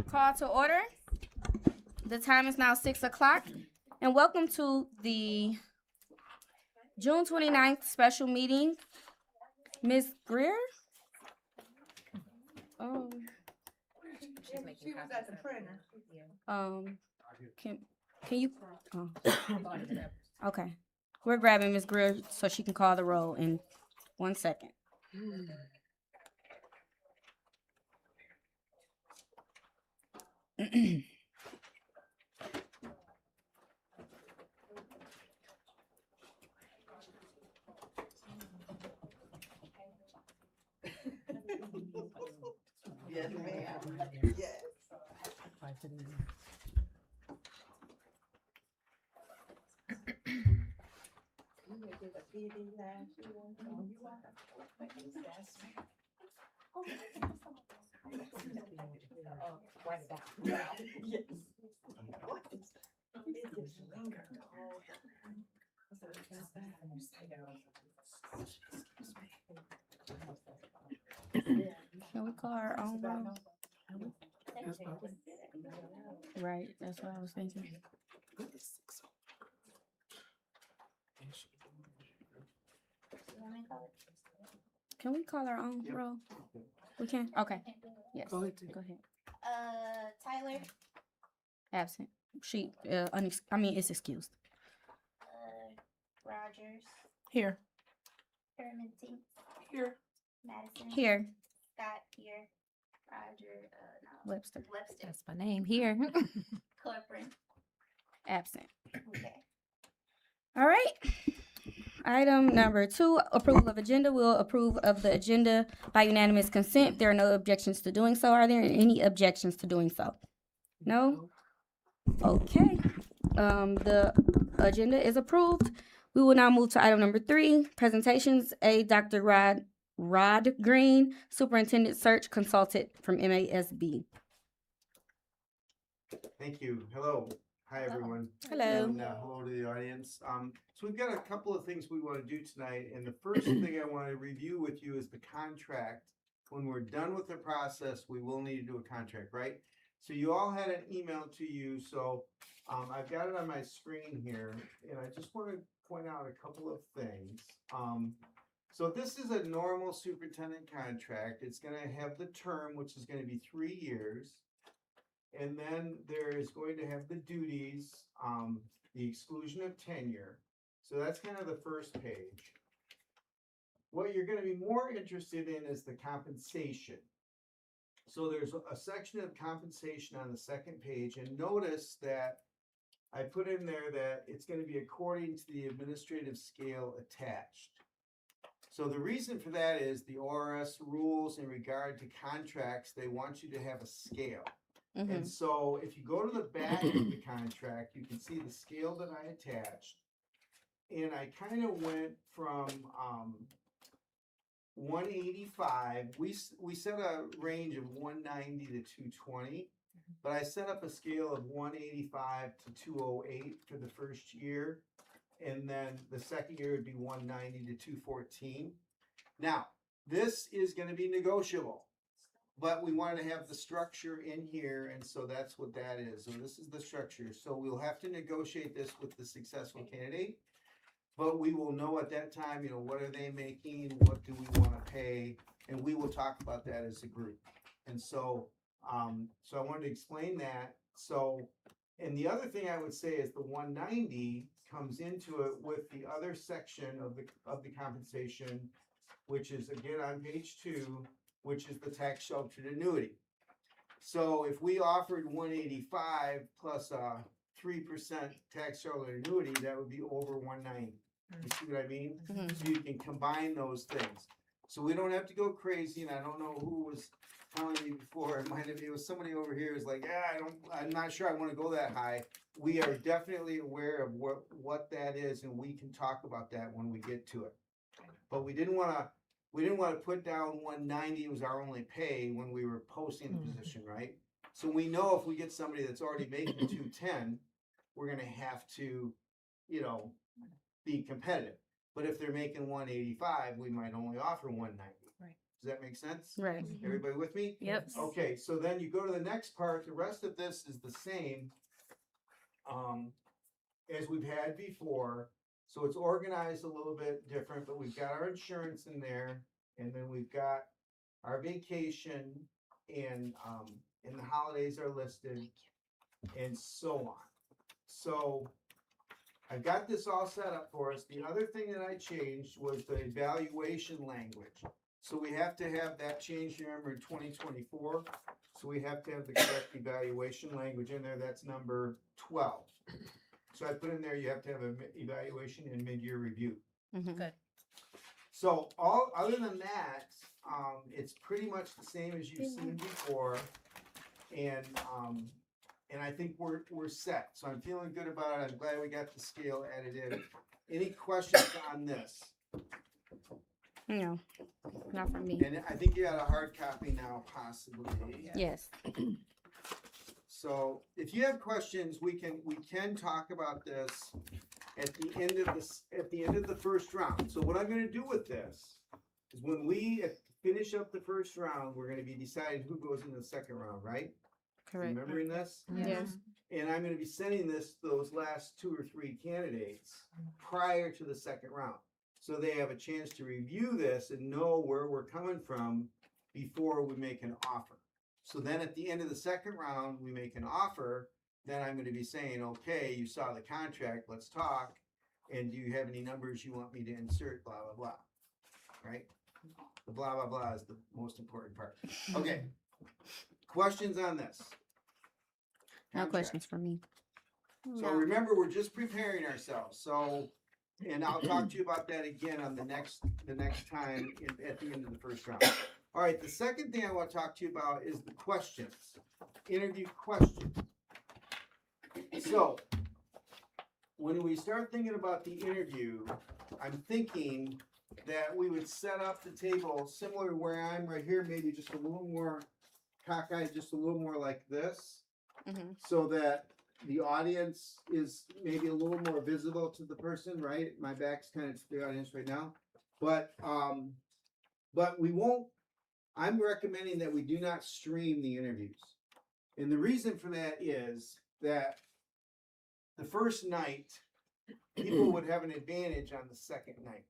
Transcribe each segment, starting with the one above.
Call to order. The time is now 6 o'clock, and welcome to the June 29th special meeting. Ms. Greer? She was at the printer. Can you? Oh. Okay. We're grabbing Ms. Greer so she can call the roll in 1 second. Yes, ma'am. Yes. Can we call our own roll? Right, that's what I was thinking. Can we call our own roll? We can? Okay. Yes. Go ahead. Tyler, Absent. She, it's excused. Rogers, Here. Hermanty, Here. Madison, Here. Scott here, Roger, Webster. Webster, That's my name here. Corcoran. Absent. Okay. All right. Item number 2, approval of agenda. We'll approve of the agenda by unanimous consent. There are no objections to doing so. Are there any objections to doing so? No? Okay. The agenda is approved. We will now move to item number 3, presentations. Dr. Rod Green, Superintendent Search Consultant from MASB. Thank you. Hello. Hi, everyone. Hello. And hello to the audience. So we've got a couple of things we want to do tonight. And the first thing I want to review with you is the contract. When we're done with the process, we will need to do a contract, right? So you all had an email to you. So I've got it on my screen here. And I just want to point out a couple of things. So this is a normal superintendent contract. It's going to have the term, which is going to be 3 years. And then there is going to have the duties, the exclusion of tenure. So that's kind of the first page. What you're going to be more interested in is the compensation. So there's a section of compensation on the second page, and notice that I put in there that it's going to be according to the administrative scale attached. So the reason for that is the ORS rules in regard to contracts, they want you to have a scale. And so if you go to the back of the contract, you can see the scale that I attached. And I kind of went from 185. We set a range of 190 to 220, but I set up a scale of 185 to 208 for the first year. And then the second year would be 190 to 214. Now, this is going to be negotiable. But we wanted to have the structure in here, and so that's what that is. So this is the structure. So we'll have to negotiate this with the successful candidate, but we will know at that time, what are they making, what do we want to pay, and we will talk about that as a group. And so, so I wanted to explain that. So, and the other thing I would say is the 190 comes into it with the other section of the compensation, which is again on page 2. Which is the tax sheltered annuity. So if we offered 185 plus a 3% tax sheltered annuity, that would be over 190. You see what I mean? So you can combine those things. So we don't have to go crazy. And I don't know who was telling me before. It was somebody over here who's like, I'm not sure I want to go that high. We are definitely aware of what that is, and we can talk about that when we get to it. But we didn't want to put down 190 was our only pay when we were posting the position, right? So we know if we get somebody that's already making 210, we're going to have to, be competitive. But if they're making 185, we might only offer 190. Right. Does that make sense? Right. Everybody with me? Yep. Okay, so then you go to the next part, the rest of this is the same, as we've had before. So it's organized a little bit different, but we've got our insurance in there, and then we've got our vacation, and the holidays are listed, and so on. So I got this all set up for us. The other thing that I changed was the evaluation language. So we have to have that changed, remember, in 2024. So we have to have the correct evaluation language in there. That's number 12. So I put in there, you have to have an evaluation and mid-year review. Mhm. So all, other than that, it's pretty much the same as you've seen before. And I think we're set. So I'm feeling good about it. I'm glad we got the scale added in. Any questions on this? No, not for me. And I think you got a hard copy now, possibly. Yes. So if you have questions, we can talk about this at the end of the first round. So what I'm gonna do with this is when we finish up the first round, we're gonna be deciding who goes into the second round, right? Correct. Remembering this? Yes. And I'm gonna be sending those last 2 or 3 candidates prior to the second round. So they have a chance to review this and know where we're coming from before we make an offer. So then at the end of the second round, we make an offer, then I'm gonna be saying, okay, you saw the contract, let's talk. And do you have any numbers you want me to insert, blah, blah, blah, right? The blah, blah, blah is the most important part. Okay. Questions on this? No Contract. questions for me. So remember, we're just preparing ourselves, so, and I'll talk to you about that again on the next time at the end of the first round. All right, the second thing I want to talk to you about is the questions, interview questions. So, when we start thinking about the interview, I'm thinking that we would set up the table similar to where I'm right here, maybe just a little more cockeyed, just a little more like this. Mhm. So that the audience is maybe a little more visible to the person, right? My back's kind of to the audience right now. But we won't, I'm recommending that we do not stream the interviews. And the reason for that is that the first night, people would have an advantage on the second night.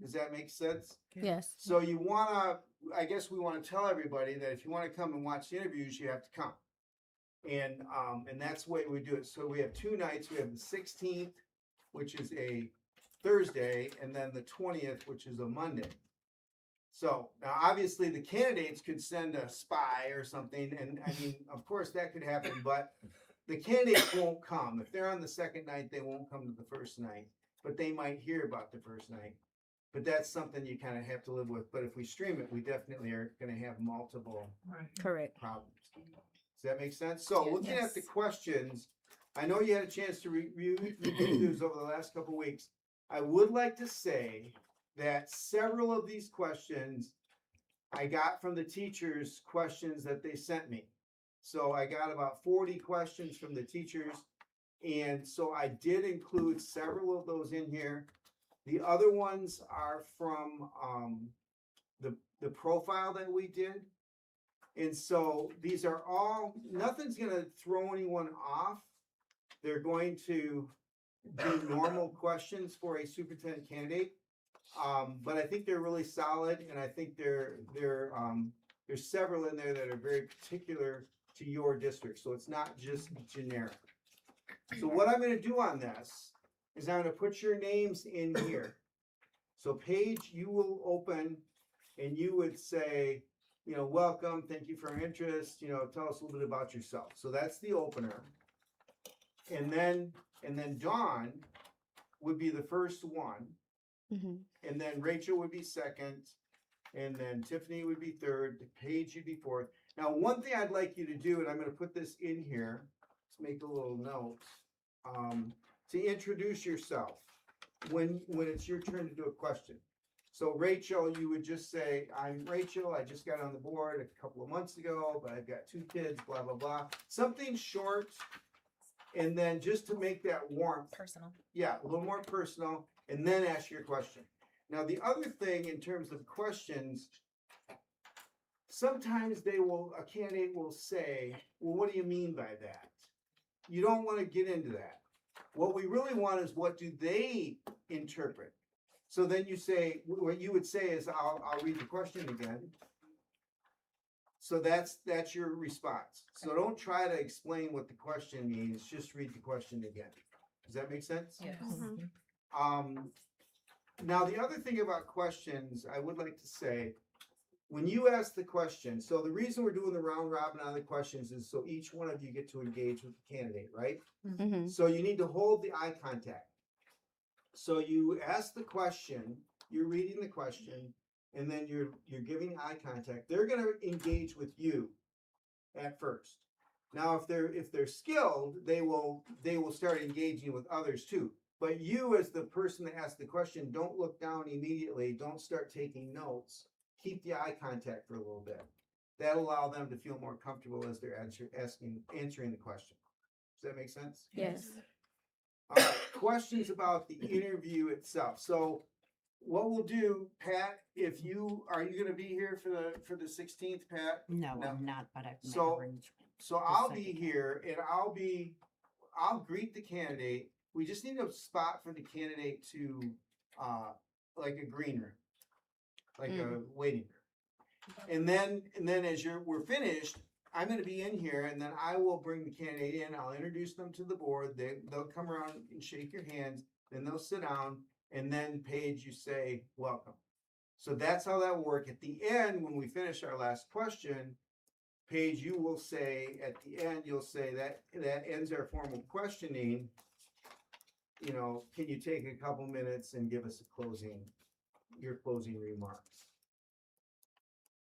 Does that make sense? Yes. So you wanna, I guess we wanna tell everybody that if you wanna come and watch the interviews, you have to come. And that's the way we do it. So we have 2 nights. We have the 16th, which is a Thursday, and then the 20th, which is a Monday. So now obviously the candidates could send a spy or something, and I mean, of course that could happen, but the candidates won't come. If they're on the second night, they won't come to the first night, but they might hear about the first night. But that's something you kind of have to live with. But if we stream it, we definitely are going to have multiple Correct. problems. Does that make sense? So looking at the questions, I know you had a chance to review these over the last couple weeks. I would like to say that several of these questions I got from the teachers' questions that they sent me. So I got about 40 questions from the teachers. And so I did include several of those in here. The other ones are from the profile that we did. And so these are all, nothing's gonna throw anyone off. They're going to be normal questions for a superintendent candidate. But I think they're really solid, and I think there's several in there that are very particular to your district, so it's not just generic. So what I'm gonna do on this is I'm gonna put your names in here. So Paige, you will open and you would say, you know, welcome, thank you for your interest, you know, tell us a little bit about yourself. So that's the opener. And then Dawn would be the first one. Mhm. And then Rachel would be second. And then Tiffany would be third. Paige would be fourth. Now, one thing I'd like you to do, and I'm going to put this in here, let's make a little note, to introduce yourself when it's your turn to do a question. So Rachel, you would just say, I'm Rachel, I just got on the board a couple of months ago, but I've got 2 kids, blah, blah, blah. Something short, and then just to make that warmth. Personal. Yeah, a little more personal, and then ask your question. Now, the other thing in terms of questions, sometimes a candidate will say, well, what do you mean by that? You don't want to get into that. What we really want is what do they interpret? So then you say, what you would say is, I'll read the question again. So that's your response. So don't try to explain what the question means, just read the question again. Does that make sense? Yes. Now the other thing about questions, I would like to say, when you ask the question, so the reason we're doing the round robin on the questions is so each one of you get to engage with the candidate, right? Mm-hmm. So you need to hold the eye contact. So you ask the question, you're reading the question, and then you're giving eye contact. They're going to engage with you at first. Now, if they're skilled, they will start engaging with others too. But you, as the person that asked the question, don't look down immediately. Don't start taking notes. Keep the eye contact for a little bit. That'll allow them to feel more comfortable as they're answering the question. Does that make sense? Yes. Questions about the interview itself. So what we'll do, Pat, are you going to be here for the 16th, Pat? No, No. I'm not, but I've made So- arrangements. So I'll be here and I'll greet the candidate. We just need a spot for the candidate to, like a green room, like a waiting room. And then as we're finished, I'm going to be in here and then I will bring the candidate in. I'll introduce them to the board. They'll come around and shake your hands. Then they'll sit down. And then Paige, you say, welcome. So that's how that will work. At the end, when we finish our last question, Paige, you will say, at the end, you'll say that ends our formal questioning. You know, can you take a couple minutes and give us your closing remarks?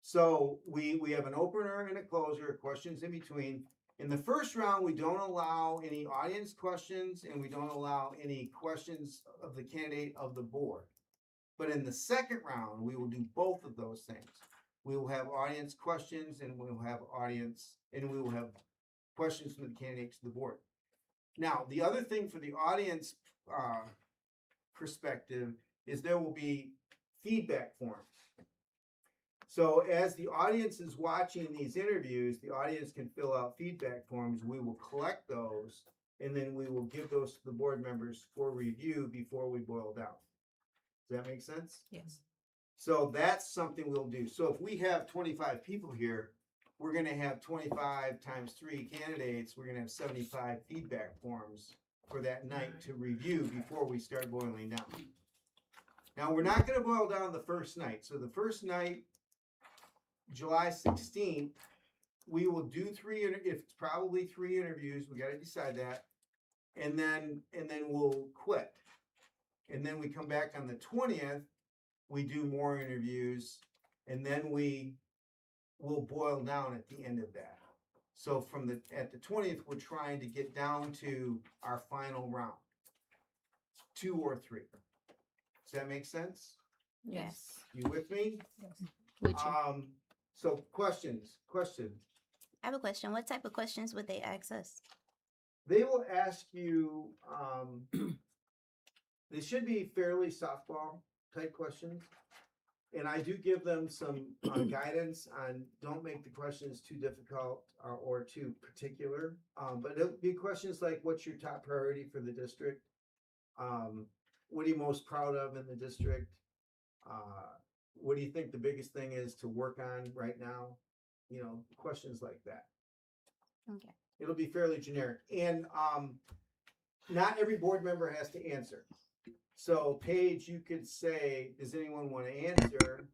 So we have an opener and a closer, questions in between. In the first round, we don't allow any audience questions and we don't allow any questions of the candidate of the board. But in the second round, we will do both of those things. We will have audience questions and we will have questions from the candidate to the board. Now, the other thing for the audience perspective is there will be feedback forms. So as the audience is watching these interviews, the audience can fill out feedback forms. We will collect those and then we will give those to the board members for review before we boil down. Does that make sense? Yes. So that's something we'll do. So if we have 25 people here, we're going to have 25 times 3 candidates. We're going to have 75 feedback forms for that night to review before we start boiling down. Now, we're not going to boil down the first night. So the first night, July 16th, we will do it's probably 3 interviews. We got to decide that. And then we'll quit. And then we come back on the 20th. We do more interviews, and then we will boil down at the end of that. So at the 20th, we're trying to get down to our final round, 2 or 3. Does that make sense? Yes. You with me? With you. So questions. I have a question. What type of questions would they ask us? They will ask you, they should be fairly softball type questions. And I do give them some guidance on don't make the questions too difficult or too particular. But it'll be questions like, what's your top priority for the district? What are you most proud of in the district? What do you think the biggest thing is to work on right now? You know, questions like that. Okay. It'll be fairly generic. And not every board member has to answer. So Paige, you could say, does anyone want to answer?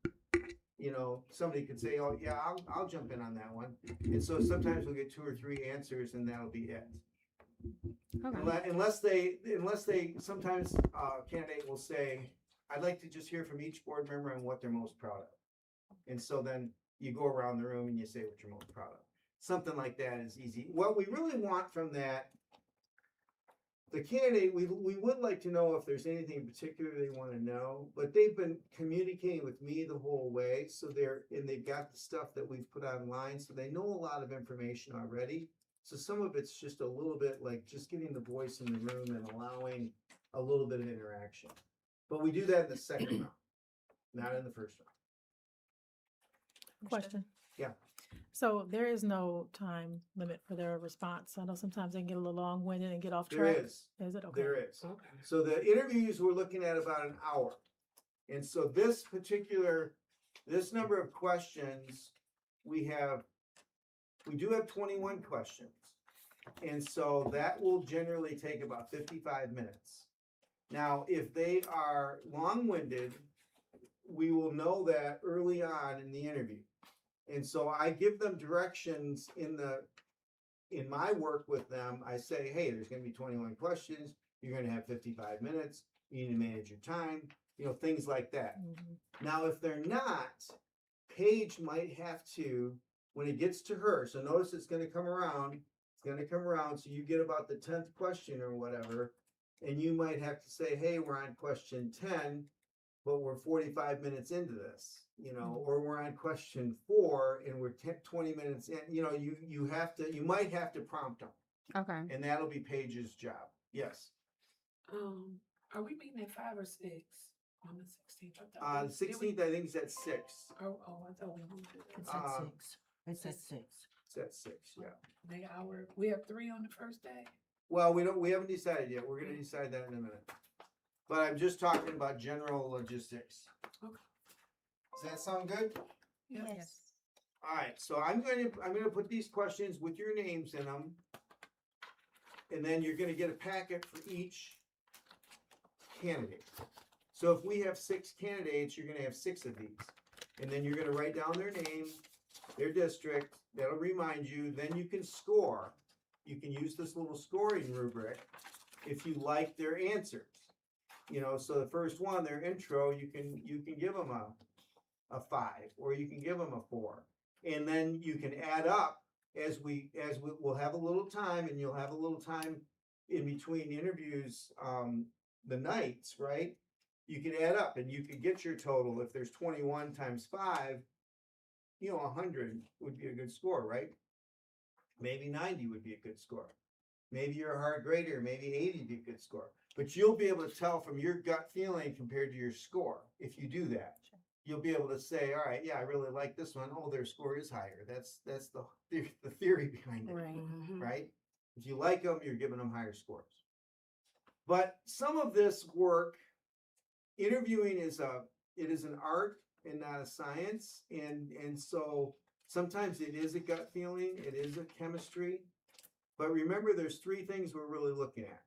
You know, somebody could say, oh yeah, I'll jump in on that one. And so sometimes we'll get 2 or 3 answers and that'll be it. Okay. Unless they sometimes candidate will say, I'd like to just hear from each board member on what they're most proud of. And so then you go around the room and you say what you're most proud of. Something like that is easy. What we really want from that, the candidate, we would like to know if there's anything in particular they want to know, but they've been communicating with me the whole way. So they've got the stuff that we've put online. So they know a lot of information already. So some of it's just a little bit like just getting the voice in the room and allowing a little bit of interaction. But we do that in the second round, not in the first round. Question. So there is no time limit for their response. I know sometimes they can get a little long-winded and get off There track. is. Is it? Okay. There is. Okay. So the interviews, we're looking at about an hour. And so this number of questions, we do have 21 questions. And so that will generally take about 55 minutes. Now, if they are long-winded, we will know that early on in the interview. And so I give them directions in my work with them. I say, hey, there's gonna be 21 questions. You're gonna have 55 minutes. You need to manage your time, things like that. Mhm. Now, if they're not, Paige might have to, when it gets to her, so notice it's gonna come around, so you get about the 10th question or whatever, and you might have to say, hey, we're on question 10, but we're 45 minutes into this, or we're on question 4 and we're 20 minutes in, you might have to prompt them, Okay. and that'll be Paige's job. Yes. Are we meeting at 5 or 6 on the 16th? The 16th, I think, is at 6. Oh, I thought we moved it. It's Uh, at 6. It's at 6. It's at 6, yeah. Maybe we have 3 on the first day. Well, we haven't decided yet. We're gonna decide that in a minute. But I'm just talking about general logistics. Okay. Does that sound good? Yes. All right, so I'm gonna put these questions with your names in them. And then you're gonna get a packet for each candidate. So if we have 6 candidates, you're gonna have 6 of these. And then you're gonna write down their name, their district, that'll remind you, then you can score. You can use this little scoring rubric if you like their answers. So the first one, their intro, you can give them a 5, or you can give them a 4. And then you can add up as we'll have a little time, and you'll have a little time in between interviews, the nights, right? You can add up and you can get your total. If there's 21 times 5, 100 would be a good score, right? Maybe 90 would be a good score. Maybe you're a hard grader, maybe 80 would be a good score. But you'll be able to tell from your gut feeling compared to your score if you do that. Sure. You'll be able to say, all right, yeah, I really like this one. Oh, their score is higher. That's the theory behind it, Right. right? If you like them, you're giving them higher scores. But some of this work, interviewing is an art and not a science, and so sometimes it is a gut feeling, it is a chemistry. But remember, there's 3 things we're really looking at.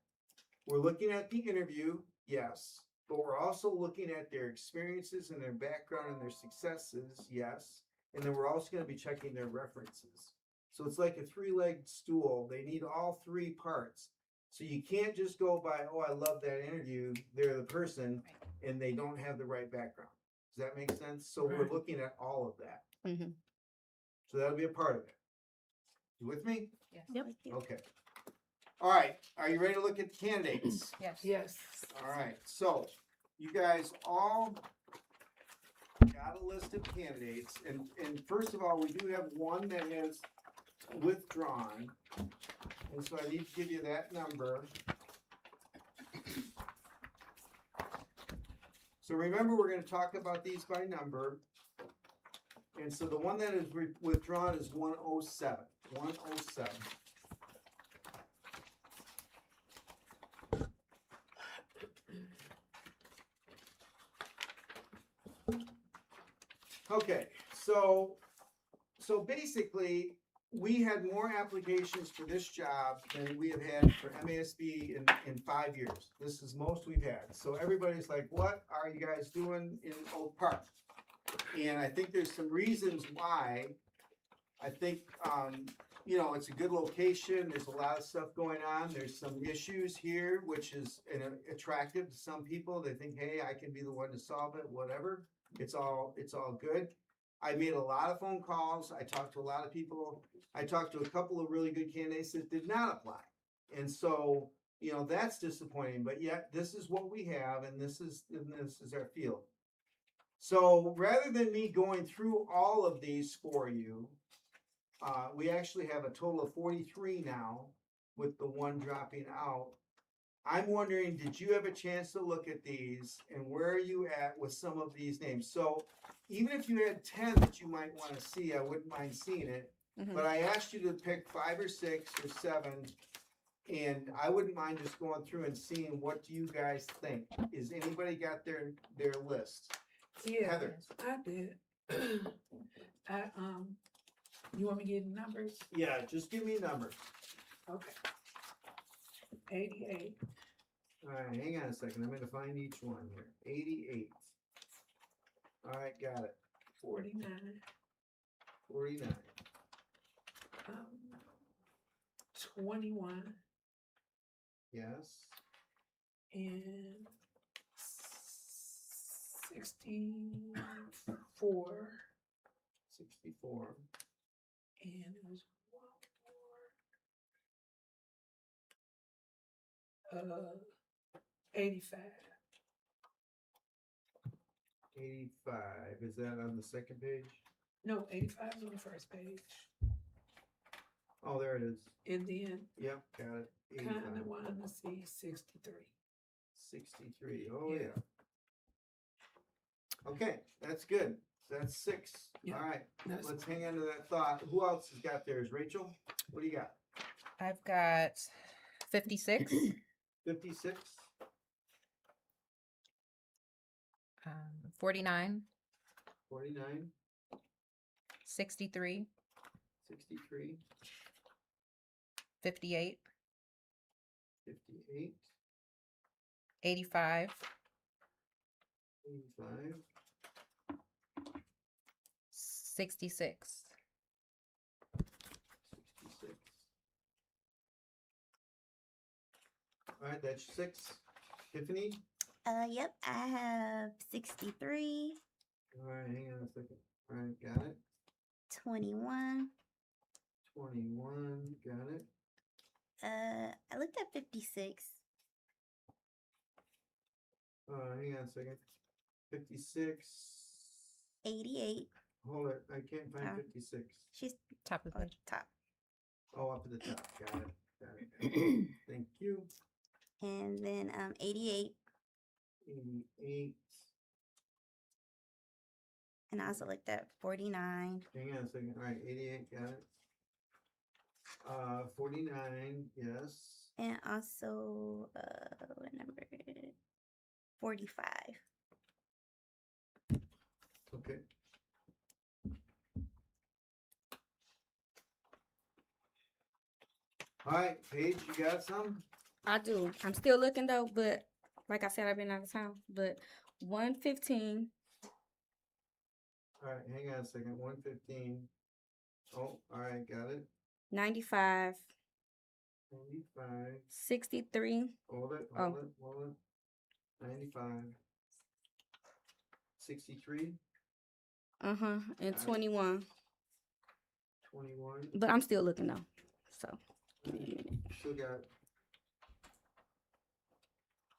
We're looking at the interview, yes, but we're also looking at their experiences and their background and their successes, yes, and then we're also going to be checking their references. So it's like a 3-legged stool. They need all 3 parts. So you can't just go by, oh, I love that interview, they're the person, and they don't have the right background. Does that make sense? So we're Right. looking at all of that. Mhm. So that'll be a part of it. You with me? Yep. Okay. All right. Are you ready to look at the candidates? Yes. All right. So you guys all got a list of candidates, and first of all, we do have one that has withdrawn, and so I need to give you that number. So remember, we're going to talk about these by number. And so the one that is withdrawn is 107. 107. Okay, so basically, we had more applications for this job than we have had for MASB in 5 years. This is most we've had. So everybody's like, what are you guys doing in Oak Park? And I think there's some reasons why. I think, it's a good location. There's a lot of stuff going on. There's some issues here, which is attractive to some people. They think, hey, I can be the one to solve it, whatever. It's all good. I made a lot of phone calls. I talked to a lot of people. I talked to a couple of really good candidates that did not apply. And so, that's disappointing, but yet this is what we have, and this is our field. So rather than me going through all of these for you, we actually have a total of 43 now, with the one dropping out. I'm wondering, did you have a chance to look at these and where are you at with some of these names? So even if you had 10 that you might want to see, I wouldn't mind seeing it. Mhm. But I asked you to pick 5 or 6 or 7, and I wouldn't mind just going through and seeing what do you guys think. Is anybody got their list? Yeah, Heather. I did. You want me to get numbers? Yeah, just give me a number. Okay. 88, All right, hang on a second. I'm gonna find each one here. 88. All right, got it. 49, 49. 21, Yes. and 64, 64. and there's one more. 85. 85. Is that on the second page? No, 85 is on the first page. Oh, there it is. And then Yep, got it. kind 85. of want to see 63. 63. Oh, Yeah. yeah. Okay, that's good. That's 6. Yeah, All right, that's- let's hang on to that thought. Who else has got theirs? Rachel, what do you got? I've got 56, 56? 49, 49? 63, 63? 58, 58? 85, 85? 66. 66. All right, that's 6. Tiffany? Yep, I have 63, All right, hang on a second. All right, got it. 21. 21, got it. I looked at 56. Hang on a second. 56. 88. Hold it, I can't find Oh. 56. She's Top of the on page. top. Oh, up at the top, got it. Got it. Thank you. And then 88. 88. And I also looked at 49. Hang on a second. All right, 88, got it. 49, yes. And also, what number? 45. Okay. All right, Paige, you got some? I do. I'm still looking though, but like I said, I've been out of town. But 115, All right, hang on a second. 115. Oh, all right, got it. 95, 95. 63, Hold it, Oh. hold it. 95. 63. and Alright. 21. 21. But I'm still looking though. So give me a minute.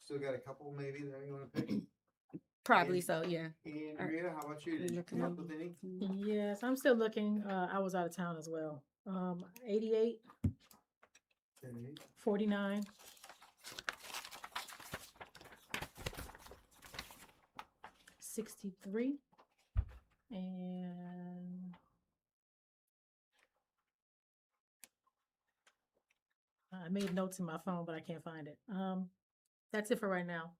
Still got a couple maybe that you want to pick. Probably And- so, yeah. Andrea, how about you? Did you Looking come up at- with any? Yes, I'm still looking. I was out of town as well. 88, Okay. 49, 63, and I made notes in my phone, but I can't find it. That's it for right now.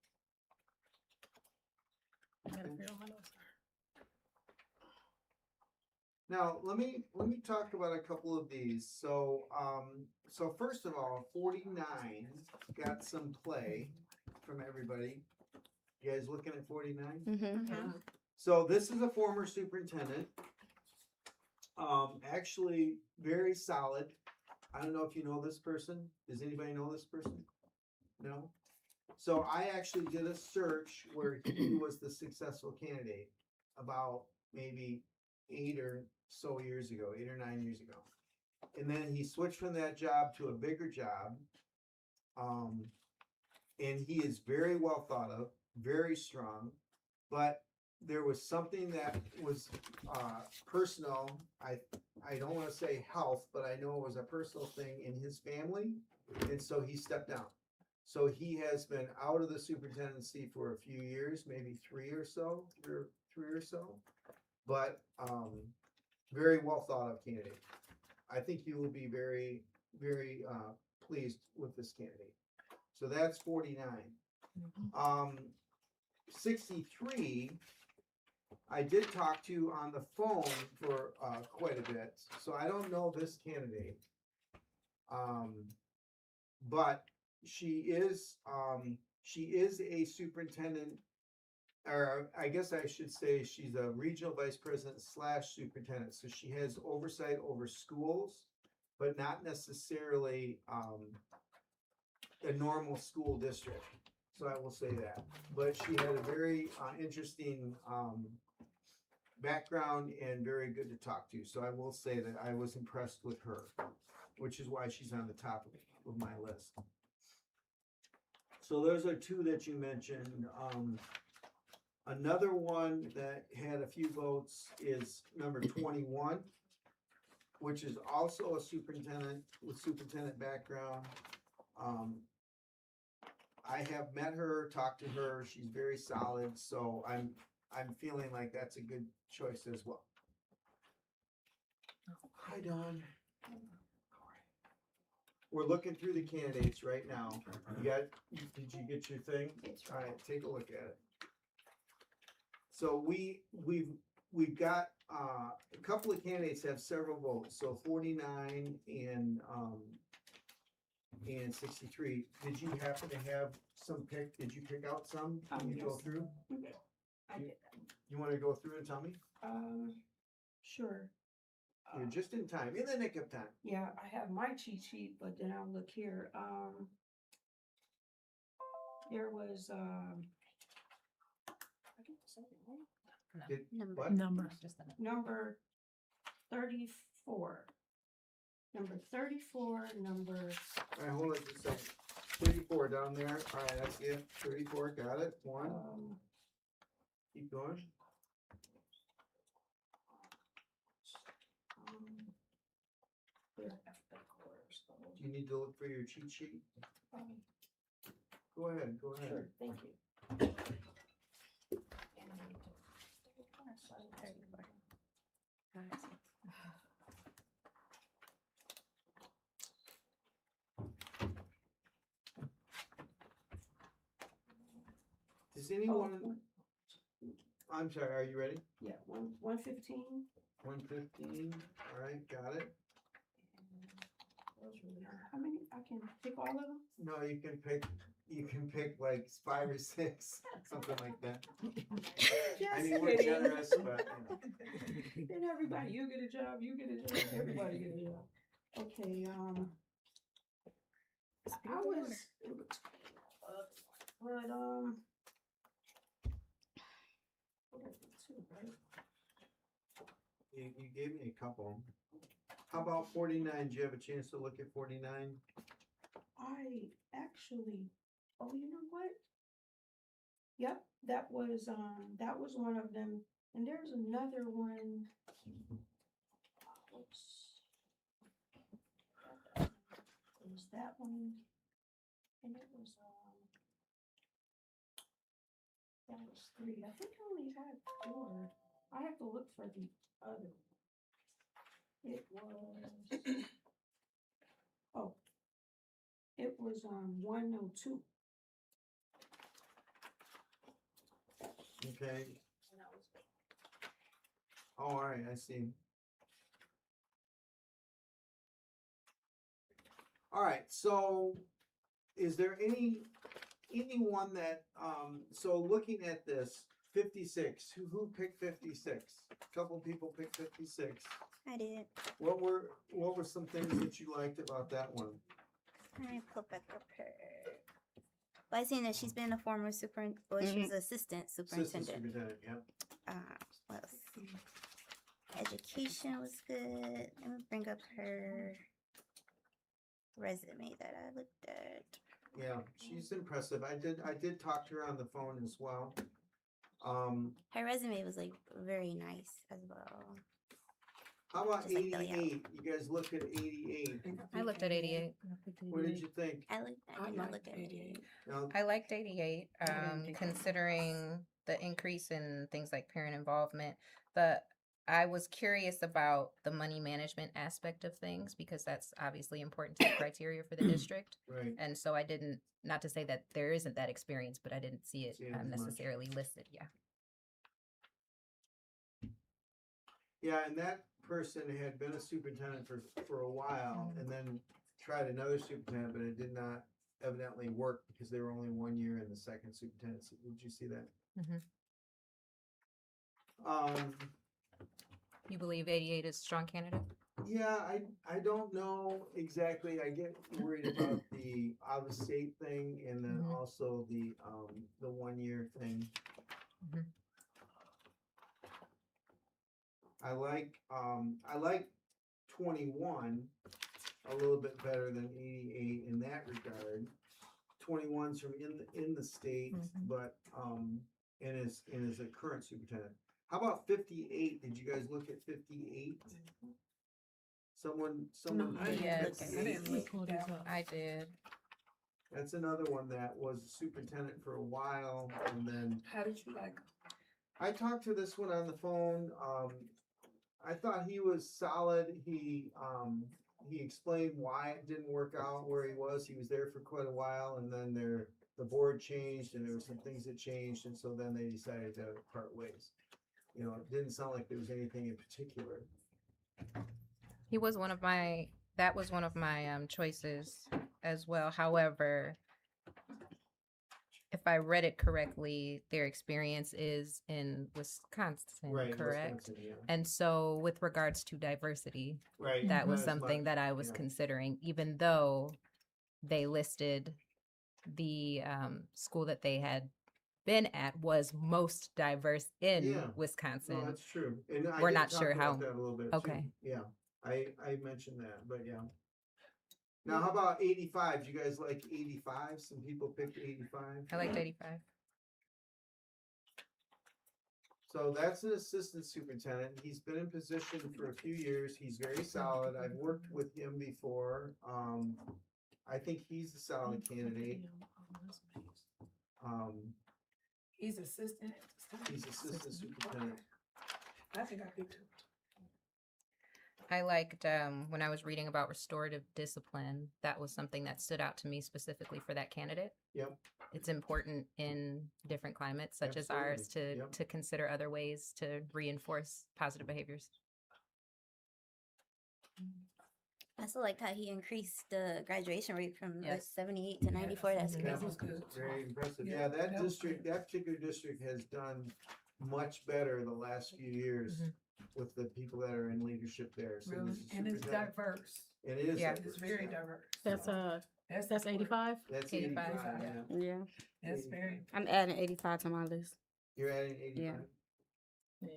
I gotta figure out my notes. Now, let me talk about a couple of these. So, so first of all, 49 got some play from everybody. You guys looking at 49? Mm-hmm. So this is a former superintendent. Actually very solid. I don't know if you know this person. Does anybody know this person? No? So I actually did a search where he was the successful candidate about maybe 8 or so years ago, 8 or 9 years ago. And then he switched from that job to a bigger job. And he is very well thought of, very strong, but there was something that was personal. I don't want to say health, but I know it was a personal thing in his family, and so he stepped down. So he has been out of the superintendency for a few years, maybe three or so. But, very well thought of candidate. I think you will be very, very, pleased with this candidate. So that's 49. 63, I did talk to on the phone for, quite a bit, so I don't know this candidate. But she is a superintendent, or I guess I should say she's a regional vice president / superintendent, so she has oversight over schools, but not necessarily, a normal school district. So I will say that, but she had a very, interesting, background and very good to talk to, so I will say that I was impressed with her, which is why she's on the top of my list. So those are two that you mentioned. Another one that had a few votes is number 21, which is also a superintendent with superintendent background. I have met her, talked to her, she's very solid, so I'm feeling like that's a good choice as well. Hi, Dawn. We're looking through the candidates right now. Did you get your thing? All right, take a look at it. So we've got, a couple of candidates have several votes, so 49 and 63. Did you happen to have some did you pick out some? Can you go Yes. through? I did You wanna go through and tell me? that. Sure. You're just in time, in the nick of time. Yeah, I have my cheat sheet, but then I'll look here. There was, I can't say it, right? Did, Number. what? Number. Just a minute. Number 34. Number 34, number, Alright, hold on just a second. 34 down there, alright, that's it, 34, got it, one, keep going. they're alphabetical orders, so, Do you need to look for your cheat sheet? Go ahead, Sure, thank you. Does Oh, anyone, I'm sorry, are you ready? yeah, 115. 115, alright, got it. How many? I can pick all of them? No, you can pick like 5 or 6, something like that. I mean, we're kidding. generous, but, Then everybody, you get a job, you get a job, everybody get a job. Okay, I was, but, you gave me a couple. How about 49? Did you have a chance to look at 49? I actually, oh, you know what? Yep, that was one of them, and there's another one. Oops. It was that one, and it was, that was 3. I think I only had 4. I have to look for the other. It was, oh, it was 102. Okay. Oh, alright, I see. Alright, so is there anyone that, so looking at this, 56, who picked 56? A couple people picked 56. I did. What were some things that you liked about that one? I pull back up her. Well, I seen that she's been a former she was assistant Assistant superintendent. superintendent, yeah. What else? Education was good. Let me bring up her resume that I looked at. Yeah, she's impressive. I did talk to her on the phone as well. Her resume was like very nice as well. How about Just like Billy 88? You guys look at 88. I looked at 88. What did you think? I did not look like at it. 88. Now, I liked 88, I didn't think that was- considering the increase in things like parent involvement. But I was curious about the money management aspect of things because that's obviously important to the criteria for the district. right, And so I didn't, not to say that there isn't that experience, but I didn't see it See it as much. necessarily listed. Yeah. yeah, and that person had been a superintendent for a while, and then tried another superintendent, but it did not evidently work because they were only 1 year in the second superintendency. Did you see that? Mhm. Um, You believe 88 is a strong candidate? yeah, I don't know exactly. I get worried about the out of state thing and then Mhm. also the 1 year thing. Mhm. I like 21 a little bit better than 88 in that regard. 21's from in the state, Mhm. but and is a current superintendent. How about 58? Did you guys look at 58? Someone No, I picked didn't Yes. look at- I didn't 58. look at that one. I did. That's another one that was superintendent for a while, and then How did you like? I talked to this one on the phone. I thought he was solid. He explained why it didn't work out where he was. He was there for quite a while, and then the board changed, and there were some things that changed, and so then they decided to part ways. You know, it didn't sound like there was anything in particular. He was one of my, that was one of my choices as well. However, if I read it correctly, their experience is in Wisconsin, Right, correct? Wisconsin, yeah. And so with regards to diversity, Right. that was not as something much, that I was yeah. considering, even though they listed the school that they had been at was most diverse in Yeah. No, Wisconsin. that's true. And I We're did not talk sure about how- that a little bit okay. too. Yeah, I mentioned that, but yeah. Now, how about 85? Do you guys like 85? Some people picked 85. I liked 85. So that's an assistant superintendent. He's been in position for a few years. He's very solid. I've worked with him before. I think he's a solid candidate. He's assistant. He's assistant superintendent. I think I picked him. I liked when I was reading about restorative discipline, that was something that stood out to me specifically for that candidate. Yep. It's important in different climates such as ours Absolutely. to Yep. to consider other ways to reinforce positive behaviors. I also liked how he increased the graduation rate from like Yes. 78 to 94. That's That crazy. was good. Very impressive. Yeah, Yeah, that that was district, good. that particular district has done much better the last few years Mhm. with the people that are in leadership there. So Really, this is and it's superintendent- diverse. It is. Yeah. It's diverse, very yeah. diverse. That's So that's 85. That's 85, 85, yeah. yeah. Yeah. That's very. I'm adding 85 to my list. You're adding 85? Yeah.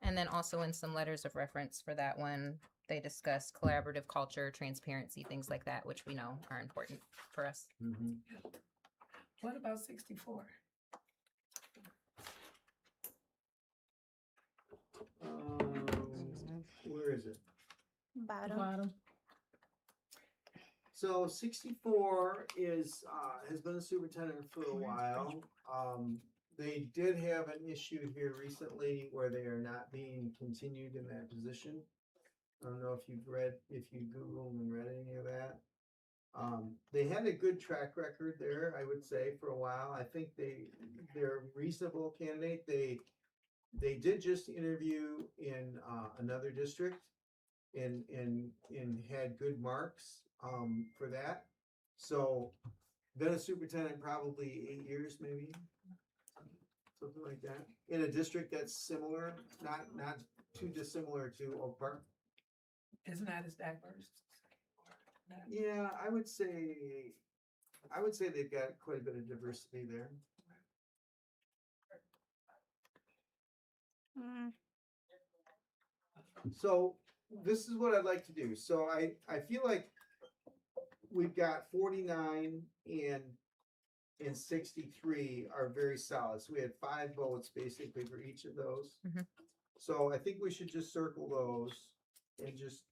And then also in some letters of reference for that one, they discuss collaborative culture, transparency, things like that, which we know are important for us. Mhm. What about 64? Where is it? Bottom. Bottom. So 64 is, has been a superintendent for a while. They did have an issue here recently where they are not being continued in that position. I don't know if you've read, if you Googled and read any of that. They had a good track record there, I would say, for a while. I think they're a reasonable candidate. They did just interview in, another district and had good marks, for that. So, been a superintendent probably 8 years, maybe, something like that, in a district that's similar, not too dissimilar to Oak Park. It's not as diverse. Yeah, I would say they've got quite a bit of diversity there. Mm, So this is what I'd like to do. So I feel like we've got 49 and 63 are very solid. So we had 5 votes basically for each of those. Mhm. So I think we should just circle those and just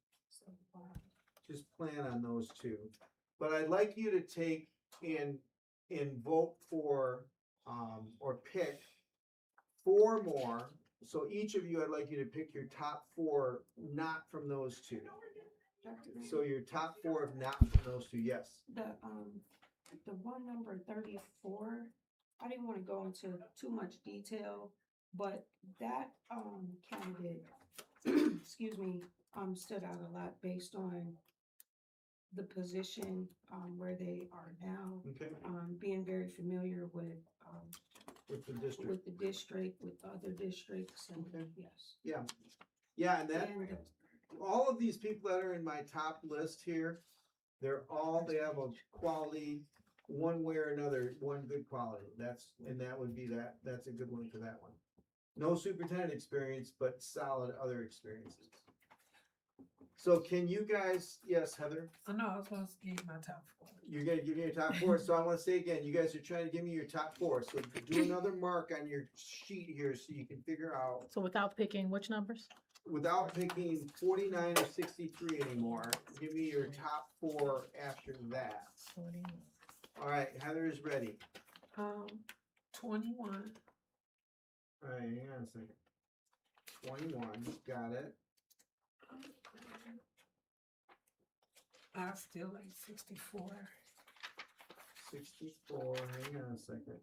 plan on those two. But I'd like you to take and vote for, or pick 4 more. So each of you, I'd like you to pick your top 4, not from those 2. Dr. Green, So your top 4 of not from those 2, yes. the one number 34, I didn't want to go into too much detail, but that, candidate, excuse me, stood out a lot based on the position, where they are now, Okay, being very familiar with the district. with the district, with other districts, and Okay. yes. Yeah, and that, And all of these people that are in my top list here, they have a quality, one way or another, one good quality. That would be that's a good one for that one. No superintendent experience, but solid other experiences. So can you guys, yes, Heather, I know, I was supposed to give my top 4. you're gonna give me your top 4, so I wanna say again, you guys are trying to give me your top 4, so do another mark on your sheet here so you can figure out, So without picking which numbers? without picking 49 or 63 anymore, give me your top 4 after that. 41. All right, Heather is ready. 21. All right, hang on a second. 21, got it. I still like 64. 64, hang on a second.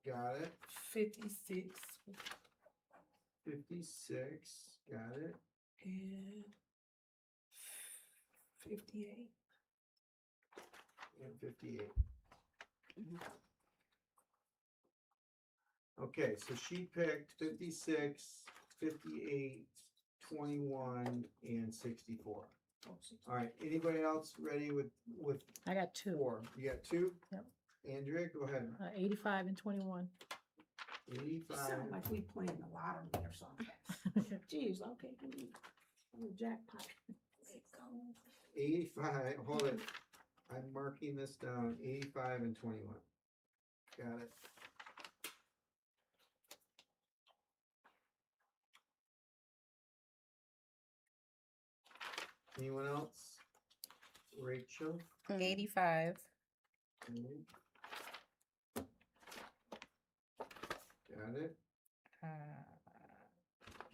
Got it. 56 56, got it. and 58. And 58. Okay, so she picked 56, 58, 21, and 64. All right, anybody else ready with I got 2. 4? You got 2? Yep. Andrea, go ahead. 85 and 21. 85. sound like we playing the lottery or something. Jeez, okay, give me a jackpot. 85, hold it. I'm marking this down, 85 and 21. Got it. Anyone else? Rachel? 85, Okay. Got it.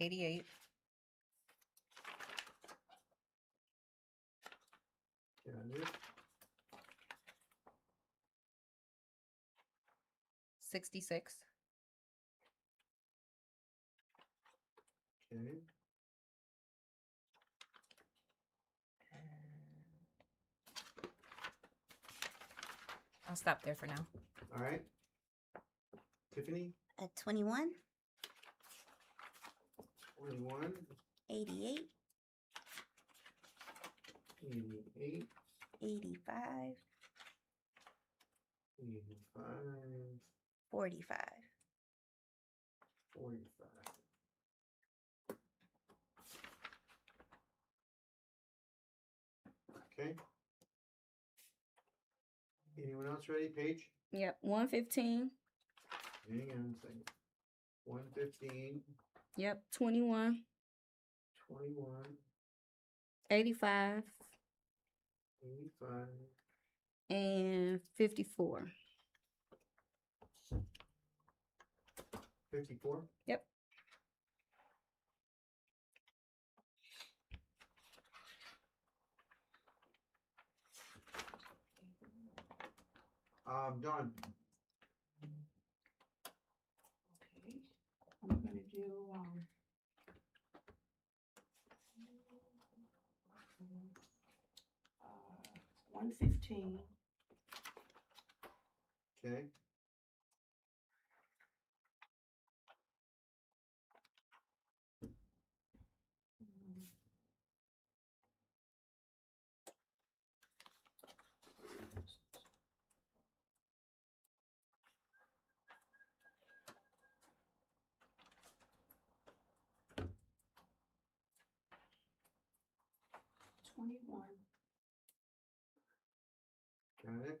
88, Got it. 66, Okay. I'll stop there for now. All right. Tiffany? At 21, 21, 88, 88, 85, 85, 45. 45. Okay. Anyone else ready, Paige? Yep, 115. Hang on a second. 115, Yep, 21, 21, 85, 85, and 54. 54. Yep. Dawn. Okay, I'm gonna do, 115, Okay. Twenty-one, Got it.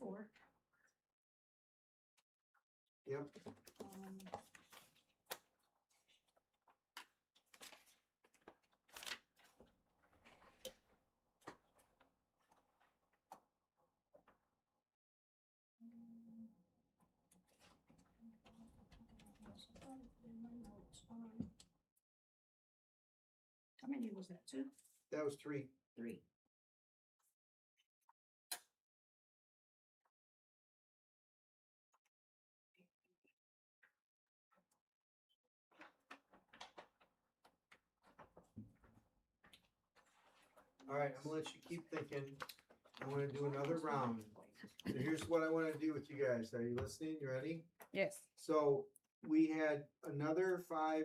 4. Yep. How many was that? 2? That was 3. 3. All right, I'm gonna let you keep thinking. I wanna do another round. So here's what I wanna do with you guys. Are you listening? You ready? Yes. So we had another 5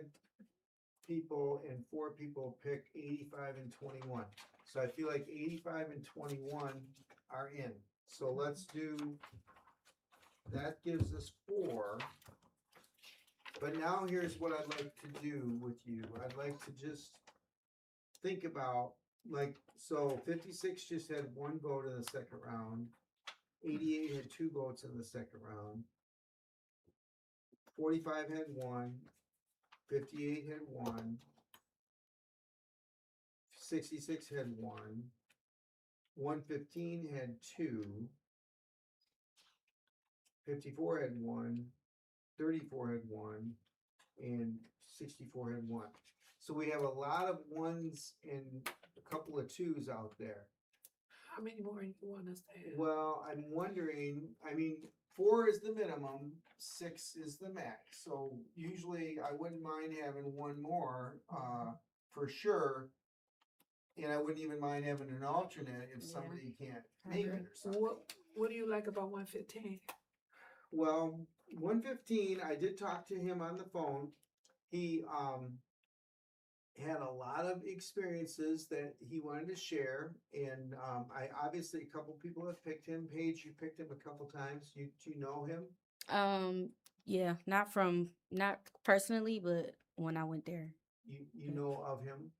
people and 4 people pick 85 and 21. So I feel like 85 and 21 are in. So let's do, that gives us 4. But now here's what I'd like to do with you. I'd like to just think about, like, so 56 just had 1 vote in the second round. 88 had 2 votes in the second round. 45 had 1. 58 had 1. 66 had 1. 115 had 2. 54 had 1. 34 had 1. And 64 had 1. So we have a lot of 1s and a couple of 2s out there. How many more you want us to have? Well, I'm wondering, I mean, 4 is the minimum, 6 is the max. So usually I wouldn't mind having 1 more, for sure. And I wouldn't even mind having an alternate if Yeah. somebody can't I make agree. it or something. What do you like about 115? Well, 115, I did talk to him on the phone. He, had a lot of experiences that he wanted to share, and I obviously a couple people have picked him. Paige, you picked him a couple times. Do you know him? Yeah, not personally, but when I went there. You know of him?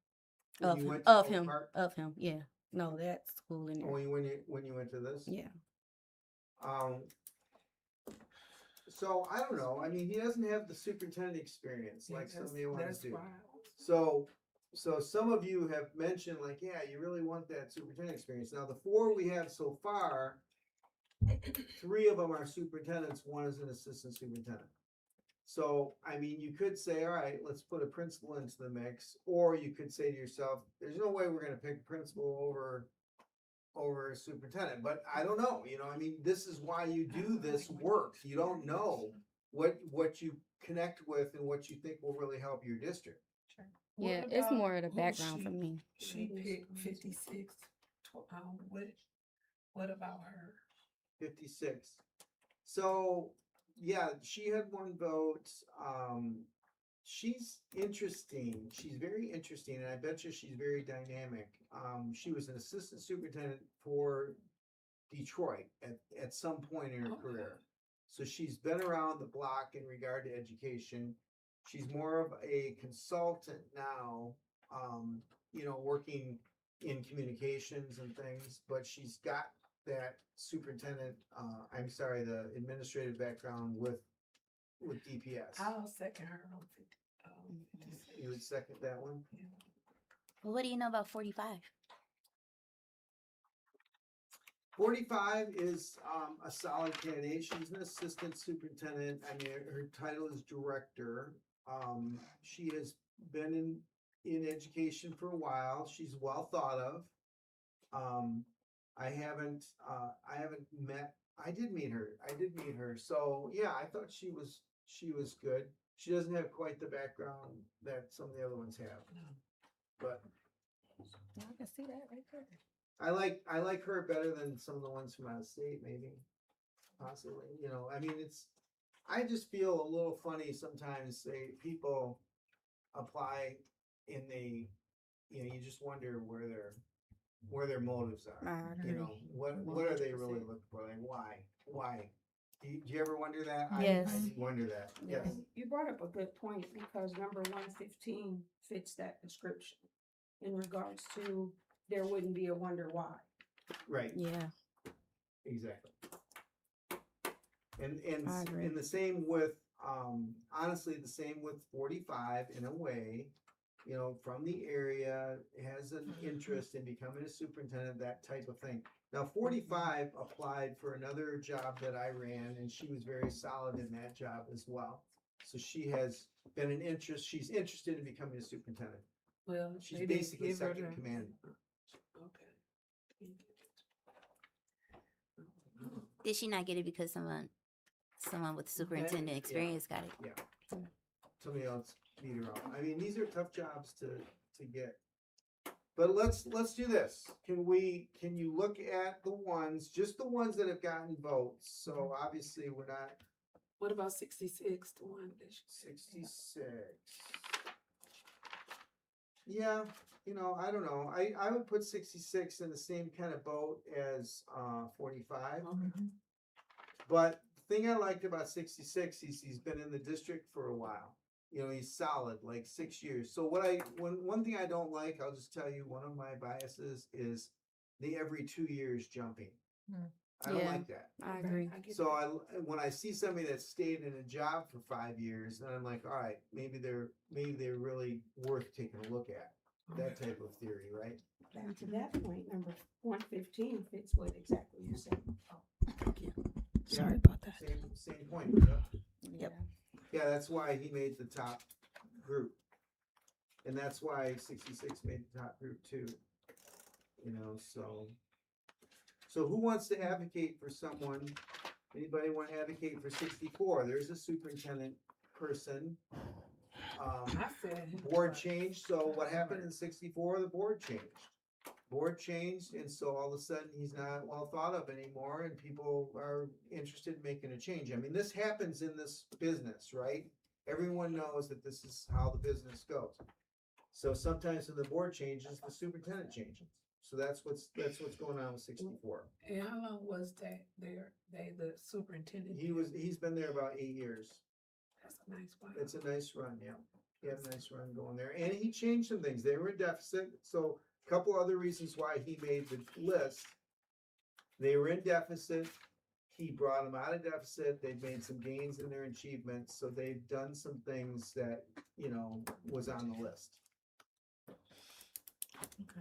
Of you him, went to of Oak him, Park? of him. Yeah. No, that's cool in there. When you went to this? Yeah. So I don't know. I mean, he doesn't have the superintendent experience like some of the ones That's do. why. So some of you have mentioned like, yeah, you really want that superintendent experience. Now the 4 we have so far, 3 of them are superintendents, 1 is an assistant superintendent. So, I mean, you could say, all right, let's put a principal into the mix, or you could say to yourself, there's no way we're gonna pick a principal over a superintendent, but I don't know, I mean, this is why you do this work. You don't know what you connect with and what you think will really help your district. Yeah, it's more of the background for me. She picked 56. What about her? 56. So, yeah, she had 1 vote. She's interesting. She's very interesting, and I bet you she's very dynamic. She was an assistant superintendent for Detroit at some point in her Okay. career. So she's been around the block in regard to education. She's more of a consultant now, working in communications and things, but she's got that superintendent, the administrative background with DPS. I'll second her on 56. You would second that one? Well, what do you know about 45? 45 is a solid candidate. She's an assistant superintendent. I mean, her title is director. She has been in education for a while. She's well thought of. I haven't met. I did meet her. So yeah, I thought she was good. She doesn't have quite the background that some of the other ones have, but I can see that right there. I like her better than some of the ones from out of state, maybe, possibly. I mean, I just feel a little funny sometimes. People apply and you just wonder where their motives are. I agree. What are they really looking for? Like, why? Do you ever wonder that? Yes. I wonder that. Yes. You brought up a good point because number 115 fits that description in regards to there wouldn't be a wonder why. Right. Yeah. Exactly. I agree. and the same with, honestly, the same with 45 in a way, you know, from the area, has an interest in becoming a superintendent, that type of thing. Now, 45 applied for another job that I ran, and she was very solid in that job as well. So she has been she's interested in becoming a superintendent. Well, She's they didn't basically give her second the- command. Okay. Did she not get it because someone with superintendent yeah. experience got it? Yeah. Somebody else beat her out. I mean, these are tough jobs to get. But let's do this. Can you look at the ones, just the ones that have gotten votes? So obviously we're not What about 66, the one that she said? 66. Yeah, you know, I don't know. I would put 66 in the same kind of boat as 45. Okay. But the thing I liked about 66, he's been in the district for a while. You know, he's solid, like 6 years. So one thing I don't like, I'll just tell you, one of my biases is the every 2 years jumping. Hmm. I don't Yeah. like that. I agree. I get So that. when I see somebody that stayed in a job for 5 years, then I'm like, all right, maybe they're really worth taking a look at. That type of theory, right? And to that point, number 115 fits what exactly you said. Sorry about that. Same point. Yeah. Yep. Yeah, that's why he made the top group. And that's why 66 made the top group too. You know, so who wants to advocate for someone? Anybody want to advocate for 64? There's a superintendent person. I said. Board changed, so what happened in 64? The board changed. Board changed, and so all of a sudden he's not well thought of anymore, and people are interested in making a change. I mean, this happens in this business, right? Everyone knows that this is how the business goes. So sometimes when the board changes, the superintendent changes. So that's what's going on with 64. And how long was that there, the superintendent? He's been there about 8 years. That's a nice one. It's a nice run, yeah. He had a nice run going there. And he changed some things. They were in deficit. So a couple other reasons why he made the list. They were in deficit. He brought them out of deficit. They've made some gains in their achievements. So they've done some things that, you know, was on the list.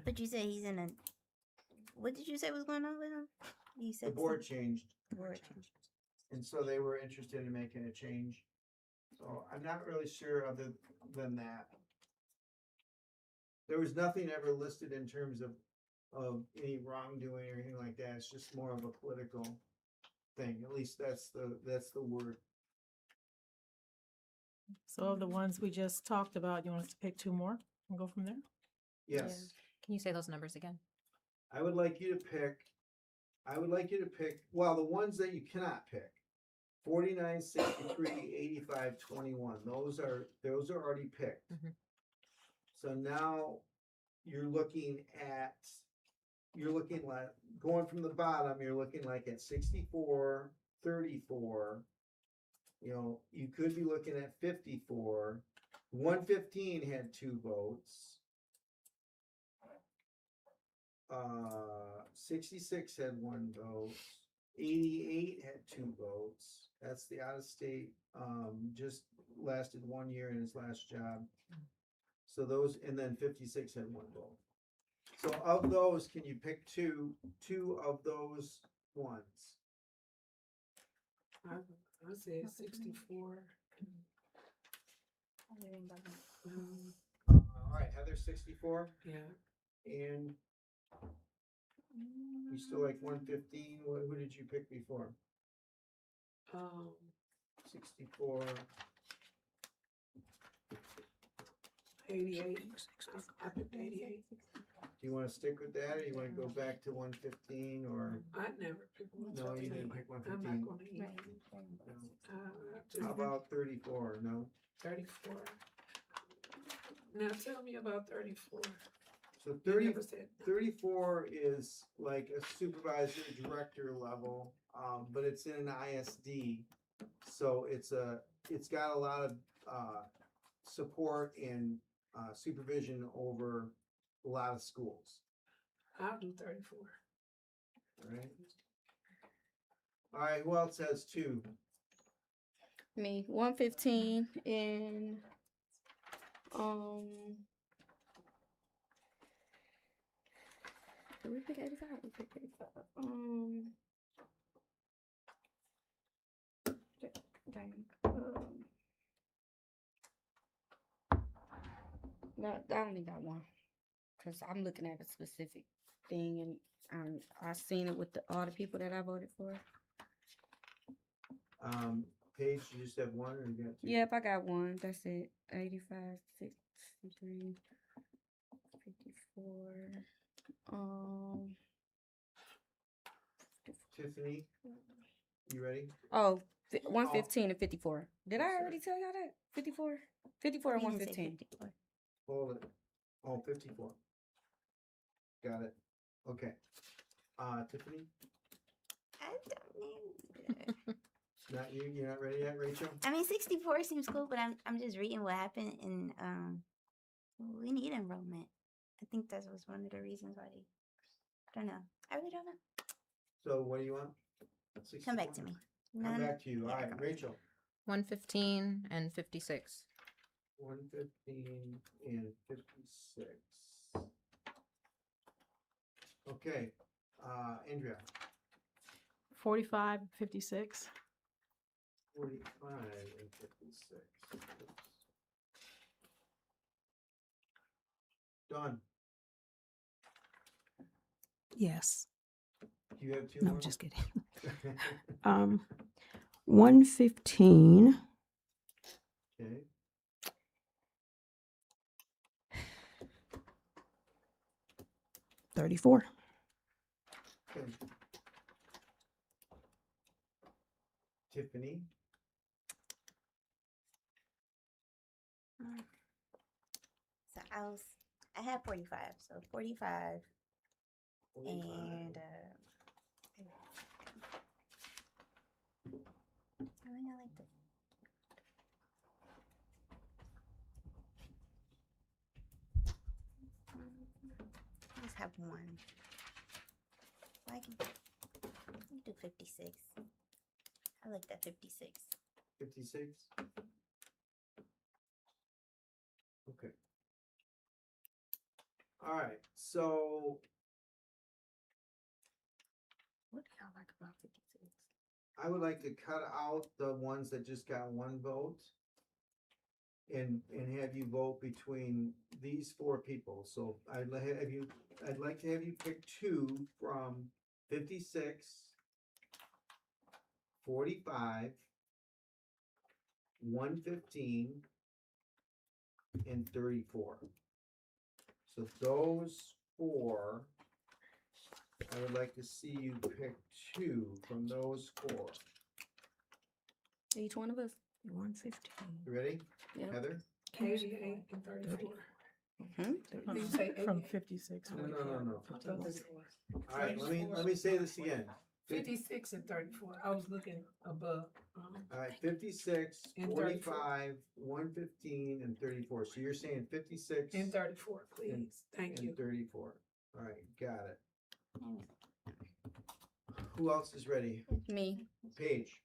But you say he's in a. What did you say was going on with him? You The said board changed. the board changed. And so they were interested in making a change. So I'm not really sure other than that. There was nothing ever listed in terms of any wrongdoing or anything like that. It's just more of a political thing. At least that's the word. So of the ones we just talked about, you want us to pick 2 more and go from there? Yes. Can you say those numbers again? I would like you to pick, well, the ones that you cannot pick. 49, 63, 85, 21. Those are already picked. Mhm. So now you're looking like, going from the bottom, you're looking like at 64, 34. You know, you could be looking at 54. 115 had 2 votes. 66 had 1 vote. 88 had 2 votes. That's the out of state, just lasted 1 year in his last job. So those, and then 56 had 1 vote. So of those, can you pick two of those ones? I said 64. All right, Heather, 64, Yeah. and you still like 115. Who did you pick before? 64. 88. I picked 88. Do you want to stick with that, or you want to go back to 115, or I never picked one. no? You didn't pick I'm 115. not gonna eat. How about 34? No. 34. Now tell me about 34. So You 30, never said no. 34 is like a supervisor director level, but it's in an ISD, so it's got a lot of support and supervision over a lot of schools. I'll do 34. All right. All right. Who else has 2? Me, 115 and did we pick 85? We picked 85. Dang. No, I only got one. Cause I'm looking at a specific thing, and I seen it with all the people that I voted for. Paige, you just have one or you got two? Yep, I got one. That's it. 85, 63, 54. Tiffany, you ready? Oh, 115 and 54. Did I already tell y'all that? 54? 54 and You didn't say 115. 54. Hold it. Oh, 54. Got it. Okay. Tiffany, I don't know. not you. You're not ready yet, Rachel? I mean, 64 seems cool, but I'm just reading what happened, and we need enrollment. I think that was one of the reasons why they. Don't know. I really don't know. So what do you want? Come back 64? to me. Come back to you. Yeah, All right, come back to me. Rachel. 115 and 56. 115 and 56. Okay. Andrea. 45, 56. 45 and 56. Dawn, Yes. do you have two No, more? I'm just kidding. 115, Okay. 34. Okay. Tiffany, So I had 45. So 45 45. and I think I like this. I just have one. I can do 56. I like that 56. 56. Okay. All right. So What do y'all like about 56? I would like to cut out the ones that just got one vote and have you vote between these four people. So I'd like to have you pick two from 56, 45, 115, and 34. So those four, I would like to see you pick two from those four. Each one of us. 115. You ready? Yeah. Heather? 88 and 34. From, Did you say from 80? 56. No, no, no, no. I thought this was All right, let me say this again. 56 and 34. I was looking above. All right, 56, And 45, 115, and 34. So you're saying 56 And 34, please. Thank and you. 34. All right, got it. Mm. Who else is ready? Me. Paige.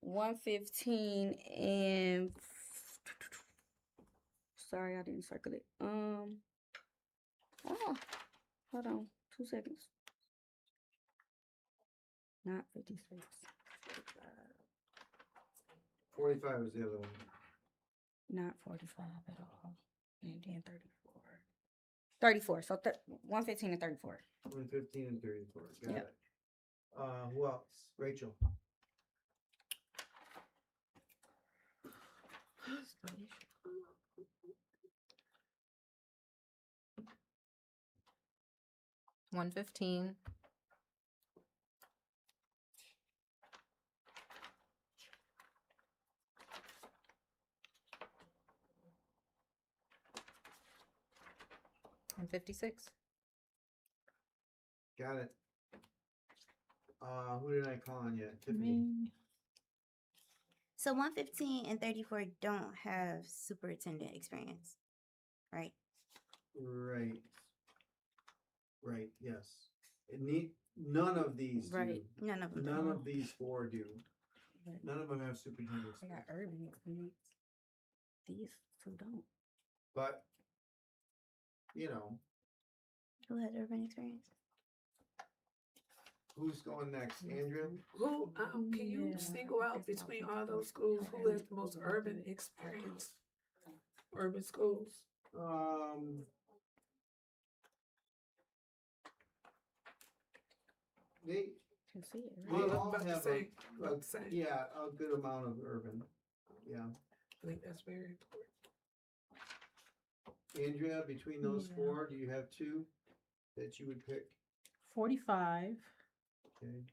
115 and sorry, I didn't circle it. Oh, hold on, 2 seconds. Not 56. 45 was the other one. Not 45 at all. And then 34. 34. So 115 and 34. 115 and 34. Got Yep. it. Who else? Rachel. $115. 56. Got it. Who did I call on yet? Tiffany. Me. So 115 and 34 don't have superintendent experience, right? Right. Right, yes. None of these do. Right. None of them. None of these four do. but None of them have superintendent they got experience. urban experience. These two don't. But, you know, Who has urban experience? who's going next? Andrea? Who, can you Yeah. single out between all those schools, who has the most urban experience? Urban schools? They, Can see it, they right? Well, I'm all about to have say, yeah, a good amount of urban, yeah. I think that's very important. Andrea, between those Yeah. four, do you have two that you would pick? 45. Okay.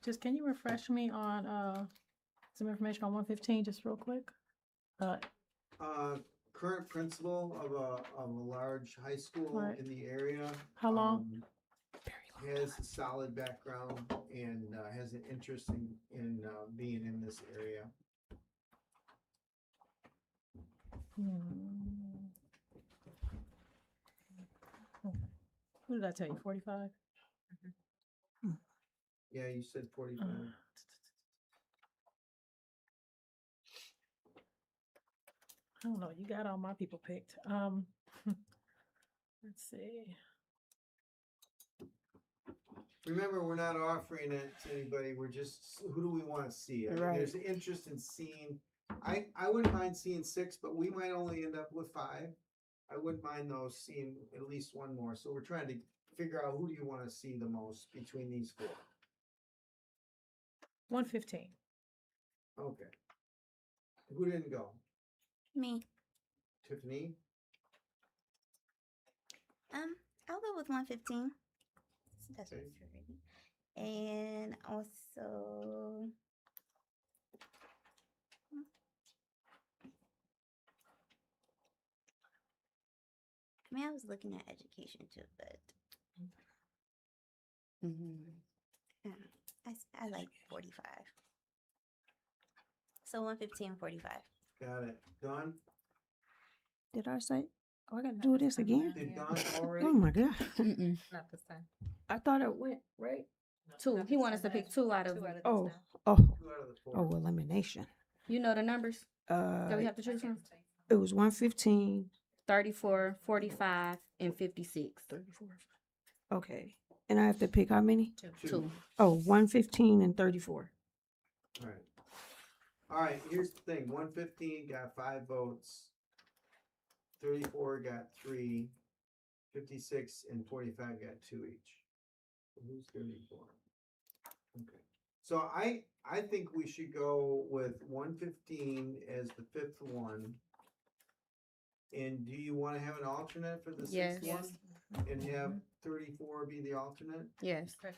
Just can you refresh me on some information on 115 just real quick? Current principal of a large high school Right. in the area. How long? Has a solid background and, has an interest in being in this area. What did I tell you? 45? Yeah, you said 45. I don't know. You got all my people picked. Let's see. Remember, we're not offering it to anybody. We're just, who do we want to see? I mean, Right. there's interest in seeing, I wouldn't mind seeing 6, but we might only end up with 5. I wouldn't mind though seeing at least one more. So we're trying to figure out who do you want to see the most between these 4. 115. Okay. Who didn't go? Me. Tiffany? I'll go with 115. That's Okay. what's already. And also, I mean, I was looking at education too, but Mm-hmm. I like 45. So 115, 45. Got it. Dawn? Did I say? Oh, I gotta do this again? Did Yeah. Dawn already? Oh my God. Mm-mm. Not this time. I thought it went, right? Two. Not He this wants us to time. pick 2 out of. Two out of this Oh, now. oh, 2 out of the 4. oh, elimination. You know the numbers that we have to choose from? It was 115, 34, 45, and 56. 34. Okay. And I have to pick how many? Two. Oh, 115 and 34. Alright. Alright, here's the thing, 115 got 5 votes. 34 got 3. 56 and 45 got 2 each. So who's 34? Okay. So I think we should go with 115 as the 5th one. And do you wanna have an alternate for the 6th Yes. one? And have 34 be the alternate? Yes. Okay.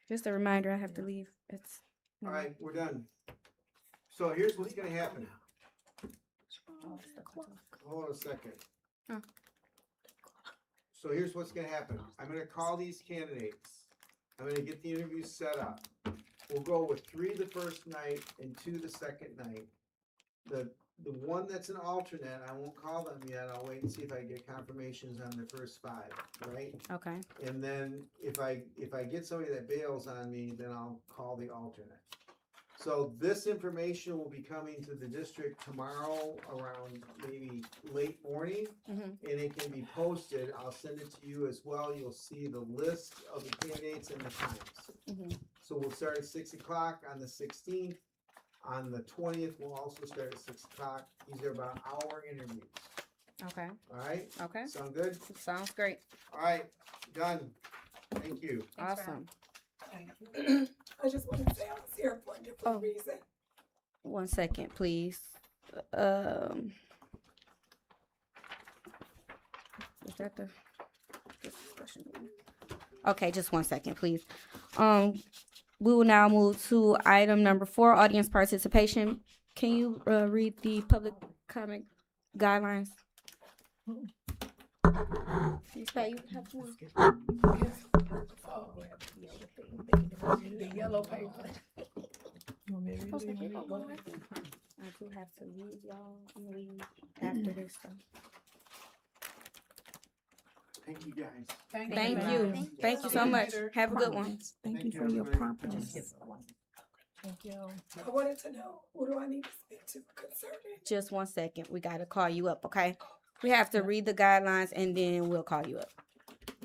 Just a reminder, I have to leave. It's. Alright, we're done. So here's what's gonna happen. Hold on a second. Huh. So here's what's gonna happen. I'm gonna call these candidates. I'm gonna get the interviews set up. We'll go with 3 the first night and 2 the second night. The one that's an alternate, I won't call them yet. I'll wait and see if I get confirmations on the first 5, right? Okay. And then if I get somebody that bails on me, then I'll call the alternate. So this information will be coming to the district tomorrow around maybe late morning, Mm-hmm. and it can be posted. I'll send it to you as well. You'll see the list of the candidates and the times. Mm-hmm. So we'll start at 6 o'clock on the 16th. On the 20th, we'll also start at 6 o'clock. These are about hour interviews. Okay. All right? Okay. Sound good? Sounds great. All right, done. Thank you. Thanks for Awesome. I just want to say I was here for a different Oh. reason. 1 second, please. Is that the discussion? Okay, just 1 second, please. We will now move to item number 4, audience participation. Can you read the public comment guidelines? Ms. Pat, you have one? The yellow paper. You want me to read it? Okay, You want me to go go ahead. ahead? I do have to read y'all. I'm gonna read after this though. Thank you, guys. Thank you. you. Thank you so much. Have a good one. Thank you for your everybody. promptness. Thank you. I wanted to know, who do I need to speak to concerning? Just 1 second. We gotta call you up, okay? We have to read the guidelines and then we'll call you up.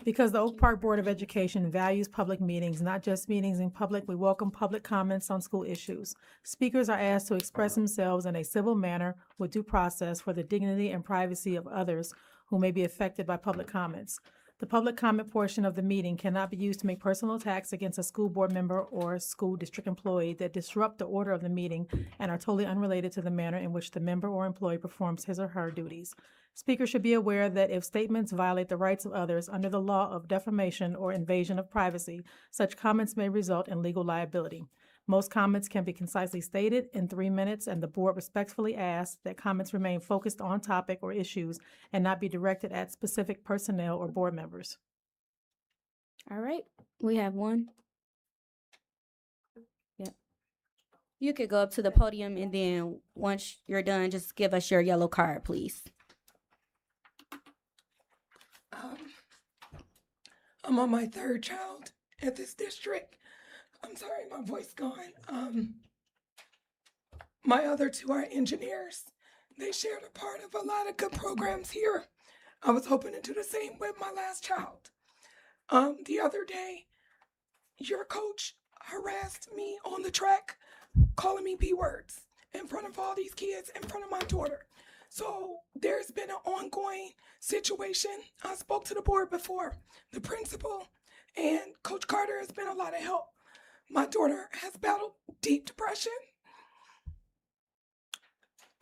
Because the Oak Park Board of Education values public meetings, not just meetings in public, we welcome public comments on school issues. Speakers are asked to express themselves in a civil manner with due process for the dignity and privacy of others who may be affected by public comments. The public comment portion of the meeting cannot be used to make personal attacks against a school board member or school district employee that disrupt the order of the meeting and are totally unrelated to the manner in which the member or employee performs his or her duties. Speakers should be aware that if statements violate the rights of others under the law of defamation or invasion of privacy, such comments may result in legal liability. Most comments can be concisely stated in 3 minutes, and the board respectfully asks that comments remain focused on topic or issues and not be directed at specific personnel or board members. All right, we have one. Yep. You could go up to the podium and then once you're done, just give us your yellow card, please. I'm on my third child at this district. I'm sorry, my voice gone. My other two are engineers. They shared a part of a lot of good programs here. I was hoping to do the same with my last child. The other day, your coach harassed me on the track, calling me B words in front of all these kids, in front of my daughter. So there's been an ongoing situation. I spoke to the board before, the principal, and Coach Carter has been a lot of help. My daughter has battled deep depression.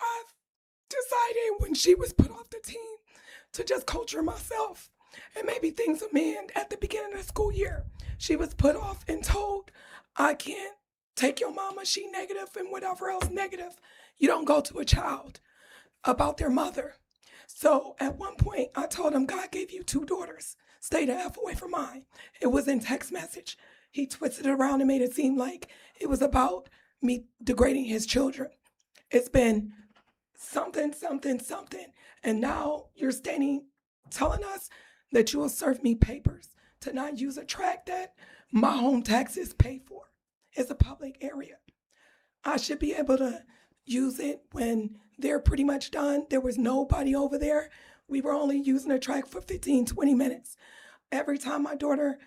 I've decided when she was put off the team to just coach her myself, and maybe things amend at the beginning of the school year. She was put off and told, I can't take your mama, she negative, and whatever else negative. You don't go to a child about their mother. So at one point, I told him, God gave you 2 daughters. Stay the F away from mine. It was in text message. He twisted it around and made it seem like it was about me degrading his children. It's been something. And now you're standing telling us that you will serve me papers to not use a track that my home taxes pay for. It's a public area. I should be able to use it when they're pretty much done. There was nobody over there. We were only using a track for 15, 20 minutes. Every time my daughter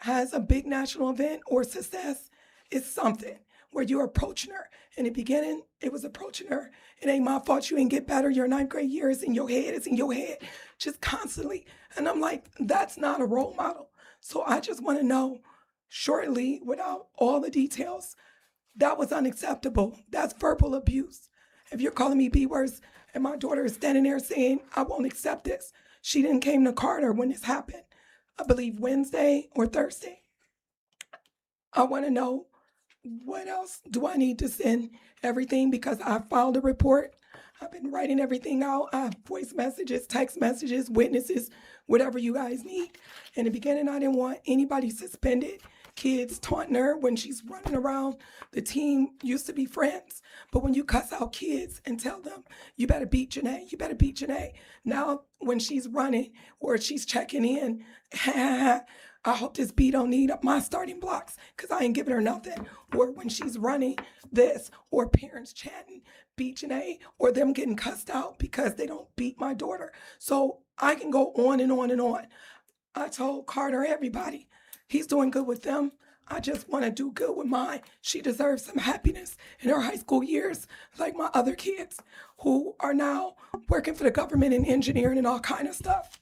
has a big national event or success, it's something where you're approaching her. In the beginning, it was approaching her. It ain't my fault you ain't get better. Your 9th grade year is in your head. It's in your head just constantly. And I'm like, that's not a role model. So I just want to know shortly, without all the details, that was unacceptable. That's verbal abuse. If you're calling me B words and my daughter is standing there saying, I won't accept this. She didn't came to Carter when this happened. I believe Wednesday or Thursday. I want to know, what else do I need to send everything? Because I filed a report. I've been writing everything out. I have voice messages, text messages, witnesses, whatever you guys need. In the beginning, I didn't want anybody suspended. Kids taunting her when she's running around. The team used to be friends. But when you cuss out kids and tell them, you better beat Janae, you better beat Janae. Now, when she's running or she's checking in, I hope this B don't need my starting blocks because I ain't giving her nothing. Or when she's running this, or parents chatting, beat Janae, or them getting cussed out because they don't beat my daughter. So I can go on and on and on. I told Carter, everybody, he's doing good with them. I just want to do good with mine. She deserves some happiness in her high school years, like my other kids who are now working for the government in engineering and all kind of stuff.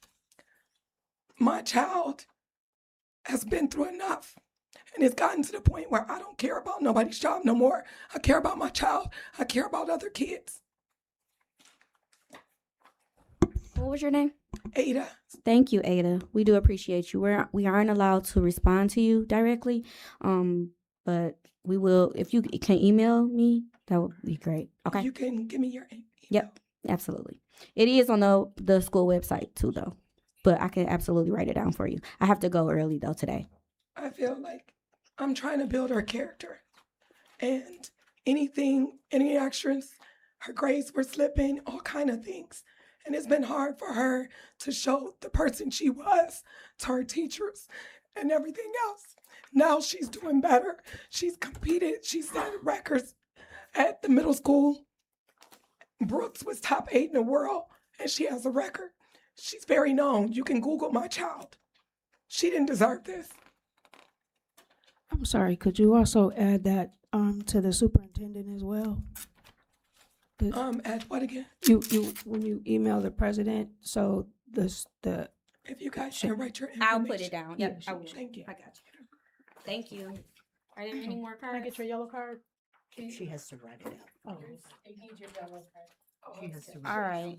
My child has been through enough, and it's gotten to the point where I don't care about nobody's job no more. I care about my child. I care about other kids. What was your name? Ada. Thank you, Ada. We do appreciate you. We aren't allowed to respond to you directly, but we will. If you can email me, that would be great. Okay. You can give me your email. Yep. Absolutely. It is on the school website too, though. But I can absolutely write it down for you. I have to go early though today. I feel like I'm trying to build her character, and any extras her grades were slipping, all kind of things. And it's been hard for her to show the person she was to her teachers and everything else. Now she's doing better. She's competed. She set records at the middle school. Brooks was top 8 in the world, and she has a record. She's very known. You can Google my child. She didn't deserve this. I'm sorry, could you also add that to the superintendent as well? At what again? You when you email the president, so the If you guys can write your information. I'll put it down. Yep, Yeah, I will. Thank you. I got you. Thank you. Are there any more Can I cards? get your yellow card? She has to write it out. Oh. She has to. All right.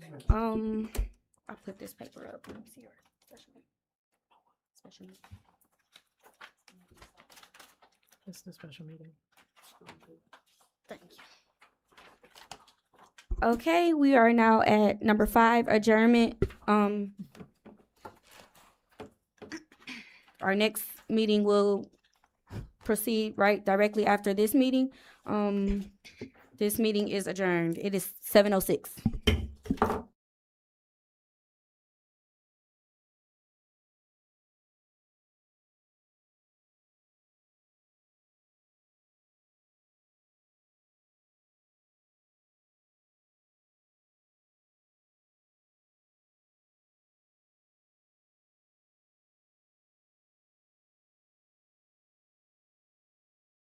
I'll put this paper up. Let me see your special. It's the special meeting. Thank you. Okay, we are now at number 5, adjournment. Our next meeting will proceed right directly after this meeting. This meeting is adjourned. It is 7:06.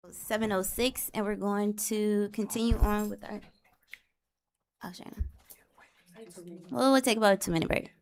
It's 7:06, and we're going to continue on with our. Oh, Shannon. Well, we'll take about a 2-minute break.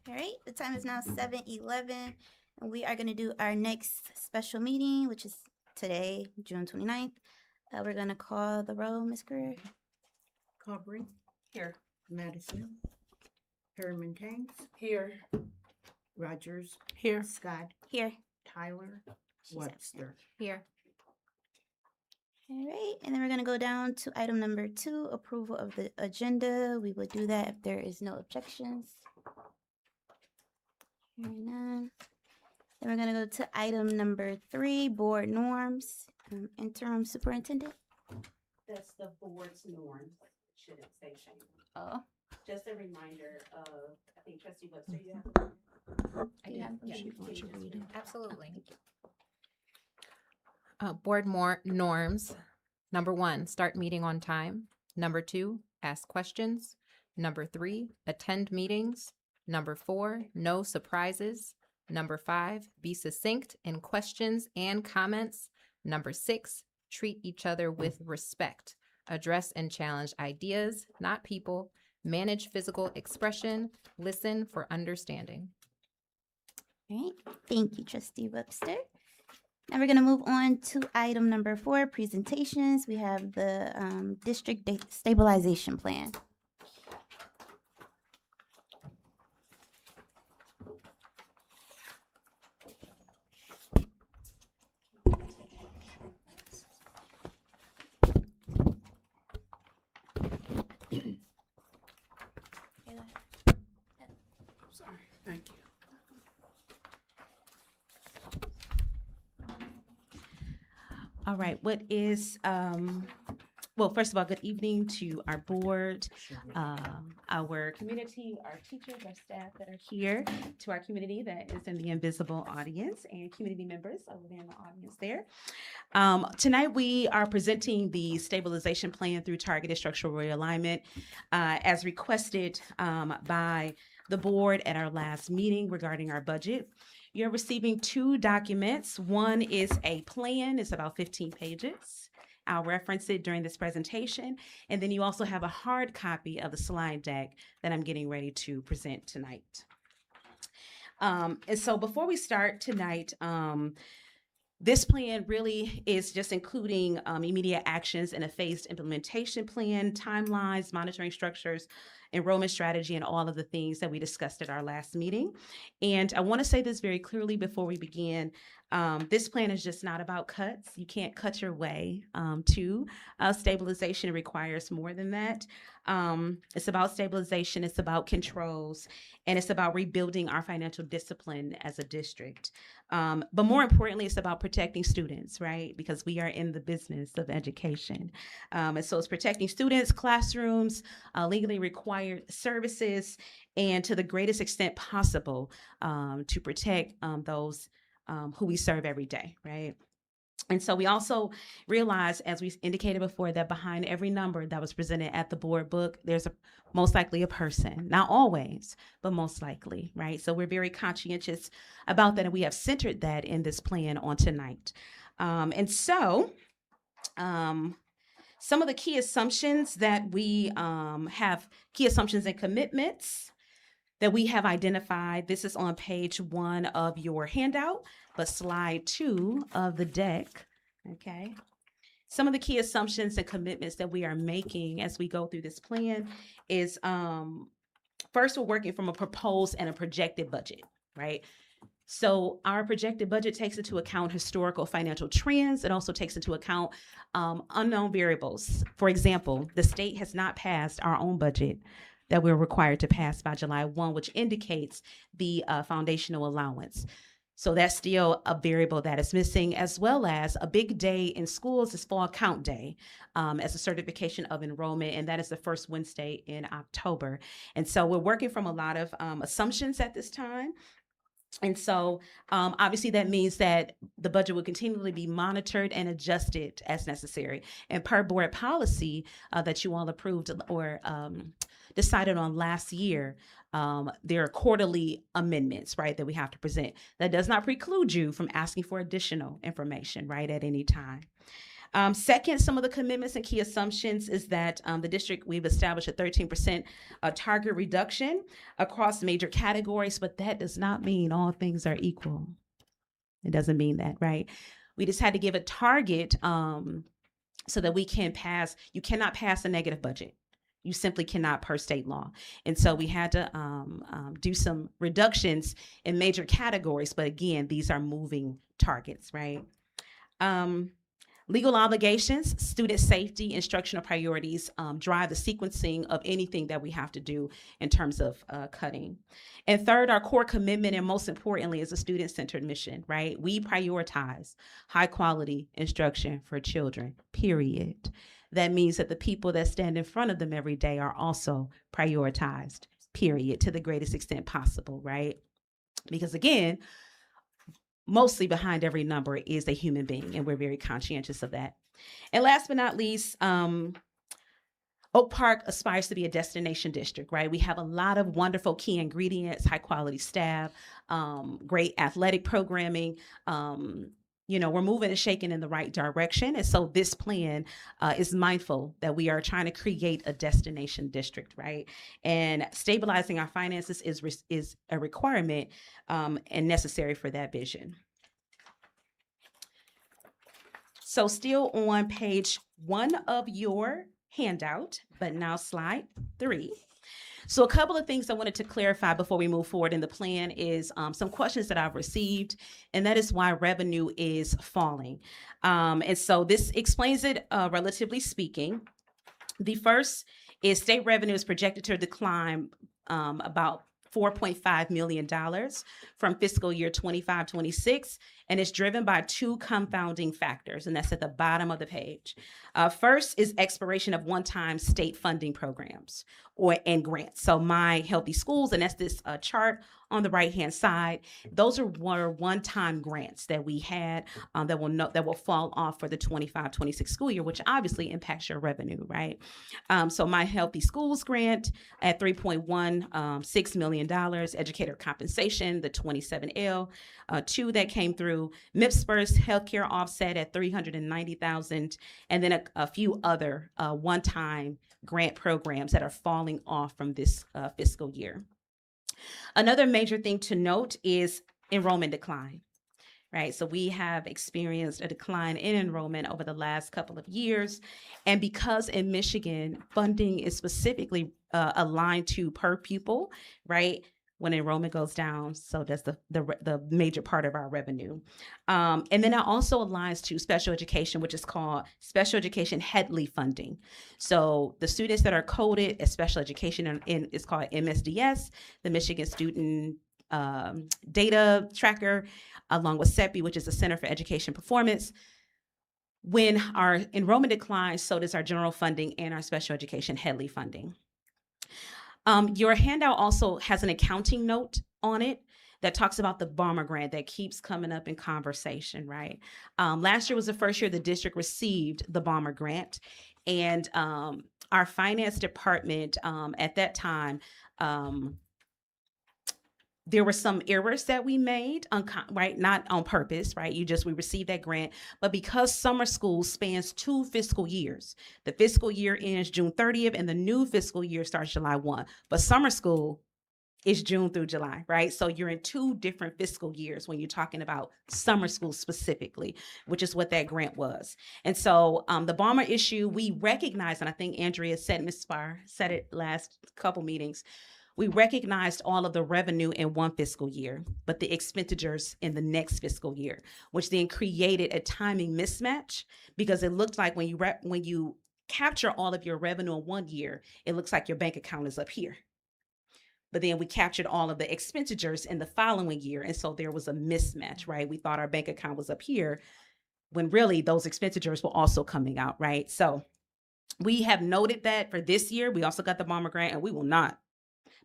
All right, the time is now 7:11, and we are going to do our next special meeting, which is today, June 29th. We're going to call the roll, Ms. Greer. Carberry. Here. Madison. Herman Tanks. Here. Rogers. Here. Scott. Here. Tyler. She's Webster. Here. All right, and then we're going to go down to item number 2, approval of the agenda. We will do that if there is no objections. Hearing none. Then we're going to go to item number 3, board norms. Interim superintendent. That's the board's norms, shouldn't say shame. Oh, Just a reminder of, I think trustee Webster, you have. I do have a Yeah, question. can you just read it? Absolutely. Board norms. Number 1, start meeting on time. Number 2, ask questions. Number 3, attend meetings. Number 4, no surprises. Number 5, be succinct in questions and comments. Number 6, treat each other with respect. Address and challenge ideas, not people. Manage physical expression. Listen for understanding. All right, thank you, trustee Webster. Now we're going to move on to item number 4, presentations. We have the district stabilization plan. Sorry, thank you. All right, well, first of all, good evening to our board, our community, our teachers, our staff that are here, to our community that is in the invisible audience, and community members over there in the audience there. Tonight, we are presenting the stabilization plan through targeted structural realignment as requested by the board at our last meeting regarding our budget. You're receiving 2 documents. One is a plan, it's about 15 pages. I'll reference it during this presentation. And then you also have a hard copy of the slide deck that I'm getting ready to present tonight. And so before we start tonight, this plan really is just including immediate actions and a phased implementation plan, timelines, monitoring structures, enrollment strategy, and all of the things that we discussed at our last meeting. And I want to say this very clearly before we begin. This plan is just not about cuts. You can't cut your way to stabilization. It requires more than that. It's about stabilization. It's about controls. And it's about rebuilding our financial discipline as a district. But more importantly, it's about protecting students, right? Because we are in the business of education. And so it's protecting students, classrooms, legally required services, and to the greatest extent possible to protect those who we serve every day, right? And so we also realize, as we indicated before, that behind every number that was presented at the board book, there's most likely a person. Not always, but most likely, right? So we're very conscientious about that, and we have centered that in this plan on tonight. And so some of the key assumptions that we have, key assumptions and commitments that we have identified. This is on page 1 of your handout, but slide 2 of the deck, okay? Some of the key assumptions and commitments that we are making as we go through this plan is, first, we're working from a proposed and a projected budget, right? So our projected budget takes into account historical financial trends. It also takes into account unknown variables. For example, the state has not passed our own budget that we're required to pass by July 1, which indicates the foundational allowance. So that's still a variable that is missing, as well as a big day in schools is Fall Count Day as a certification of enrollment, and that is the first Wednesday in October. And so we're working from a lot of assumptions at this time. And so obviously that means that the budget will continually be monitored and adjusted as necessary. And per board policy that you all approved or decided on last year, there are quarterly amendments, right, that we have to present. That does not preclude you from asking for additional information, right, at any time. Second, some of the commitments and key assumptions is that the district, we've established a 13% target reduction across major categories, but that does not mean all things are equal. It doesn't mean that, right? We just had to give a target so that we can pass. You cannot pass a negative budget. You simply cannot per state law. And so we had to do some reductions in major categories. But again, these are moving targets, right? Legal obligations, student safety, instructional priorities drive the sequencing of anything that we have to do in terms of cutting. And third, our core commitment, and most importantly, is a student-centered mission, right? We prioritize high-quality instruction for children, period. That means that the people that stand in front of them every day are also prioritized, period, to the greatest extent possible, right? Because again, mostly behind every number is a human being, and we're very conscientious of that. And last but not least, Oak Park aspires to be a destination district, right? We have a lot of wonderful key ingredients, high quality staff, great athletic programming. We're moving and shaking in the right direction. And so this plan is mindful that we are trying to create a destination district, right? And stabilizing our finances is a requirement and necessary for that vision. So still on page 1 of your handout, but now slide 3. So a couple of things I wanted to clarify before we move forward in the plan is some questions that I've received, and that is why revenue is falling. And so this explains it relatively speaking. The first is state revenue is projected to decline about $4.5 million from fiscal year 25-26, and it's driven by 2 confounding factors, and that's at the bottom of the page. First is expiration of one-time state funding programs and grants. So My Healthy Schools, and that's this chart on the right-hand side. Those were one-time grants that we had that will fall off for the 25-26 school year, which obviously impacts your revenue, right? So My Healthy Schools grant at $3.16 million, educator compensation, the 27L, 2 that came through, MIPSPERS healthcare offset at $390,000, and then a few other one-time grant programs that are falling off from this fiscal year. Another major thing to note is enrollment decline, right? So we have experienced a decline in enrollment over the last couple of years. And because in Michigan, funding is specifically aligned to per pupil, right? When enrollment goes down, so does the major part of our revenue. And then it also aligns to special education, which is called special education Headley funding. So the students that are coded as special education is called MSDS, the Michigan Student Data Tracker, along with CEPI, which is the Center for Education Performance. When our enrollment declines, so does our general funding and our special education Headley funding. Your handout also has an accounting note on it that talks about the Balmer grant that keeps coming up in conversation, right? Last year was the first year the district received the Balmer grant, and our finance department at that time, there were some errors that we made, right? Not on purpose, right? We received that grant, but because summer school spans 2 fiscal years, the fiscal year ends June 30th and the new fiscal year starts July 1. But summer school is June through July, right? So you're in 2 different fiscal years when you're talking about summer school specifically, which is what that grant was. And so the Balmer issue, we recognize, and I think Andrea Ms. Spar said it last couple meetings, we recognized all of the revenue in one fiscal year, but the expenditures in the next fiscal year, which then created a timing mismatch because it looked like when you capture all of your revenue in one year, it looks like your bank account is up here. But then we captured all of the expenditures in the following year. And so there was a mismatch, right? We thought our bank account was up here when really those expenditures were also coming out, right? So we have noted that for this year, we also got the Balmer grant, and we will not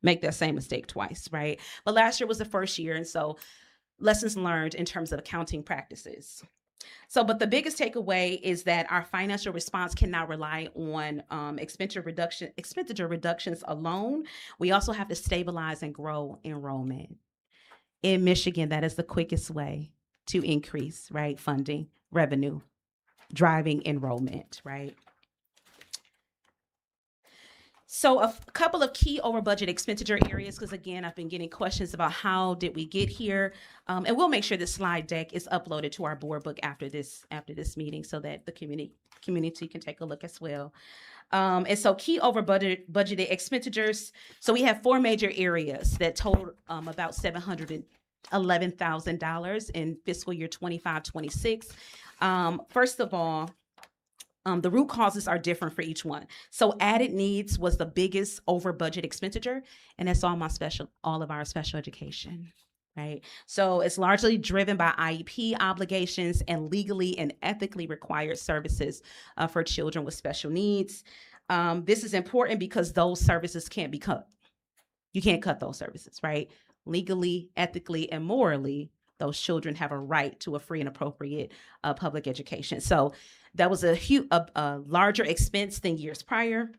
make that same mistake twice, right? But last year was the first year, and so lessons learned in terms of accounting practices. So, but the biggest takeaway is that our financial response cannot rely on expenditure reductions alone. We also have to stabilize and grow enrollment. In Michigan, that is the quickest way to increase, right, funding, revenue. driving enrollment, right? So a couple of key over budget expenditure areas, because again, I've been getting questions about how did we get here, and we'll make sure this slide deck is uploaded to our board book after this meeting, so that the community can take a look as well. And so key over budgeted expenditures. So we have four major areas that total about $711,000 in fiscal year 25-26. First of all, the root causes are different for each one. So added needs was the biggest over budget expenditure, and that's all of our special education, right? So it's largely driven by IEP obligations and legally and ethically required services for children with special needs. This is important because those services can't be cut. You can't cut those services, right? Legally, ethically, and morally, those children have a right to a free and appropriate public education. So that was a larger expense than years prior.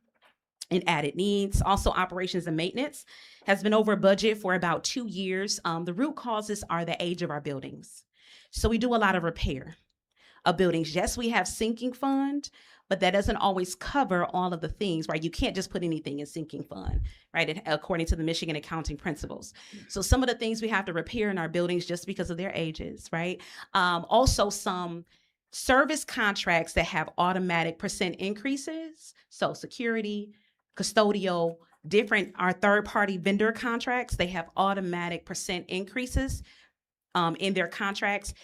And added needs. Also, operations and maintenance has been over budget for about 2 years. The root causes are the age of our buildings. So we do a lot of repair of buildings. Yes, we have sinking fund, but that doesn't always cover all of the things, right? You can't just put anything in sinking fund, right? According to the Michigan accounting principles. So some of the things we have to repair in our buildings just because of their ages, right? Also some service contracts that have automatic percent increases. So security, custodial, our third-party vendor contracts, they have automatic percent increases in their contracts.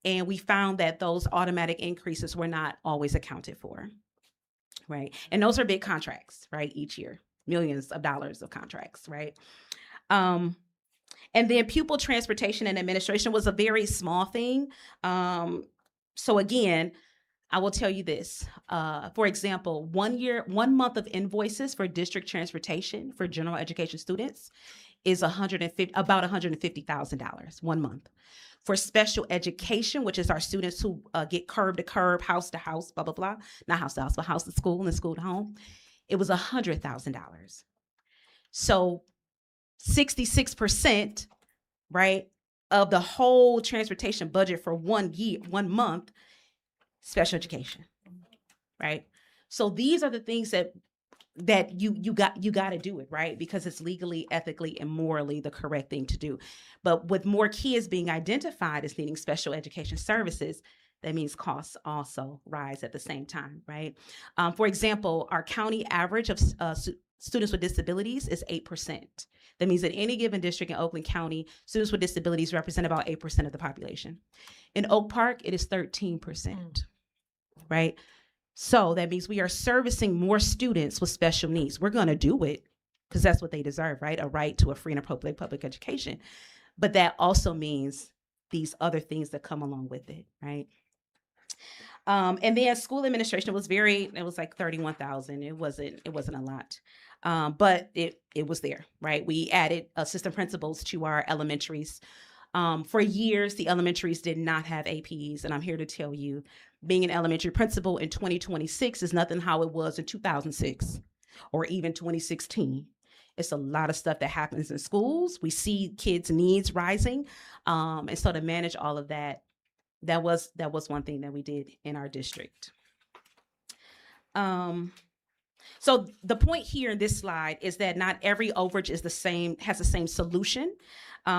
And we found that those automatic increases were not always accounted for, right? And those are big contracts, right? Each year, millions of dollars of contracts, right? And then pupil transportation and administration was a very small thing. So again, I will tell you this. For example, 1 month of invoices for district transportation for general education students is about $150,000 1 month. For special education, which is our students who get curb to curb, house to house, blah, blah, blah, not house to house, but house to school and school to home, it was $100,000. So 66%, right, of the whole transportation budget for 1 month, special education, right? So these are the things that you got to do it, right? Because it's legally, ethically, and morally the correct thing to do. But with more kids being identified as needing special education services, that means costs also rise at the same time, right? For example, our county average of students with disabilities is 8%. That means that any given district in Oakland County, students with disabilities represent about 8% of the population. In Oak Park, it is 13%, right? So that means we are servicing more students with special needs. We're going to do it because that's what they deserve, right? A right to a free and appropriate public education. But that also means these other things that come along with it, right? And then school administration was like 31,000. It wasn't a lot. But it was there, right? We added assistant principals to our elementaries. For years, the elementaries did not have APs, and I'm here to tell you, being an elementary principal in 2026 is nothing how it was in 2006 or even 2016. It's a lot of stuff that happens in schools. We see kids' needs rising, and so to manage all of that, that was one thing that we did in our district. So the point here in this slide is that not every overage has the same solution.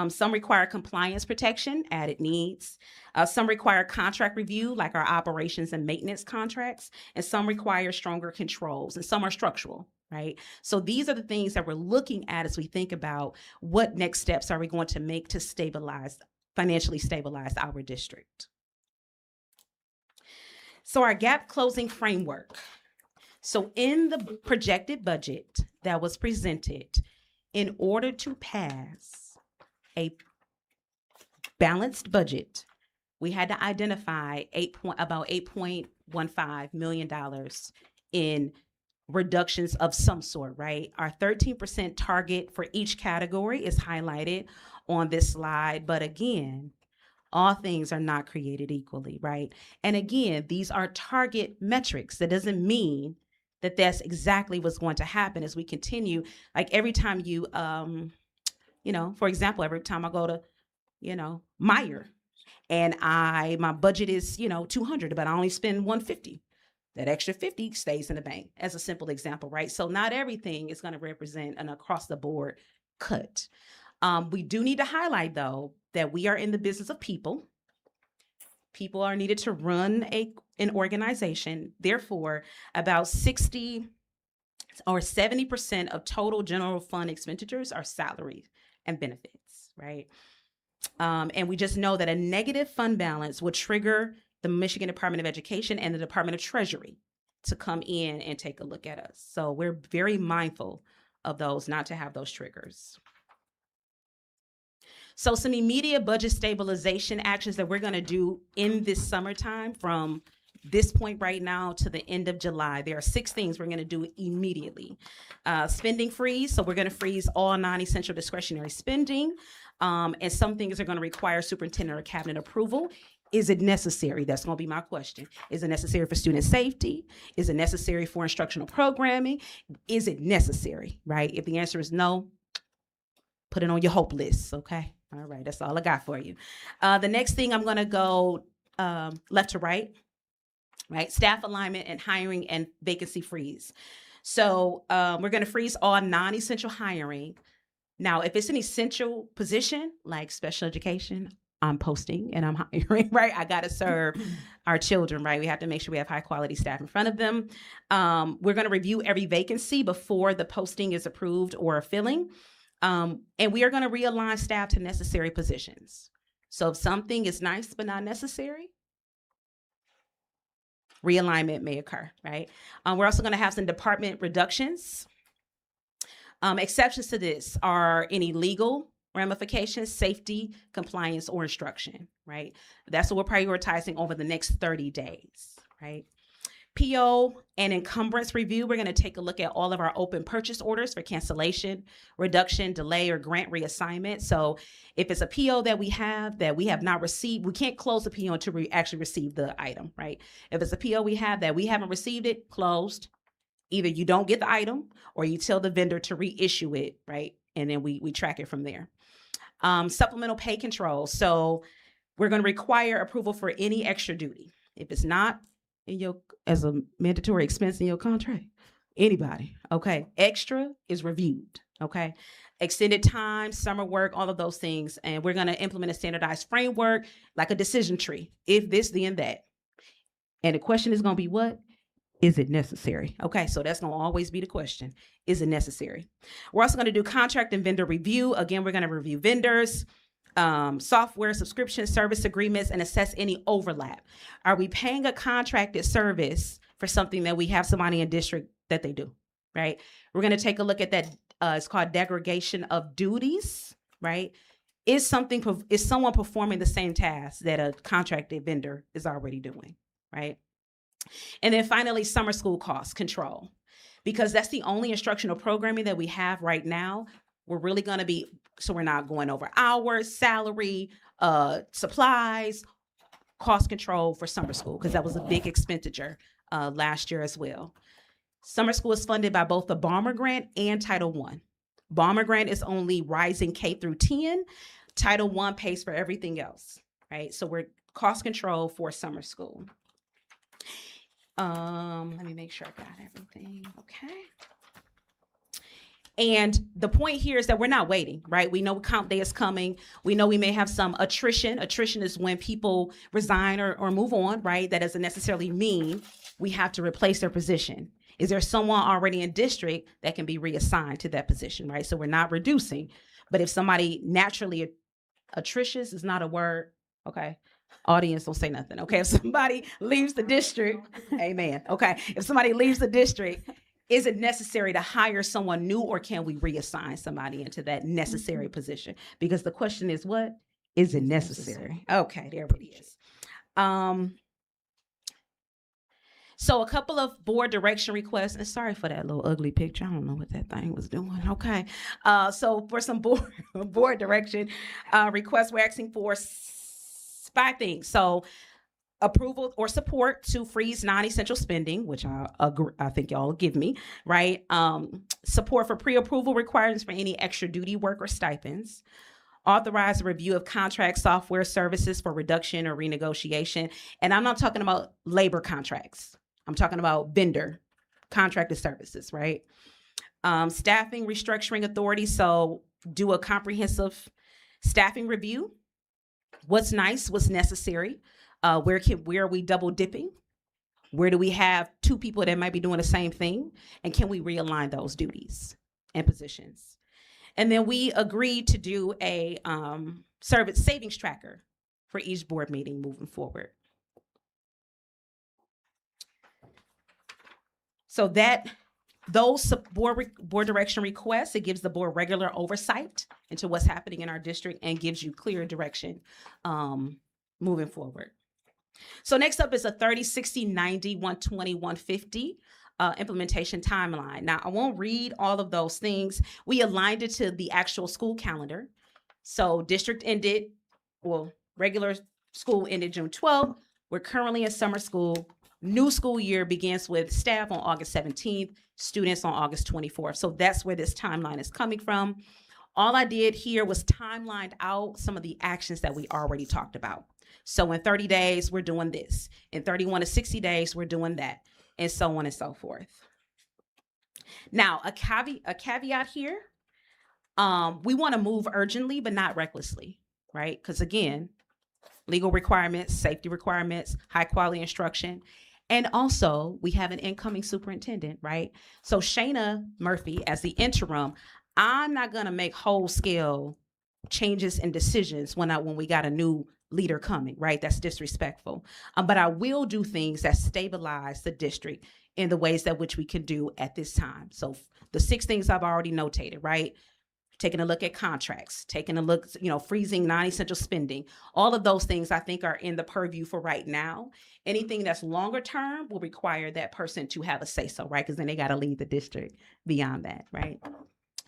Some require compliance protection, added needs. Some require contract review, like our operations and maintenance contracts, and some require stronger controls, and some are structural, right? So these are the things that we're looking at as we think about what next steps are we going to make to financially stabilize our district. So our gap closing framework. So in the projected budget that was presented, in order to pass a balanced budget, we had to identify about $8.15 million in reductions of some sort, right? Our 13% target for each category is highlighted on this slide, but again, all things are not created equally, right? And again, these are target metrics. That doesn't mean that that's exactly what's going to happen as we continue. Like every time you, for example, every time I go to, Meijer, and my budget is, 200, but I only spend 150. That extra 50 stays in the bank, as a simple example, right? So not everything is going to represent an across the board cut. We do need to highlight, though, that we are in the business of people. People are needed to run an organization. Therefore, about 60 or 70% of total general fund expenditures are salaries and benefits, right? And we just know that a negative fund balance would trigger the Michigan Department of Education and the Department of Treasury to come in and take a look at us. So we're very mindful of those, not to have those triggers. So some immediate budget stabilization actions that we're going to do in this summertime from this point right now to the end of July. There are 6 things we're going to do immediately. Spending freeze. So we're going to freeze all non-essential discretionary spending. And some things are going to require superintendent or cabinet approval. Is it necessary? That's going to be my question. Is it necessary for student safety? Is it necessary for instructional programming? Is it necessary, right? If the answer is no, put it on your hope list, okay? All right, that's all I got for you. The next thing, I'm going to go left to right, right? Staff alignment and hiring and vacancy freeze. So we're going to freeze all non-essential hiring. Now, if it's an essential position like special education, I'm posting and I'm hiring, right? I got to serve our children, right? We have to make sure we have high quality staff in front of them. We're going to review every vacancy before the posting is approved or filling. And we are going to realign staff to necessary positions. So if something is nice but not necessary, realignment may occur, right? We're also going to have some department reductions. Exceptions to this are any legal ramifications, safety, compliance, or instruction, right? That's what we're prioritizing over the next 30 days, right? PO and encumbrance review, we're going to take a look at all of our open purchase orders for cancellation, reduction, delay, or grant reassignment. So if it's a PO that we have not received, we can't close the PO until we actually receive the item, right? If it's a PO we have that we haven't received it, closed. Either you don't get the item or you tell the vendor to reissue it, right? And then we track it from there. Supplemental pay control. So we're going to require approval for any extra duty. If it's not as a mandatory expense in your contract, anybody, okay? Extra is reviewed, okay? Extended time, summer work, all of those things. And we're going to implement a standardized framework, like a decision tree. If this, then that. And the question is going to be what? Is it necessary? Okay, so that's going to always be the question. Is it necessary? We're also going to do contract and vendor review. Again, we're going to review vendors, software, subscription, service agreements, and assess any overlap. Are we paying a contracted service for something that we have somebody in district that they do, right? We're going to take a look at that. It's called degradation of duties, right? Is someone performing the same task that a contracted vendor is already doing, right? And then finally, summer school cost control, because that's the only instructional programming that we have right now. We're really going to be, so we're not going over hours, salary, supplies, cost control for summer school, because that was a big expenditure last year as well. Summer school is funded by both the Balmer Grant and Title I. Balmer Grant is only rising K through 10. Title I pays for everything else, right? So we're cost control for summer school. Let me make sure I got everything. Okay. And the point here is that we're not waiting, right? We know comp day is coming. We know we may have some attrition. Attrition is when people resign or move on, right? That doesn't necessarily mean we have to replace their position. Is there someone already in district that can be reassigned to that position, right? So we're not reducing. But if somebody naturally attritious is not a word, okay? Audience, don't say nothing, okay? If somebody leaves the district, amen, okay? If somebody leaves the district, is it necessary to hire someone new, or can we reassign somebody into that necessary position? Because the question is, what is it necessary? Okay, there it is. So a couple of board direction requests, and sorry for that little ugly picture. I don't know what that thing was doing. Okay, so for some board direction requests, we're asking for 5 things. So approval or support to freeze non-essential spending, which I think y'all will give me, right? Support for pre-approval requirements for any extra duty work or stipends. Authorize a review of contract software services for reduction or renegotiation. And I'm not talking about labor contracts. I'm talking about vendor contracted services, right? Staffing restructuring authority. So do a comprehensive staffing review. What's nice, what's necessary, where are we double dipping? Where do we have two people that might be doing the same thing? And can we realign those duties and positions? And then we agreed to do a service savings tracker for each board meeting moving forward. So those board direction requests, it gives the board regular oversight into what's happening in our district and gives you clear direction moving forward. So next up is a 30, 60, 90, 120, 150 implementation timeline. Now, I won't read all of those things. We aligned it to the actual school calendar. So district ended, well, regular school ended June 12th. We're currently in summer school. New school year begins with staff on August 17th, students on August 24th. So that's where this timeline is coming from. All I did here was timelined out some of the actions that we already talked about. So in 30 days, we're doing this. In 31 to 60 days, we're doing that, and so on and so forth. Now, a caveat here, we want to move urgently, but not recklessly, right? Because again, legal requirements, safety requirements, high quality instruction. And also, we have an incoming superintendent, right? So Shayna Murphy, as the interim, I'm not gonna make whole scale changes and decisions when we got a new leader coming, right? That's disrespectful. But I will do things that stabilize the district in the ways that which we can do at this time. So the 6 things I've already notated, right? Taking a look at contracts, taking a look, freezing non-essential spending. All of those things I think are in the purview for right now. Anything that's longer term will require that person to have a say-so, right? Because then they got to lead the district beyond that, right?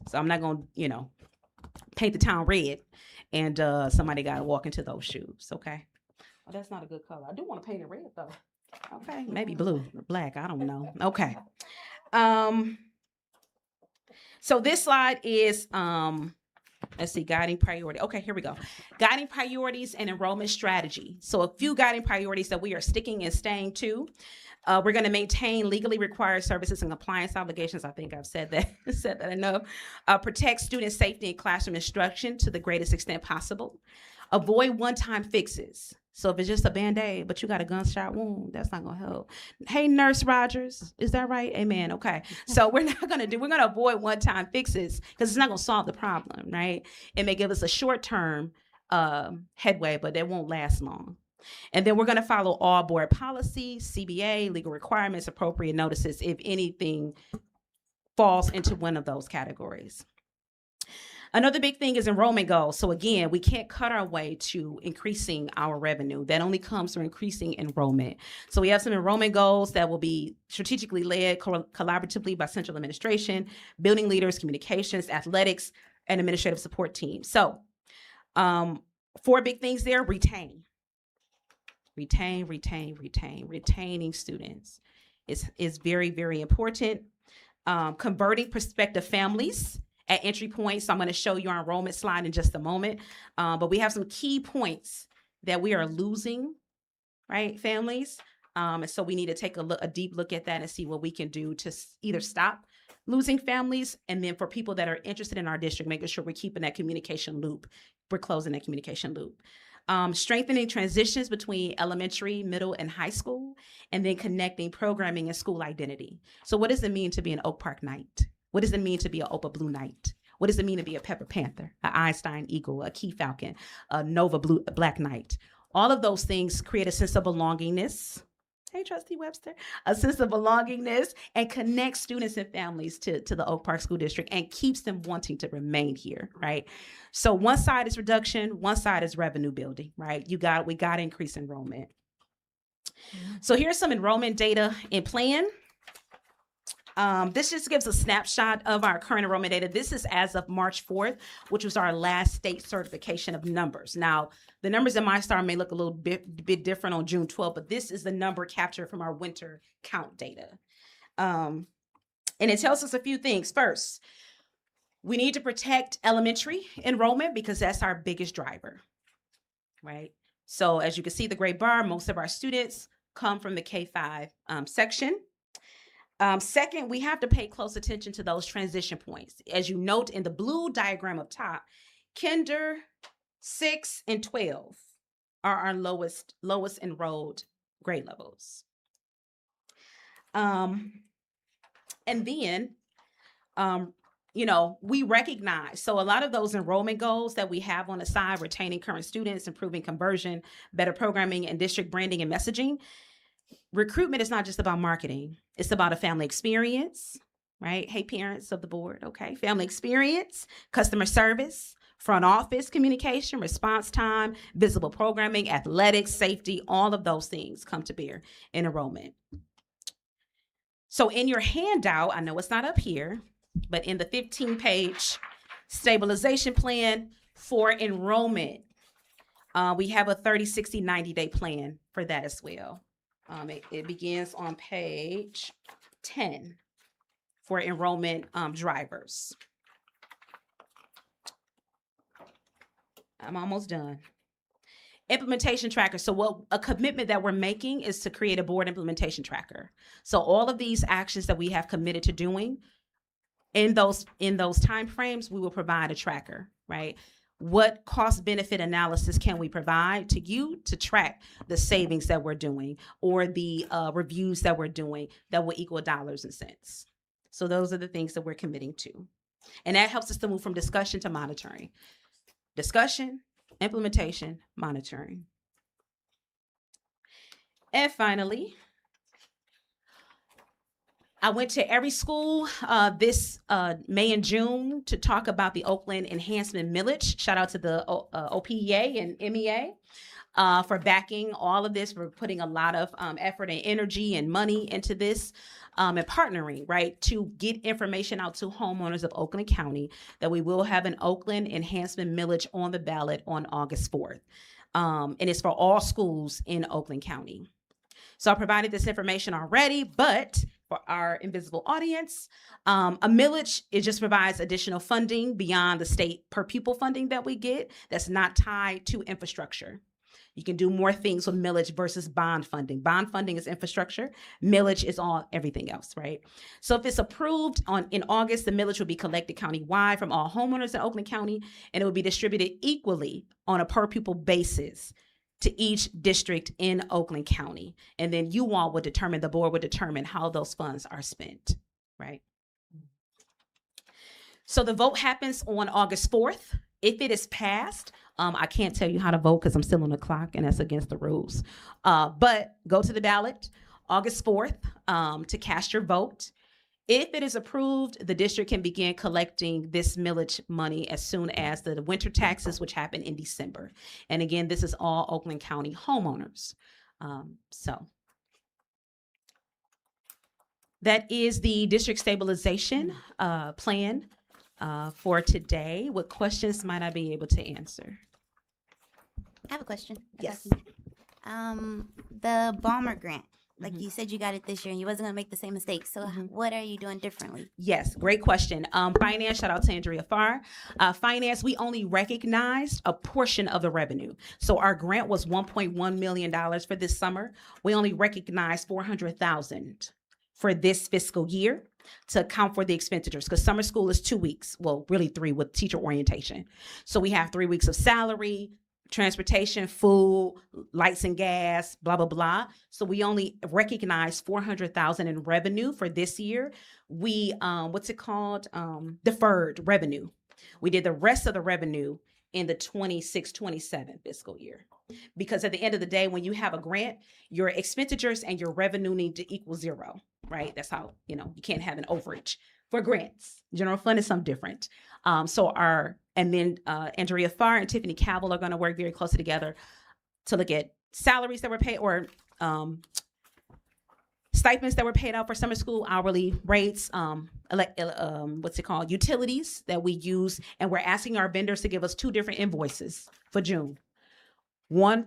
So I'm not going to, paint the town red and somebody got to walk into those shoes, okay? Oh, that's not a good color. I do want to paint it red though. Okay, maybe blue or black, I don't know. Okay. So this slide is, let's see, guiding priority. Okay, here we go. Guiding priorities and enrollment strategy. So a few guiding priorities that we are sticking and staying to. We're going to maintain legally required services and compliance obligations. I think I've said that enough. Protect student safety and classroom instruction to the greatest extent possible. Avoid one-time fixes. So if it's just a Band-Aid, but you got a gunshot wound, that's not gonna help. Hey, Nurse Rogers, is that right? Amen, okay. So we're gonna avoid one-time fixes because it's not gonna solve the problem, right? It may give us a short-term headway, but it won't last long. And then we're gonna follow all board policy, CBA, legal requirements, appropriate notices, if anything falls into one of those categories. Another big thing is enrollment goals. So again, we can't cut our way to increasing our revenue. That only comes from increasing enrollment. So we have some enrollment goals that will be strategically led collaboratively by central administration, building leaders, communications, athletics, and administrative support teams. So 4 big things there: retaining students is very, very important. Converting prospective families at entry points. So I'm going to show you our enrollment slide in just a moment. But we have some key points that we are losing, right, families. And so we need to take a deep look at that and see what we can do to either stop losing families, and then for people that are interested in our district, making sure we're keeping that communication loop. We're closing that communication loop. Strengthening transitions between elementary, middle, and high school, and then connecting programming and school identity. So what does it mean to be an Oak Park Knight? What does it mean to be an Opa Blue Knight? What does it mean to be a Pepper Panther, an Einstein Eagle, a Key Falcon, a Nova Black Knight? All of those things create a sense of belongingness. Hey, Trustee Webster, a sense of belongingness, and connects students and families to the Oak Park School District and keeps them wanting to remain here, right? So one side is reduction, one side is revenue building, right? We got to increase enrollment. So here's some enrollment data in plan. This just gives a snapshot of our current enrollment data. This is as of March 4th, which was our last state certification of numbers. Now, the numbers in MyStar may look a little bit different on June 12th, but this is the number captured from our winter count data. And it tells us a few things. First, We need to protect elementary enrollment because that's our biggest driver, right? So as you can see, the gray bar, most of our students come from the K-5 section. Second, we have to pay close attention to those transition points. As you note in the blue diagram up top, Kinder 6 and 12 are our lowest enrolled grade levels. And then, we recognize, so a lot of those enrollment goals that we have on the side, retaining current students, improving conversion, better programming, and district branding and messaging. Recruitment is not just about marketing. It's about a family experience, right? Hey, parents of the board, okay? Family experience, customer service, front office communication, response time, visible programming, athletics, safety, all of those things come to bear in enrollment. So in your handout, I know it's not up here, but in the 15-page stabilization plan for enrollment, we have a 30, 60, 90-day plan for that as well. It begins on page 10 for enrollment drivers. I'm almost done. Implementation tracker. So a commitment that we're making is to create a board implementation tracker. So all of these actions that we have committed to doing in those timeframes, we will provide a tracker, right? What cost benefit analysis can we provide to you to track the savings that we're doing or the reviews that we're doing that will equal dollars and cents? So those are the things that we're committing to. And that helps us to move from discussion to monitoring. Discussion, implementation, monitoring. And finally, I went to every school this May and June to talk about the Oakland Enhancement Millage. Shout out to the OPEA and MEA for backing all of this, for putting a lot of effort and energy and money into this and partnering, right, to get information out to homeowners of Oakland County that we will have an Oakland Enhancement Millage on the ballot on August 4th. And it's for all schools in Oakland County. So I provided this information already, but for our invisible audience, a millage, it just provides additional funding beyond the state per pupil funding that we get that's not tied to infrastructure. You can do more things with millage versus bond funding. Bond funding is infrastructure. Millage is everything else, right? So if it's approved in August, the millage will be collected countywide from all homeowners in Oakland County, and it will be distributed equally on a per pupil basis to each district in Oakland County. And then you all would determine, the board would determine how those funds are spent, right? So the vote happens on August 4th. If it is passed, I can't tell you how to vote because I'm still on the clock and that's against the rules. But go to the ballot August 4th to cast your vote. If it is approved, the district can begin collecting this millage money as soon as the winter taxes, which happen in December. And again, this is all Oakland County homeowners. So that is the district stabilization plan for today. What questions might I be able to answer? I have a question. Yes. The Balmer grant, like you said, you got it this year and you wasn't gonna make the same mistake. So what are you doing differently? Yes, great question. Finance, shout out to Andrea Farr. Finance, we only recognized a portion of the revenue. So our grant was $1.1 million for this summer. We only recognized $400,000 for this fiscal year to account for the expenditures, because summer school is 2 weeks, well, really 3 with teacher orientation. So we have 3 weeks of salary, transportation, food, lights and gas, blah, blah, blah. So we only recognize $400,000 in revenue for this year. We, deferred revenue. We did the rest of the revenue in the 26-27 fiscal year. Because at the end of the day, when you have a grant, your expenditures and your revenue need to equal zero, right? That's how, you can't have an overage for grants. General fund is something different. Andrea Farr and Tiffany Cavill are going to work very closely together to look at salaries that were paid or stipends that were paid out for summer school, hourly rates, utilities that we use. And we're asking our vendors to give us 2 different invoices for June. One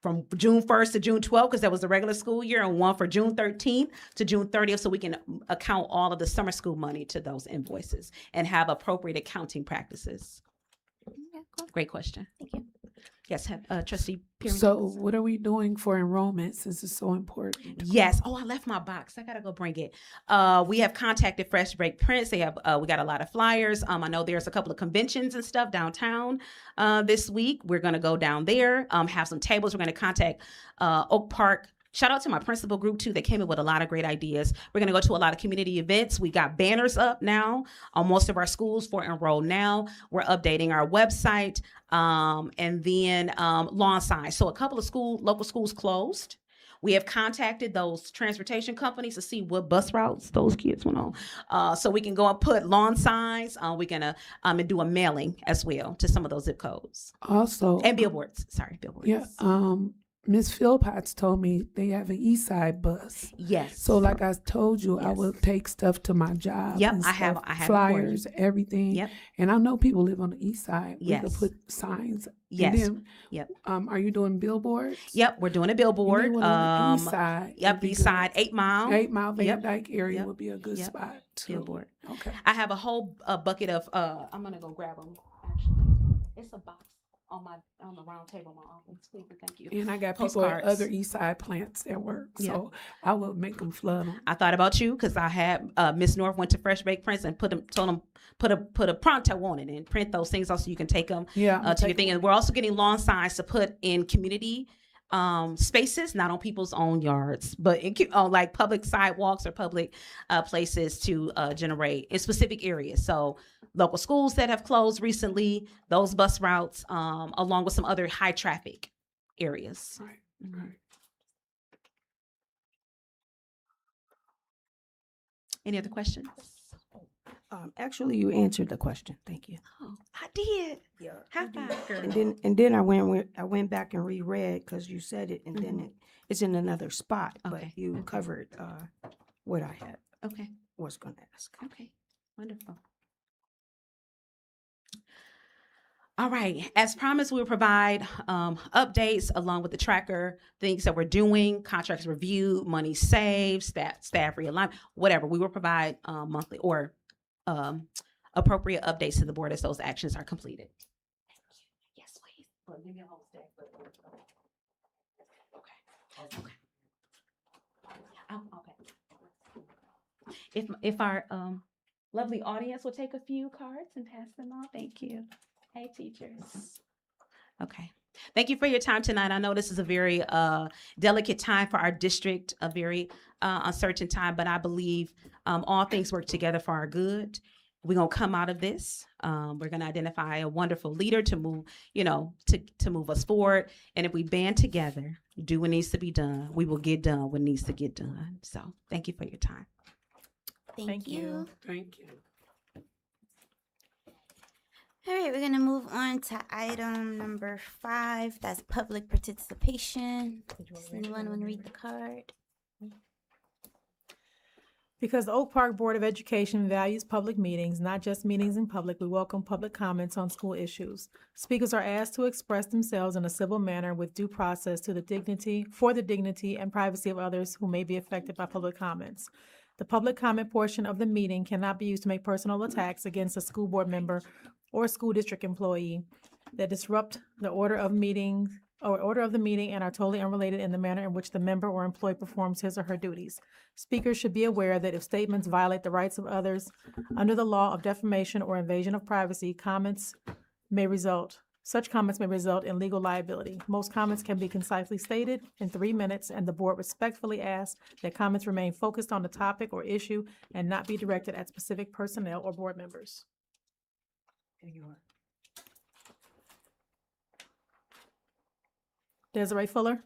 from June 1st to June 12th, because that was the regular school year, and one for June 13th to June 30th, so we can account all of the summer school money to those invoices and have appropriate accounting practices. Yeah, cool. Great question. Thank you. Yes, trustee Pierre. So what are we doing for enrollment since it's so important? Yes. Oh, I left my box. I gotta go bring it. We have contacted Fresh Break Prints. They have. We got a lot of flyers. I know there's a couple of conventions and stuff downtown this week. We're gonna go down there. Have some tables. We're gonna contact Oak Park. Shout out to my principal group too. They came in with a lot of great ideas. We're gonna go to a lot of community events. We got banners up now on most of our schools for Enroll Now. We're updating our website, and then lawn signs. So a couple of local schools closed. We have contacted those transportation companies to see what bus routes those kids went on, so we can go and put lawn signs. We're gonna and do a mailing as well to some of those zip codes Also, and billboards. Sorry, billboards. yeah, Miss Philpotts told me they have an East Side bus. Yes. So like I told you, I Yes. will take stuff to my job. Yep, and I have stuff, it for you. flyers, everything. Yep. And I know people live on the East Side. We Yes. could put signs. Yes. And then, Yep. Are you doing billboards? Yep. We're doing a You need billboard. one on the East Side. would Yep. be East good. Side, 8 Mile. 8 Mile Van Yep. Dyke area Yep. would be a good Yep. spot too. Billboard. Okay. I have a whole bucket of. I'm gonna go grab them. Actually, it's a box on the round table in my office. Please, thank you. And I got people at Postcards. other East Side plants at work, Yeah. so I will make them flood them. I thought about you because I had Miss North went to Fresh Baked Prints and told them put a pronto on it and print those things also you can take them Yeah. to your thing. And we're also getting lawn signs to put in community spaces, not on people's own yards, but on like public sidewalks or public places to generate in specific areas. So local schools that have closed recently, those bus routes, along with some other high traffic areas. Right. Mhm. Right. Any other questions? Actually, you answered the question. Thank you. Oh, I did. Yeah. High five, girl. And then I went back and reread because you said it, and then it's in another spot. Okay. But you covered what I Okay. was going to ask. Okay. Wonderful. All right. As promised, we'll provide updates along with the tracker, things that we're doing, contracts reviewed, money saved, staff realignment, whatever. We will provide monthly or appropriate updates to the board as those actions are completed. Yes, please. Well, give me a whole stack, but- Okay. Okay. Okay. If our lovely audience will take a few cards and pass them on, thank you. Hey, teachers. Okay. Thank you for your time tonight. I know this is a very delicate time for our district, a very uncertain time, but I believe all things work together for our good. We're gonna come out of this. We're gonna identify a wonderful leader to move, to move us forward. And if we band together, do what needs to be done, we will get done what needs to get done. So thank you for your time. Thank you. Thank you. All right, we're gonna move on to item number 5. That's public participation. Does anyone want to read the card? Because the Oak Park Board of Education values public meetings, not just meetings in public, we welcome public comments on school issues. Speakers are asked to express themselves in a civil manner with due process for the dignity and privacy of others who may be affected by public comments. The public comment portion of the meeting cannot be used to make personal attacks against a school board member or school district employee that disrupt the order of the meeting and are totally unrelated in the manner in which the member or employee performs his or her duties. Speakers should be aware that if statements violate the rights of others under the law of defamation or invasion of privacy, such comments may result in legal liability. Most comments can be concisely stated in 3 minutes, and the board respectfully asks that comments remain focused on the topic or issue and not be directed at specific personnel or board members. Desiree Fuller?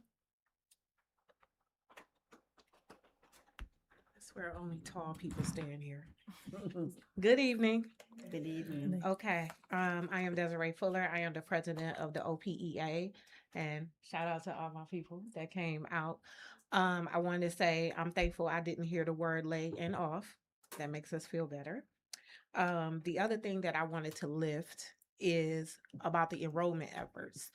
I swear only tall people stand here. Good evening. Good evening. Okay, I am Desiree Fuller. I am the president of the OPEA, and shout out to all my people that came out. I wanted to say I'm thankful I didn't hear the word lay and off. That makes us feel better. The other thing that I wanted to lift is about the enrollment efforts.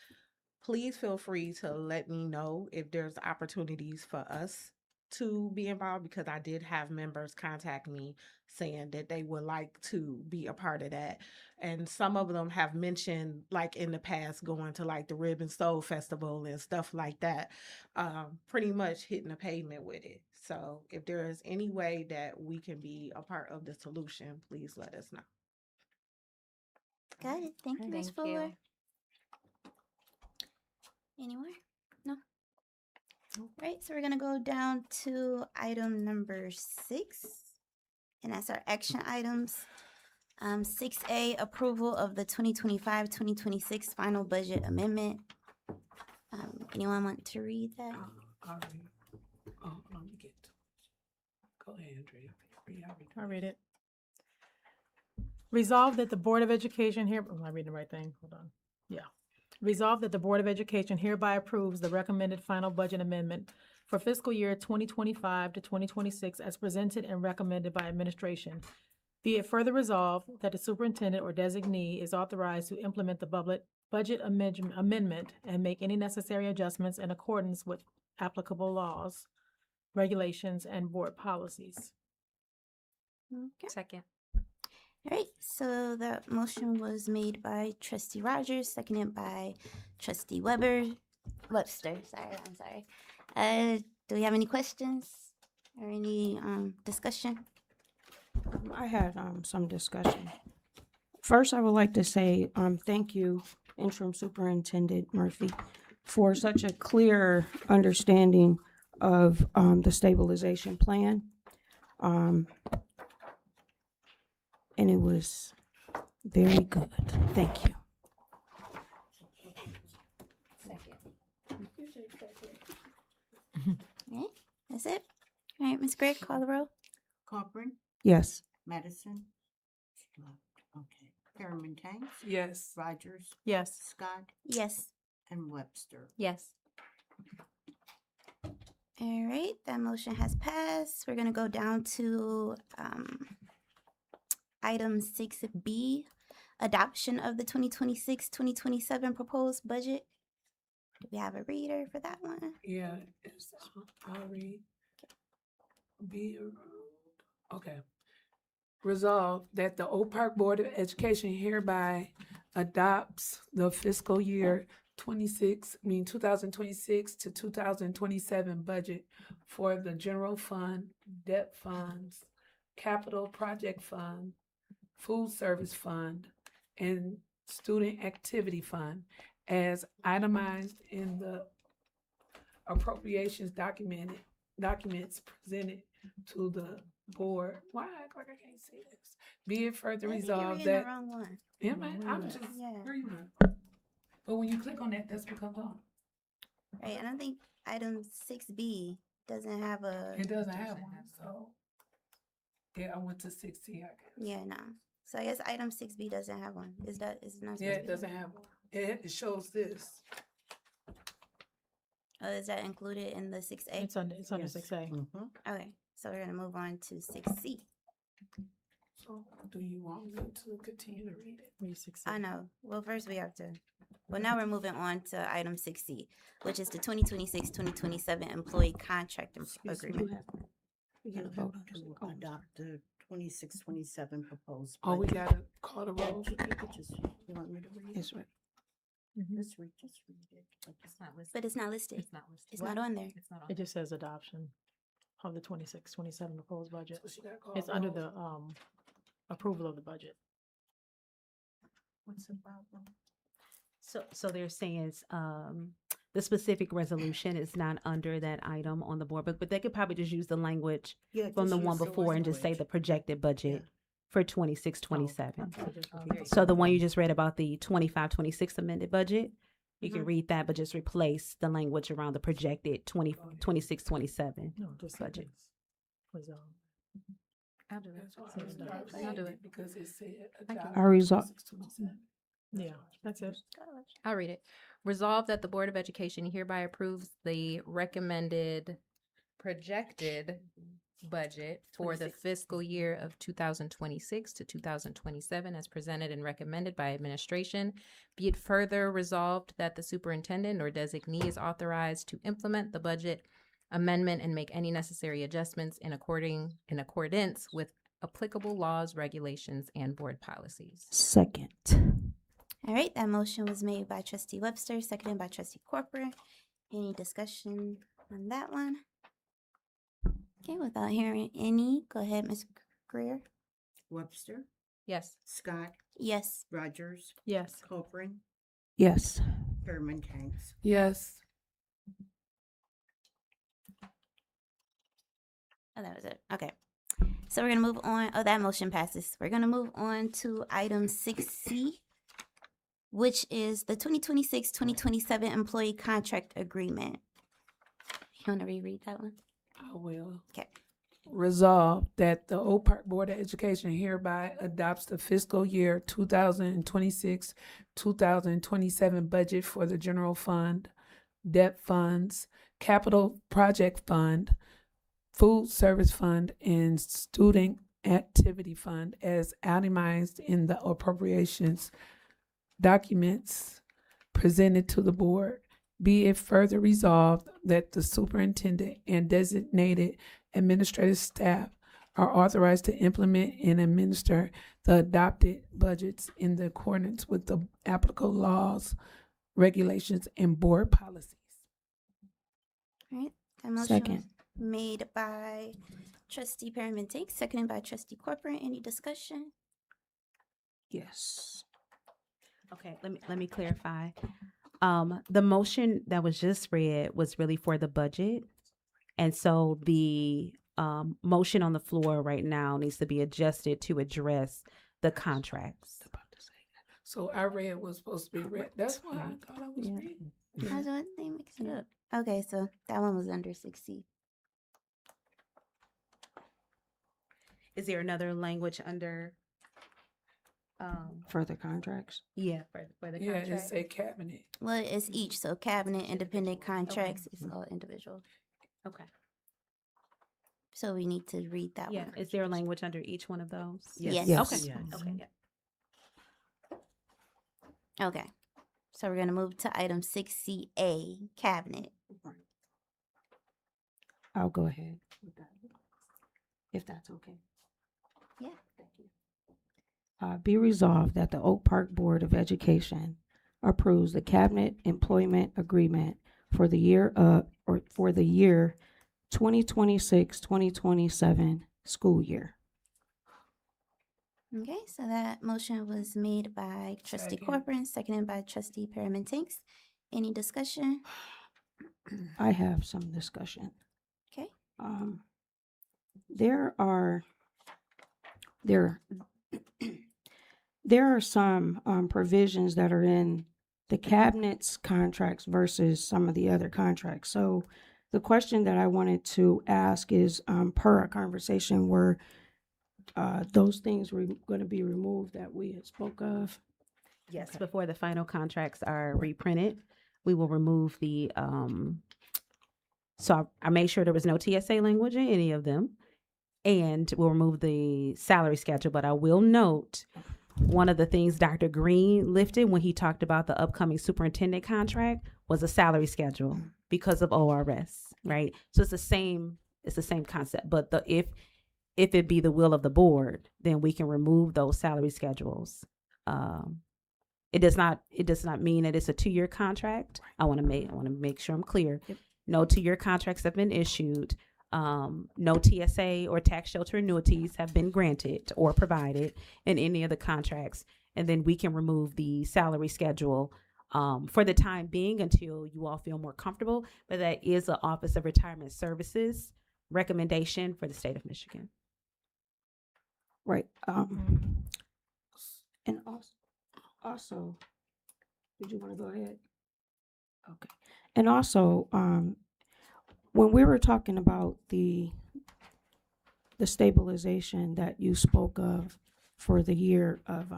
please feel free to let me know if there's opportunities for us to be involved, because I did have members contact me saying that they would like to be a part of that. And some of them have mentioned, like in the past, going to like the Rib and Soul Festival and stuff like that, pretty much hitting the pavement with it. So if there is any way that we can be a part of the solution, please let us know. Got it. Thank you, Ms. Thank Fuller. you. Any more? No? Right, so we're gonna go down to item number 6, and that's our action items. 6A, approval of the 2025-2026 final budget amendment. Anyone want to read that? Let me get. Go ahead, Andrea. I read it. Resolved that the Board of Education here, am I reading the right thing? Hold on. Yeah. Resolved that the Board of Education hereby approves the recommended final budget amendment for fiscal year 2025 to 2026 as presented and recommended by administration. Be it further resolved that the superintendent or designee is authorized to implement the budget amendment and make any necessary adjustments in accordance with applicable laws, regulations, and board policies. Okay. Second. All right, so that motion was made by trustee Rogers, seconded by trustee Webster, I'm sorry. Do we have any questions or any discussion? I had some discussion. First, I would like to say thank you, Interim Superintendent Murphy, for such a clear understanding of the stabilization plan. And it was very good. Thank you. All right, that's it. All right, Ms. Gregg, call the roll. Cochran, Yes. Madison. Okay. Harriman Tanks, Yes. Rogers, Yes. Scott, Yes. and Webster. Yes. All right, that motion has passed. We're gonna go down to item 6B, adoption of the 2026-2027 proposed budget. Do we have a reader for that one? Yeah, I'll read. Okay. Resolved that the Oak Park Board of Education hereby adopts the fiscal year 2026 to 2027 budget for the general fund, debt funds, capital project fund, food service fund, and student activity fund as itemized in the appropriations documents presented to the board. Why I act like I can't see this? Be it further I think you're resolved reading the that. wrong one. Am I? I'm just Yeah. reading. But when you click on that, that's what comes on. Right, and I think item 6B doesn't have a, It doesn't have one, so. Yeah, I went to 16, I guess. yeah, no. So I guess item 6B doesn't have one. Is it not? Yeah, supposed to it be? doesn't have one. It shows this. Oh, is that included in the 6A? It's under 6A. Okay, so we're gonna move on to 6C. So do you want me to continue to read it? Read 6C. I know. Well, first we have to, well, now we're moving on to item 6C, which is the 2026-2027 employee contract agreement. We gotta You vote have on this. to adopt the 26-27 proposed. Oh, we budget. gotta call the roll. You want me to read it? Yes, right. Just read it. Like It's not listed. But it's not listed. It's not listed. It's not on there. It's not on. It just says adoption of the 26-27 proposed budget. So she gotta call It's the under roll. the approval of the budget. What's the problem? So they're saying the specific resolution is not under that item on the board, but they could probably just use the language Yeah, from the just one use before and just say language. the projected budget for 26-27. Okay. So the one you just read about the 25-26 amended budget, you Mm-hmm. can read that, but just replace the language around the projected 26-27 No, just budget. was I'll do it. That's why I Same started stuff. reading I'll do it, it. because it said. I can- adopt I resolve- 26-27. yeah, that's it. I'll read it. Resolved that the Board of Education hereby approves the recommended projected budget for the fiscal year of 2026 to 2027 as presented and recommended by administration. Be it further resolved that the superintendent or designee is authorized to implement the budget amendment and make any necessary adjustments in accordance with applicable laws, regulations, and board policies. Second. All right, that motion was made by trustee Webster, seconded by trustee Corcoran. Any discussion on that one? Okay, without hearing any, go ahead, Ms. Greer. Webster, Yes. Scott, Yes. Rogers, Yes. Corcoran, Yes. Chairman Tanks. Yes. Oh, that was it. Okay. So we're gonna move on. Oh, that motion passes. We're gonna move on to item 6C, which is the 2026-2027 employee contract agreement. You wanna reread that one? I will. Okay. Resolved that the Oak Park Board of Education hereby adopts the fiscal year 2026, 2027 budget for the general fund, debt funds, capital project fund, food service fund, and student activity fund as itemized in the appropriations documents presented to the board. Be it further resolved that the superintendent and designated administrative staff are authorized to implement and administer the adopted budgets in the accordance with the applicable laws, regulations, and board policies. All right. That motion Second. was made by trustee Perryman Tate, seconded by trustee Corcoran. Any discussion? Yes. Okay, let me clarify. The motion that was just read was really for the budget. And so the motion on the floor right now needs to be adjusted to address the contracts. So I read what's supposed to be read. That's why I thought I was Yeah. reading. That's what they mixed it up. Okay, so that one was under 6C. Is there another language under? Further contracts. Yeah, for the Yeah, contract. it's a cabinet. Well, it's each. So cabinet, independent contracts, it's all individual. Okay. So we need to read that Yeah, one. is there a language under each one of those? Yes. Yes. Okay, Yes. okay, yeah. Okay. So we're gonna move to item 6CA, cabinet. I'll go ahead with that, if that's okay. Yeah. Thank you. Be resolved that the Oak Park Board of Education approves the cabinet employment agreement for the year 2026-2027 school year. Okay, so that motion was made by trustee Second. Corcoran, seconded by trustee Perriman Tinks. Any discussion? I have some discussion. Okay. There are there are some provisions that are in the cabinet's contracts versus some of the other contracts. So the question that I wanted to ask is, per our conversation, were those things were going to be removed that we had spoke of? Yes, Okay. before the final contracts are reprinted, we will remove the, so I made sure there was no TSA language in any of them. And we'll remove the salary schedule, but I will note one of the things Dr. Green lifted when he talked about the upcoming superintendent contract was a salary schedule because of ORS, right? So it's the same concept, but if it be the will of the board, then we can remove those salary schedules. It does not mean that it's a 2-year contract. I want to make sure I'm clear. Yep. No 2-year contracts have been issued. No TSA or tax shelter annuities have been granted or provided in any of the contracts. And then we can remove the salary schedule for the time being until you all feel more comfortable. But that is the Office of Retirement Services recommendation for the state of Michigan. Right. And also, did you want to go ahead? Okay. And also, when we were talking about the stabilization that you spoke of for the year of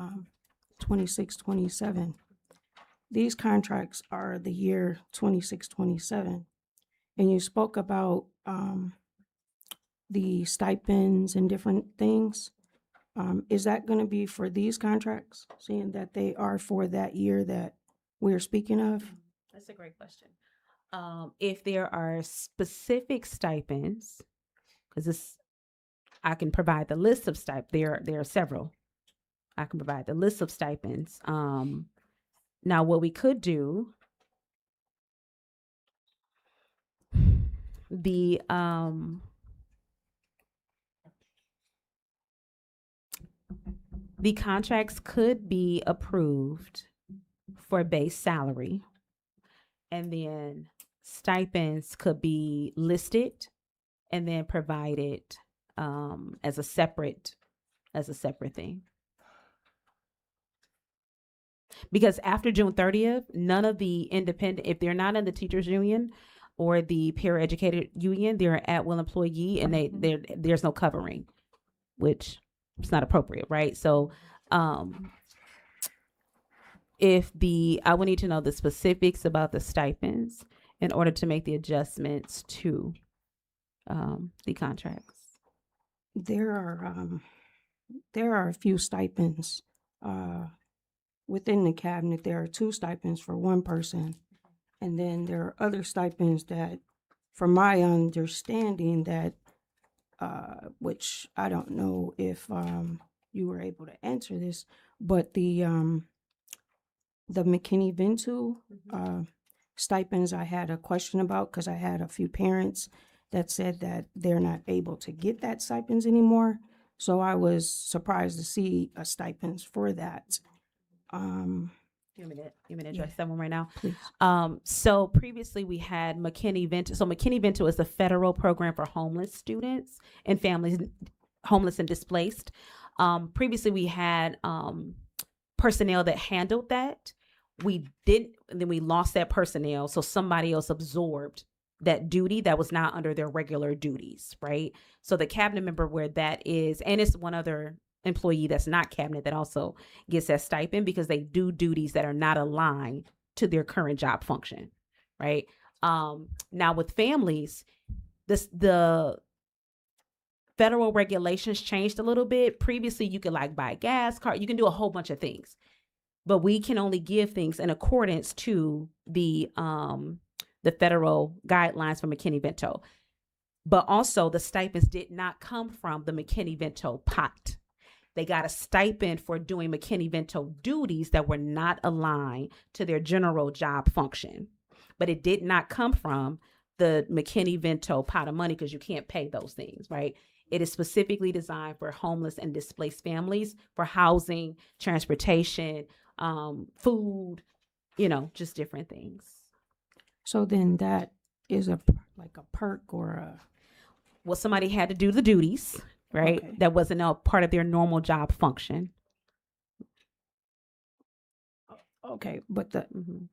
26-27, these contracts are the year 26-27, and you spoke about the stipends and different things. Is that gonna be for these contracts, seeing that they are for that year that we're speaking of? That's a great question. If there are specific stipends, because this, I can provide the list of there are several. I can provide the list of stipends. Now what we could do, the contracts could be approved for base salary, and then stipends could be listed and then provided as a separate thing. Because after June 30th, none of the independent, if they're not in the teachers union or the paraeducator union, they're an at-will employee, and there's no covering, which is not appropriate, right? So I would need to know the specifics about the stipends in order to make the adjustments to the contracts. There are a few stipends, within the cabinet. There are 2 stipends for one person. And then there are other stipends that, from my understanding, that, which I don't know if, you were able to answer this, but the McKinney-Vento, stipends I had a question about, because I had a few parents that said that they're not able to get that stipends anymore. So I was surprised to see a stipends for that. You want me to address that one right now? Please. So previously we had McKinney-Vento. So McKinney-Vento is the federal program for homeless students and families, homeless and displaced. Previously we had personnel that handled that. We didn't, and then we lost that personnel. So somebody else absorbed that duty that was not under their regular duties, right? So the cabinet member where that is, and it's one other employee that's not cabinet that also gets that stipend, because they do duties that are not aligned to their current job function, right? Now with families, the federal regulations changed a little bit. Previously, you could like buy a gas card, you can do a whole bunch of things, but we can only give things in accordance to the federal guidelines for McKinney-Vento. But also the stipends did not come from the McKinney-Vento pot. They got a stipend for doing McKinney-Vento duties that were not aligned to their general job function. But it did not come from the McKinney-Vento pot of money, because you can't pay those things, right? It is specifically designed for homeless and displaced families, for housing, transportation, food, just different things. So then that is like a perk or a... Well, somebody had to do the duties, right? Okay. That wasn't a part of their normal job function. Okay, but the... Mhm.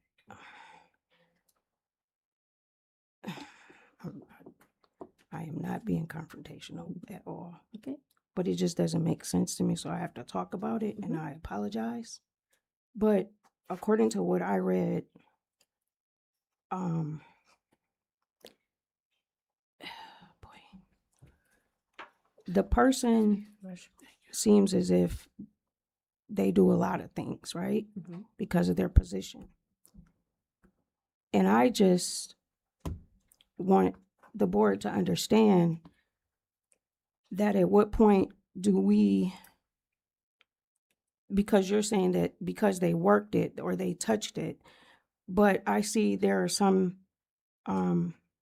I am not being confrontational at all. Okay. But it just doesn't make sense to me, so I have to talk about it, and I apologize. But according to what I read, the person seems as if they do a lot of things, right? Mhm. Because of their position. And I just want the board to understand that at what point do we, because you're saying that because they worked it or they touched it, but I see there are some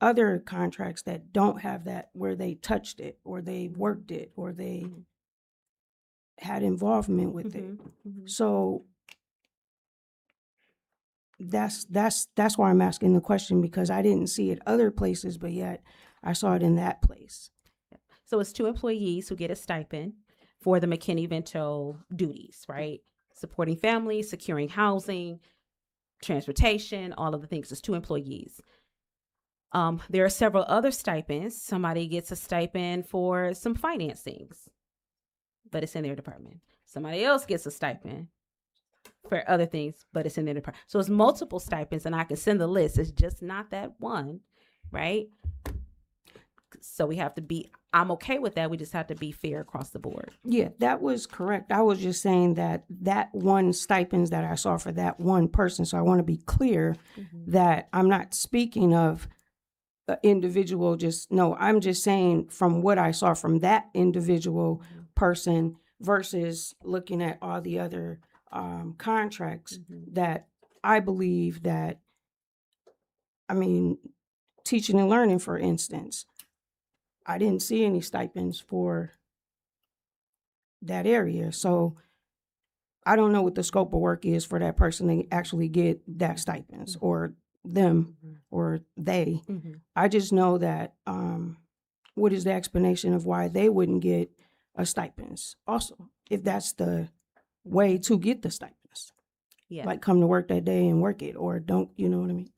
other contracts that don't have that, where they touched it or they worked it or they had involvement with it. So that's why I'm asking the question, because I didn't see it other places, but yet I saw it in that place. So it's 2 employees who get a stipend for the McKinney-Vento duties, right? Supporting families, securing housing, transportation, all of the things. It's 2 employees. There are several other stipends. Somebody gets a stipend for some financings, but it's in their department. Somebody else gets a stipend for other things, but it's in their department. So it's multiple stipends, and I can send the list. It's just not that one, right? So we have to be, I'm okay with that. We just have to be fair across the board. Yeah, that was correct. I was just saying that that one stipends that I saw for that one person. So I want to be clear that I'm not speaking of an individual, no, I'm just saying from what I saw from that individual person versus looking at all the other contracts that I believe that, I mean, teaching and learning, for instance, I didn't see any stipends for that area. So I don't know what the scope of work is for that person to actually get that stipends or them or they. I just know that what is the explanation of why they wouldn't get a stipends also, if that's the way to get the stipends. Yeah. Like come to work that day and work it, or don't, you know what I mean?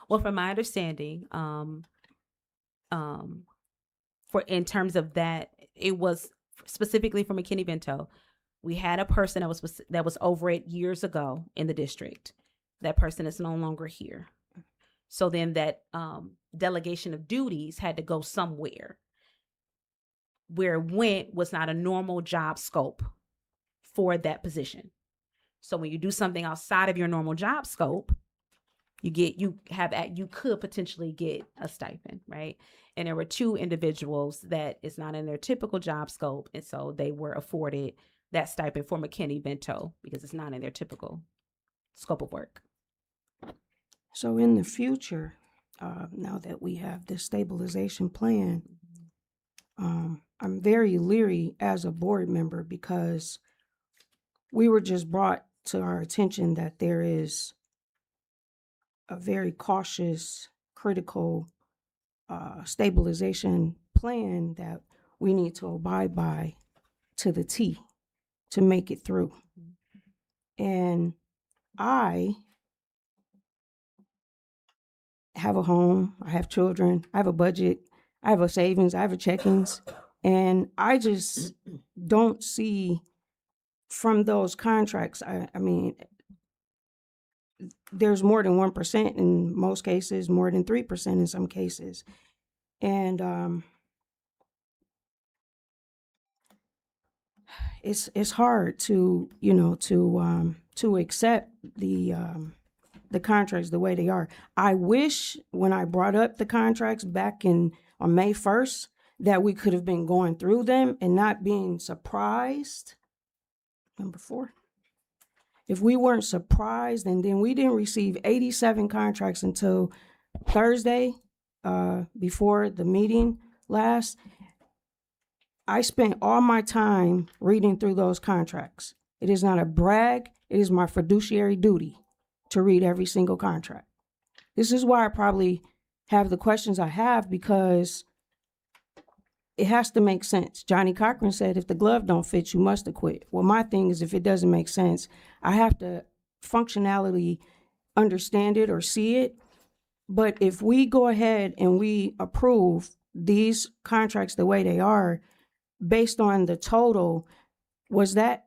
Well, from my understanding, for in terms of that, it was specifically for McKinney-Vento. We had a person that was over it years ago in the district. That person is no longer here. So then that delegation of duties had to go somewhere. Where it went was not a normal job scope for that position. So when you do something outside of your normal job scope, you could potentially get a stipend, right? And there were two individuals that is not in their typical job scope, and so they were afforded that stipend for McKinney-Vento because it's not in their typical scope of work. So in the future, now that we have this stabilization plan, I'm very leery as a board member because we were just brought to our attention that there is a very cautious, critical stabilization plan that we need to abide by to the T to make it through. And I have a home, I have children, I have a budget, I have a savings, I have a checkings, and I just don't see from those contracts, I mean, there's more than 1% in most cases, more than 3% in some cases. And it's hard to, to accept the contracts the way they are. I wish when I brought up the contracts back on May 1st that we could have been going through them and not being surprised. Number 4. If we weren't surprised, and then we didn't receive 87 contracts until Thursday, before the meeting last, I spent all my time reading through those contracts. It is not a brag. It is my fiduciary duty to read every single contract. This is why I probably have the questions I have, because it has to make sense. Johnny Cochran said, if the glove don't fit, you must have quit. Well, my thing is, if it doesn't make sense, I have to functionality understand it or see it. But if we go ahead and we approve these contracts the way they are, based on the total, was that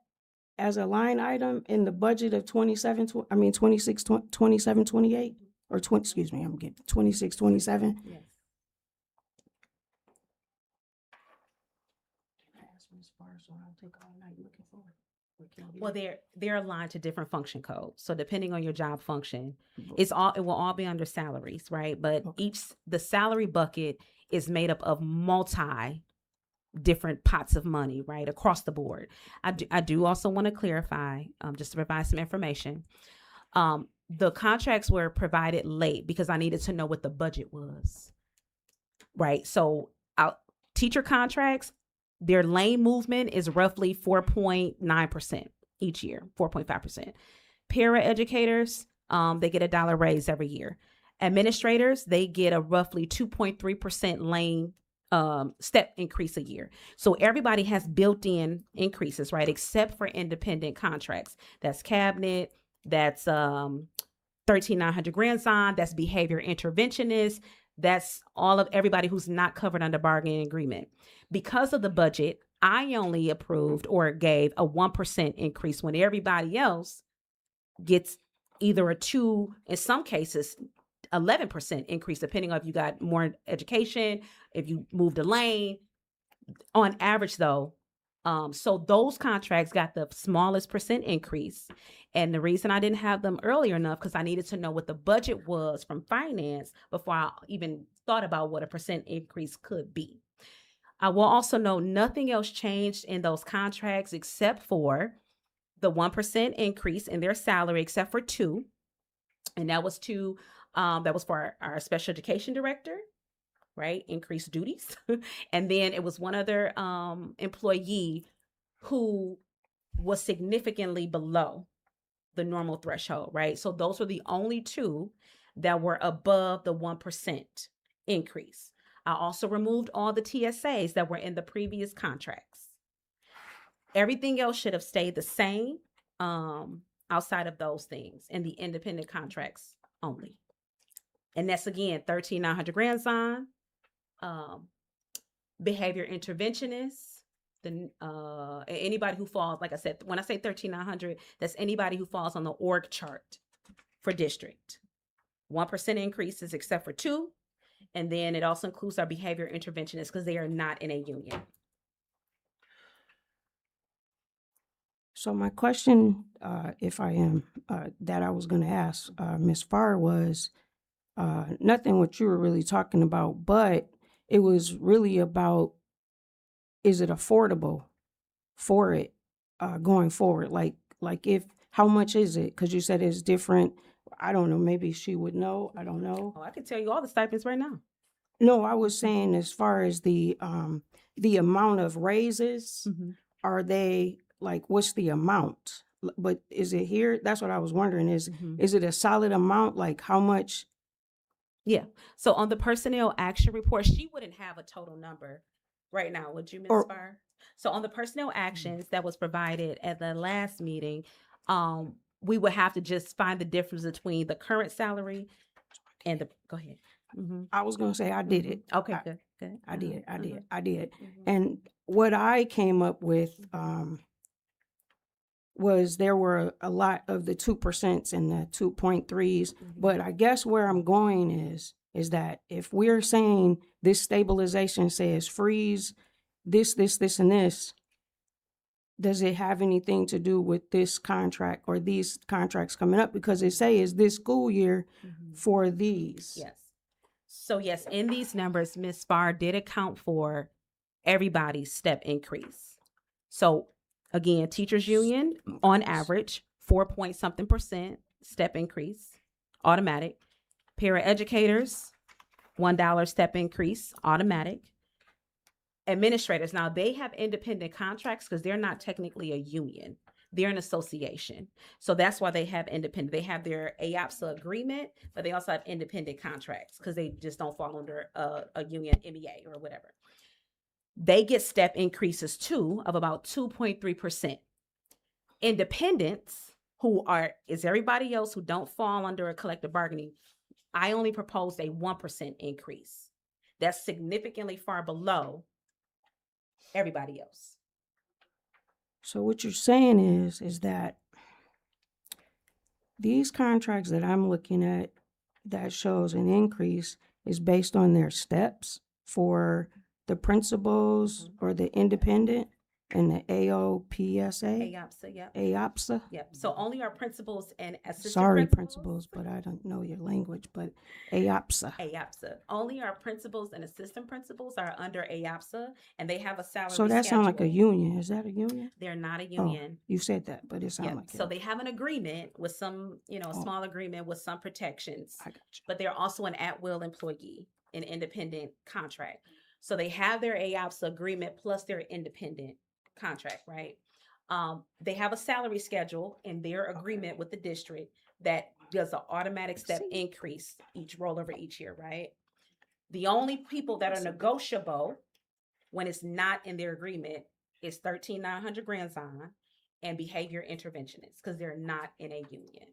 as a line item in the budget of 27, 27, 28? Or 20, excuse me, I'm getting 26, 27? Yes. Well, they're aligned to different function codes. So depending on your job function, it will all be under salaries, right? But the salary bucket is made up of multi different pots of money, right, across the board. I do also want to clarify, just to provide some information. The contracts were provided late because I needed to know what the budget was, right? So teacher contracts, their lane movement is roughly 4.9% each year, 4.5%. Para educators, they get $1 raise every year. Administrators, they get a roughly 2.3% lane step increase a year. So everybody has built-in increases, right? Except for independent contracts. That's cabinet, that's 13900 grandson, that's behavior interventionist, that's all of everybody who's not covered under bargaining agreement. Because of the budget, I only approved or gave a 1% increase when everybody else gets either a 2, in some cases, 11% increase, depending on if you got more education, if you moved a lane. On average, though, so those contracts got the smallest percent increase. And the reason I didn't have them earlier enough, because I needed to know what the budget was from finance before I even thought about what a percent increase could be. I will also note nothing else changed in those contracts except for the 1% increase in their salary, except for two. And that was that was for our special education director, right? Increased duties. And then it was one other employee who was significantly below the normal threshold, right? So those were the only two that were above the 1% increase. I also removed all the TSAs that were in the previous contracts. Everything else should have stayed the same outside of those things in the independent contracts only. And that's again, 13,900 grandson, behavior interventionists, anybody who falls, like I said, when I say 13,900, that's anybody who falls on the org chart for district. 1% increases except for two. And then it also includes our behavior interventionists because they are not in a union. So my question, if I am, that I was going to ask Ms. Farr was nothing what you were really talking about, but it was really about, is it affordable for it going forward? Like if, how much is it? Because you said it's different. I don't know. Maybe she would know. I don't know. Oh, I can tell you all the stipends right now. No, I was saying as far as the amount of raises, are they like, what's the amount? But is it here? That's what I was wondering is it a solid amount? Like how much? Yeah. So on the personnel action report, she wouldn't have a total number right now, would you, Ms. Farr? So on the personnel actions that was provided at the last meeting, we would have to just find the difference between the current salary and the, go ahead. I was going to say I did it. Okay, good. I did. And what I came up with was there were a lot of the 2% and the 2.3s, but I guess where I'm going is that if we're saying this stabilization says freeze this, and this, does it have anything to do with this contract or these contracts coming up? Because it says this school year for these. Yes. So yes, in these numbers, Ms. Farr did account for everybody's step increase. So again, teachers union on average, 4-point-something% step increase, automatic. Paraeducators, $1 step increase, automatic. Administrators, now they have independent contracts because they're not technically a union. They're an association. So that's why they have independent. They have their AOPSA agreement, but they also have independent contracts because they just don't fall under a union MEA or whatever. They get step increases too of about 2.3%. Independents, who is everybody else who don't fall under a collective bargaining, I only proposed a 1% increase. That's significantly far below everybody else. So what you're saying is that these contracts that I'm looking at that shows an increase is based on their steps for the principals or the independent and the AOPSA? AOPSA, yep. AOPSA? Yep. So only our principals and assistant Sorry, principals, but I don't know your language, but AOPSA. AOPSA. Only our principals and assistant principals are under AOPSA, and they have a salary So that sounds like a schedule. union. Is that a union? They're not a Oh, union. you said that, but it sounds Yep. like So it. they have an agreement with some, a Oh. small agreement with some protections, I got you. but they're also an at-will employee, an independent contract. So they have their AOPSA agreement plus their independent contract, right? They have a salary schedule in their agreement with the district that does an automatic step increase each rollover each year, right? The only people that are negotiable when it's not in their agreement is 13,900 grandson and behavior interventionists because they're not in a union.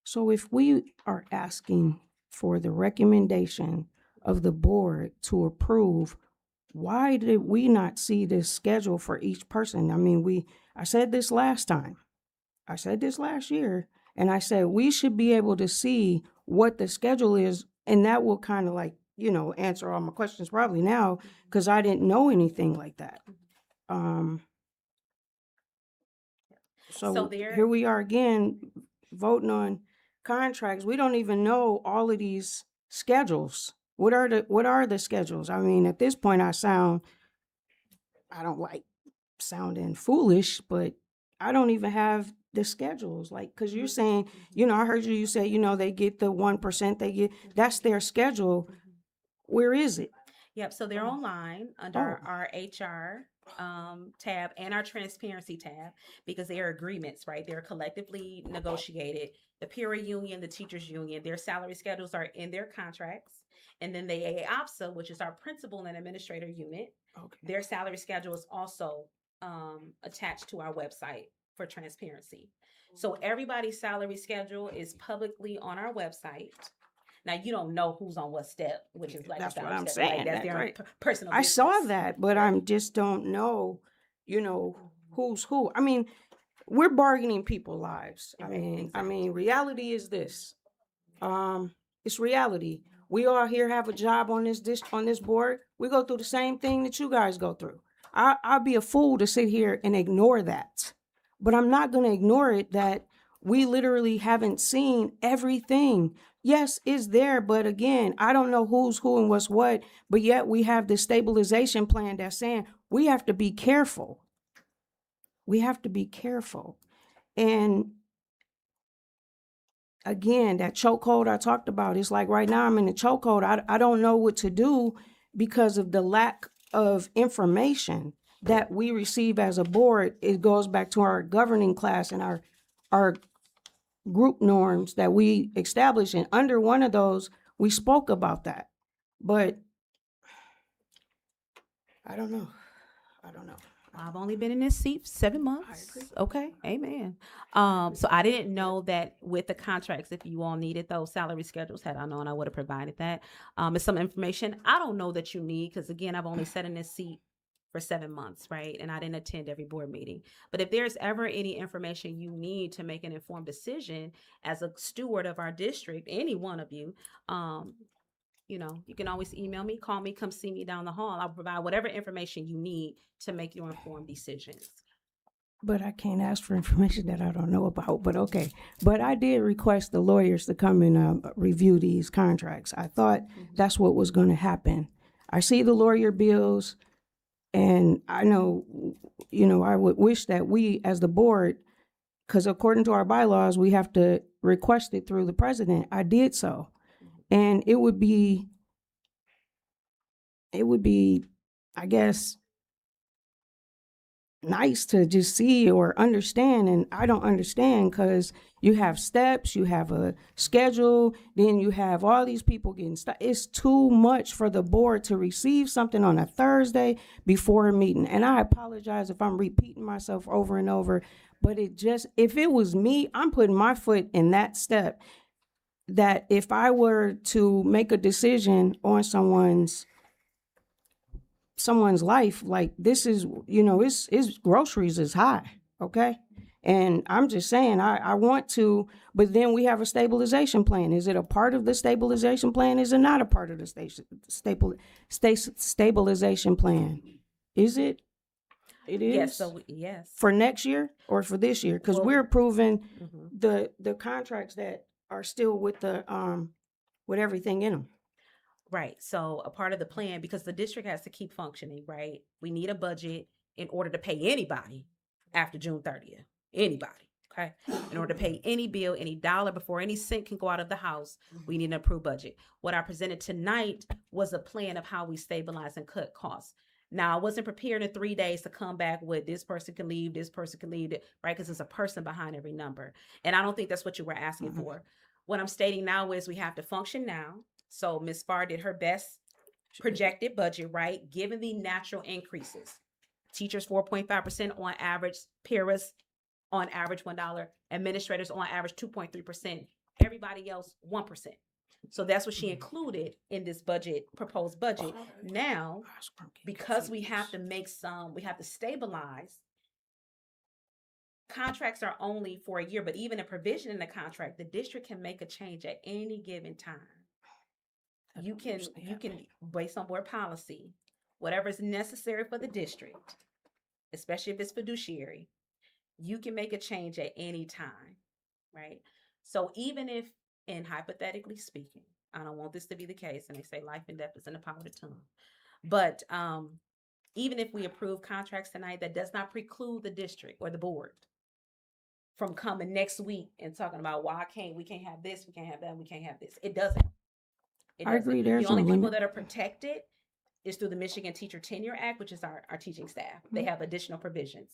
So if we are asking for the recommendation of the board to approve, why did we not see this schedule for each person? I mean, I said this last time. I said this last year, and I said we should be able to see what the schedule is And that will kind of like, answer all my questions probably now, because I didn't know anything like that. So So there- here we are again, voting on contracts. We don't even know all of these schedules. What are the schedules? I mean, at this point, I don't like sounding foolish, but I don't even have the schedules. Like, cause you're saying, I heard you say, they get the 1%, that's their schedule. Where is it? Yep, so they're online under our HR tab and our transparency tab, because they are agreements, right? They're collectively negotiated. The peer union, the teachers union, their salary schedules are in their contracts. And then the AAOPSA, which is our principal and administrator unit, Okay. their salary schedule is also attached to our website for transparency. So everybody's salary schedule is publicly on our website. Now you don't know who's on what step, which is like That's a what salary I'm step, saying. That's That's their right. personal. I saw business. that, but I just don't know, who's who. I mean, we're bargaining people's lives. I mean, reality is this. It's reality. We all here have a job on this board. We go through the same thing that you guys go through. I'd be a fool to sit here and ignore that. But I'm not going to ignore it that we literally haven't seen everything. Yes, it's there, but again, I don't know who's who and what's what, but yet we have this stabilization plan that's saying we have to be careful. We have to be careful. And again, that chokehold I talked about, it's like right now I'm in the chokehold. I don't know what to do because of the lack of information that we receive as a board. It goes back to our governing class and our group norms that we established. And under one of those, we spoke about that. But I don't know. I've only been in this seat 7 months. agree. Okay, amen. So I didn't know that with the contracts, if you all needed those salary schedules, had I known, I would have provided that. It's some information I don't know that you need, because again, I've only sat in this seat for 7 months, right? And I didn't attend every board meeting. But if there's ever any information you need to make an informed decision as a steward of our district, any one of you, you can always email me, call me, come see me down the hall. I'll provide whatever information you need to make your informed decisions. But I can't ask for information that I don't know about, but okay. But I did request the lawyers to come and review these contracts. I thought that's what was going to happen. I see the lawyer bills, and I know, I would wish that we as the board, because according to our bylaws, we have to request it through the president. I did so. And it would be, I guess, nice to just see or understand. And I don't understand, because you have steps, you have a schedule, then you have all these people getting stuck. It's too much for the board to receive something on a Thursday before a meeting. And I apologize if I'm repeating myself over and over, but if it was me, I'm putting my foot in that step. That if I were to make a decision on someone's life, like this is, it's groceries is high, okay? And I'm just saying, I want to, but then we have a stabilization plan. Is it a part of the stabilization plan? Is it not a part of the stabilization plan? Is it? It is? Yes, yes. For next year or for this year? Because we're approving Mhm. the contracts that are still with with everything in them. Right. So a part of the plan, because the district has to keep functioning, right? We need a budget in order to pay anybody after June 30th. Anybody. Okay. In order to pay any bill, any dollar, before any cent can go out of the house, we need an approved budget. What I presented tonight was a plan of how we stabilize and cut costs. Now, I wasn't prepared in 3 days to come back with this person can leave, right? Because there's a person behind every number. And I don't think that's what you were asking for. What I'm stating now is we have to function now. So Ms. Farr did her best projected budget, right? Given the natural increases. Teachers 4.5% on average, paras on average $1, administrators on average 2.3%, everybody else 1%. So that's what she included in this proposed budget. Now, because we have to stabilize. Contracts are only for a year, but even a provision in the contract, the district can make a change at any given time. you can, based on board policy, whatever is necessary for the district, especially if it's fiduciary, you can make a change at any time, right? So even if, and hypothetically speaking, I don't want this to be the case, and they say life and death is in the power of the tongue. But even if we approve contracts tonight, that does not preclude the district or the board from coming next week and talking about, well, we can't have this, we can't have that, we can't have this. It doesn't. I agree, there's The only no people limit. that are protected is through the Michigan Teacher Tenure Act, which is our teaching staff. They have additional provisions.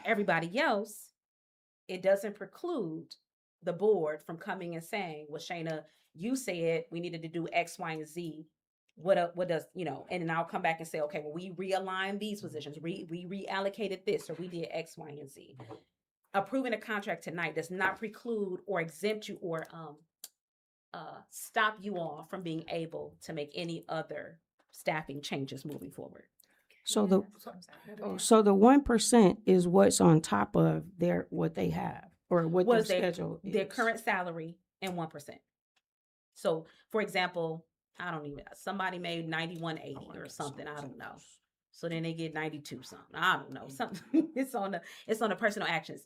Everybody else, it doesn't preclude the board from coming and saying, well, Shayna, you said we needed to do X, Y, and Z. What does, and then I'll come back and say, okay, well, we realigned these positions, we reallocated this, or we did X, Y, and Z. Approving a contract tonight does not preclude or exempt you or stop you all from being able to make any other staffing changes moving forward. So the 1% is what's on top of what they have or what their Was schedule is. their current salary and 1%. So, for example, somebody made 91.80 or something. I don't know. So then they get 92 something. I don't know. Something. It's on the personal actions,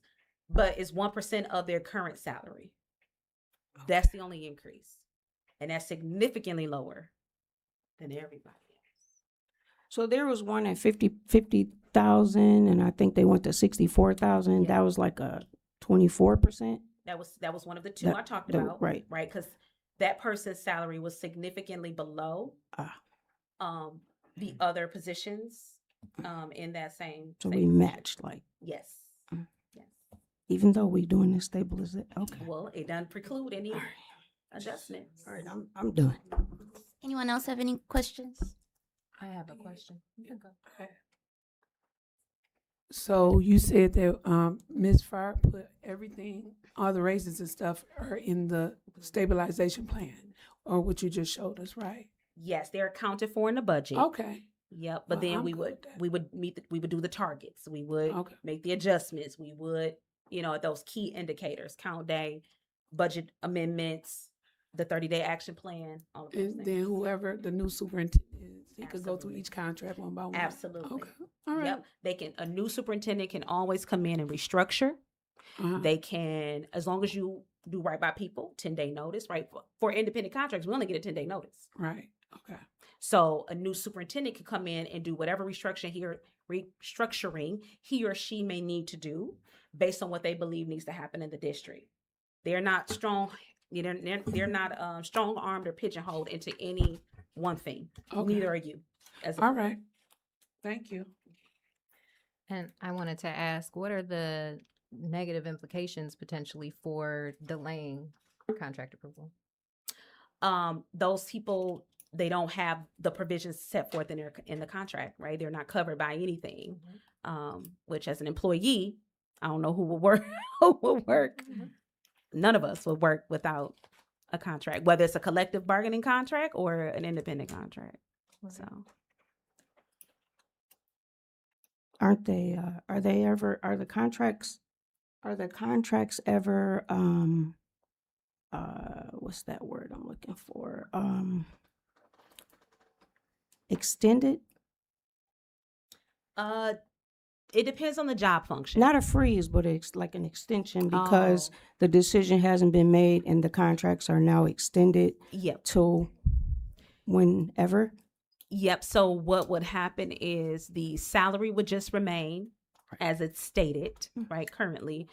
but it's 1% of their current salary. That's the only increase, and that's significantly lower than everybody else. So there was one at 50,000, and I think they went to 64,000. Yeah. That was like a 24%. That was one of the two I talked about. Right. Right, because that person's salary was significantly below the other positions in that same. So same we position. matched, like, Yes. Mm. Yes. even though we doing this stabilization. Okay. Well, it doesn't preclude any adjustments. All right, I'm done. Anyone else have any questions? I have a question. You can go. So you said that Ms. Farr put everything, all the raises and stuff are in the stabilization plan, or what you just showed us, right? Yes, they're accounted for in the budget. Okay. Yep, but Well, then I'm we good would with that. we would we would do the targets. We would Okay. make the adjustments. We would, those key indicators, count day, budget amendments, the 30-day action plan, all of those And things. then whoever the new superintendent is, he could go through Absolutely. each contract one by one. Absolutely. Okay. All right. Yep. A new superintendent can always come in and restructure. Uh-huh. They can, as long as you do right by people, 10-day notice, right? For independent contracts, we only get a 10-day notice. Right. Okay. So a new superintendent can come in and do whatever restructuring he or she may need to do based on what they believe needs to happen in the district. They're not strong. They're not strong-armed or pigeonholed into any one thing. Okay. Neither are you. All right. Thank you. And I wanted to ask, what are the negative implications potentially for delaying contract approval? Those people, they don't have the provisions set forth in the contract, right? They're not covered by anything. Which, as an employee, I don't know who will work. None of us will work without a contract, whether it's a collective bargaining contract or an independent contract. So Are the contracts ever, what's that word I'm looking for? Extended? it depends on the job function. Not a freeze, but it's like an extension because Oh. the decision hasn't been made and the contracts are now extended Yep. till whenever. Yep. So what would happen is the salary would just remain as it's stated, right, currently.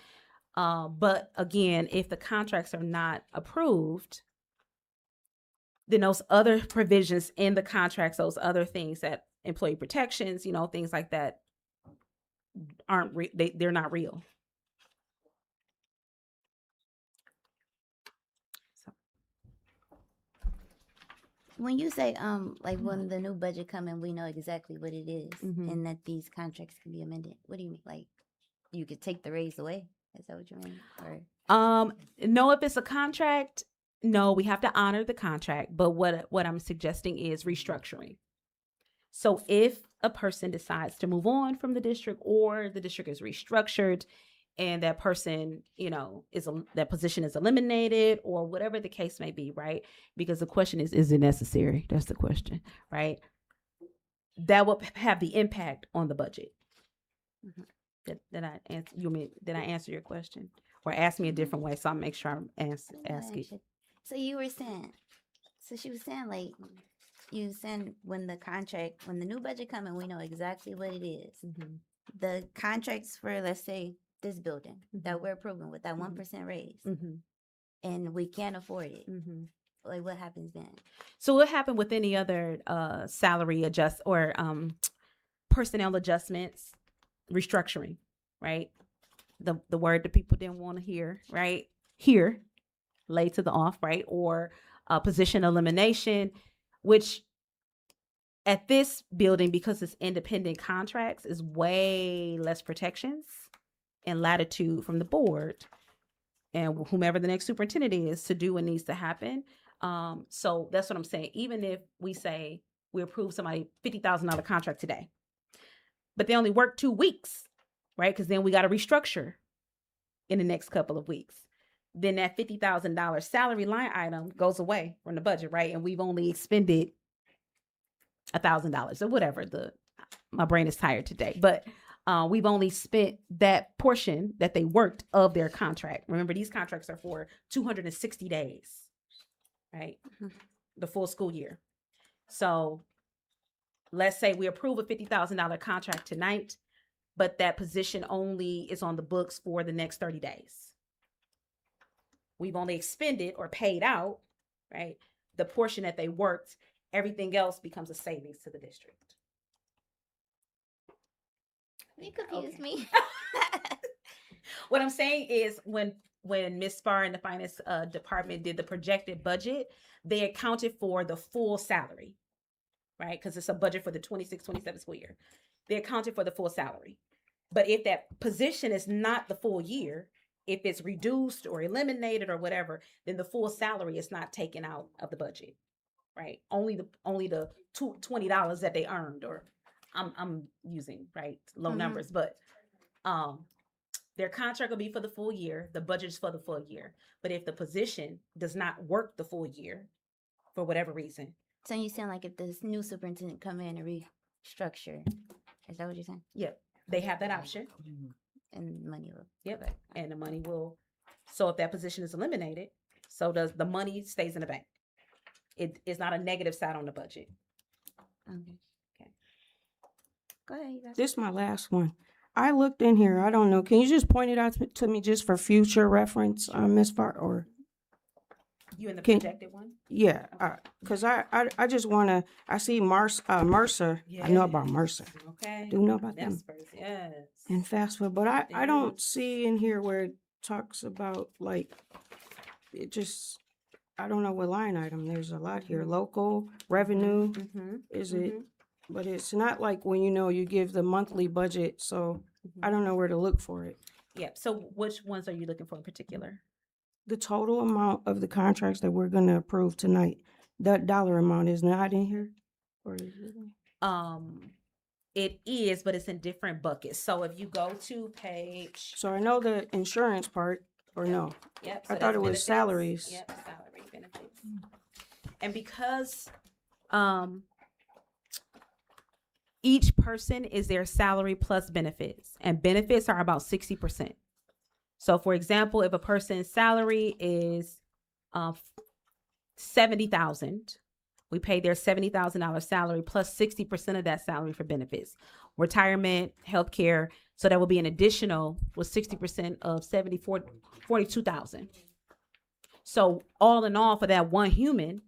But again, if the contracts are not approved, then those other provisions in the contracts, those other things that employee protections, things like that they're not real. When you say like when the new budget come and we know exactly what it is Mhm. and that these contracts can be amended, what do you mean? Like you could take the raise away? Is that what you mean? Or No, if it's a contract, no, we have to honor the contract. But what I'm suggesting is restructuring. So if a person decides to move on from the district or the district is restructured and that person, that position is eliminated or whatever the case may be, right? Because the question is it necessary? That's the question, right? That will have the impact on the budget. Did I answer your question? Or ask me a different way so I'll make sure I'm ask it. So you were saying, so she was saying like, you saying when the new budget come and we know exactly what it is. The contracts for, let's say, this building that we're approving with that 1% raise, and we can't afford it. Like, what happens then? So what happened with any other salary adjust or personnel adjustments, restructuring, right? The word that people didn't want to hear, right? Here, lay to the off, right? Or position elimination, which at this building, because it's independent contracts, is way less protections and latitude from the board and whomever the next superintendent is to do what needs to happen. So that's what I'm saying. Even if we say we approve somebody $50,000 contract today, but they only work 2 weeks, right? Because then we got to restructure in the next couple of weeks. Then that $50,000 salary line item goes away from the budget, right? And we've only expended $1,000 or whatever. My brain is tired today, but we've only spent that portion that they worked of their contract. Remember, these contracts are for 260 days, right? The full school year. So let's say we approve a $50,000 contract tonight, but that position only is on the books for the next 30 days. We've only expended or paid out, right, the portion that they worked. Everything else becomes a savings to the district. You confused me. What I'm saying is when Ms. Spar in the finance department did the projected budget, they accounted for the full salary, right? Because it's a budget for the 26-27 school year. They accounted for the full salary. But if that position is not the full year, if it's reduced or eliminated or whatever, then the full salary is not taken out of the budget, right? Only the $20 that they earned, or I'm using, right, low numbers, but their contract will be for the full year. The budget is for the full year. But if the position does not work the full year for whatever reason. So you saying like if this new superintendent come in and restructure, is that what you're saying? Yep. They have that option. And money will. Yep. And the money will. So if that position is eliminated, so does the money stays in the bank. It is not a negative side on the budget. Okay. Go ahead. You guys. This is my last one. I looked in here. I don't know. Can you just point it out to me just for future reference, Ms. Far, or? You in the Can- projected one? Yeah, because I just want to, I see Mercer. I know about Mercer. Okay. Do know about them. Vespers, yes. And fast food, but I don't see in here where it talks about like, it just, I don't know what line item. There's a lot here. Local revenue, is it? But it's not like when you give the monthly budget, so I don't know where to look for it. Yep. So which ones are you looking for in particular? The total amount of the contracts that we're gonna approve tonight, that dollar amount is not in here? Or is it? It is, but it's in different buckets. So if you go to page, So I know the insurance part, or no? yep. I so thought that's it was benefits. salaries. Yep, salary benefits. And because each person is their salary plus benefits, and benefits are about 60%. So for example, if a person's salary is $70,000, we pay their $70,000 salary plus 60% of that salary for benefits, retirement, healthcare. So that will be an additional with 60% of 42,000. So all in all, for that one human,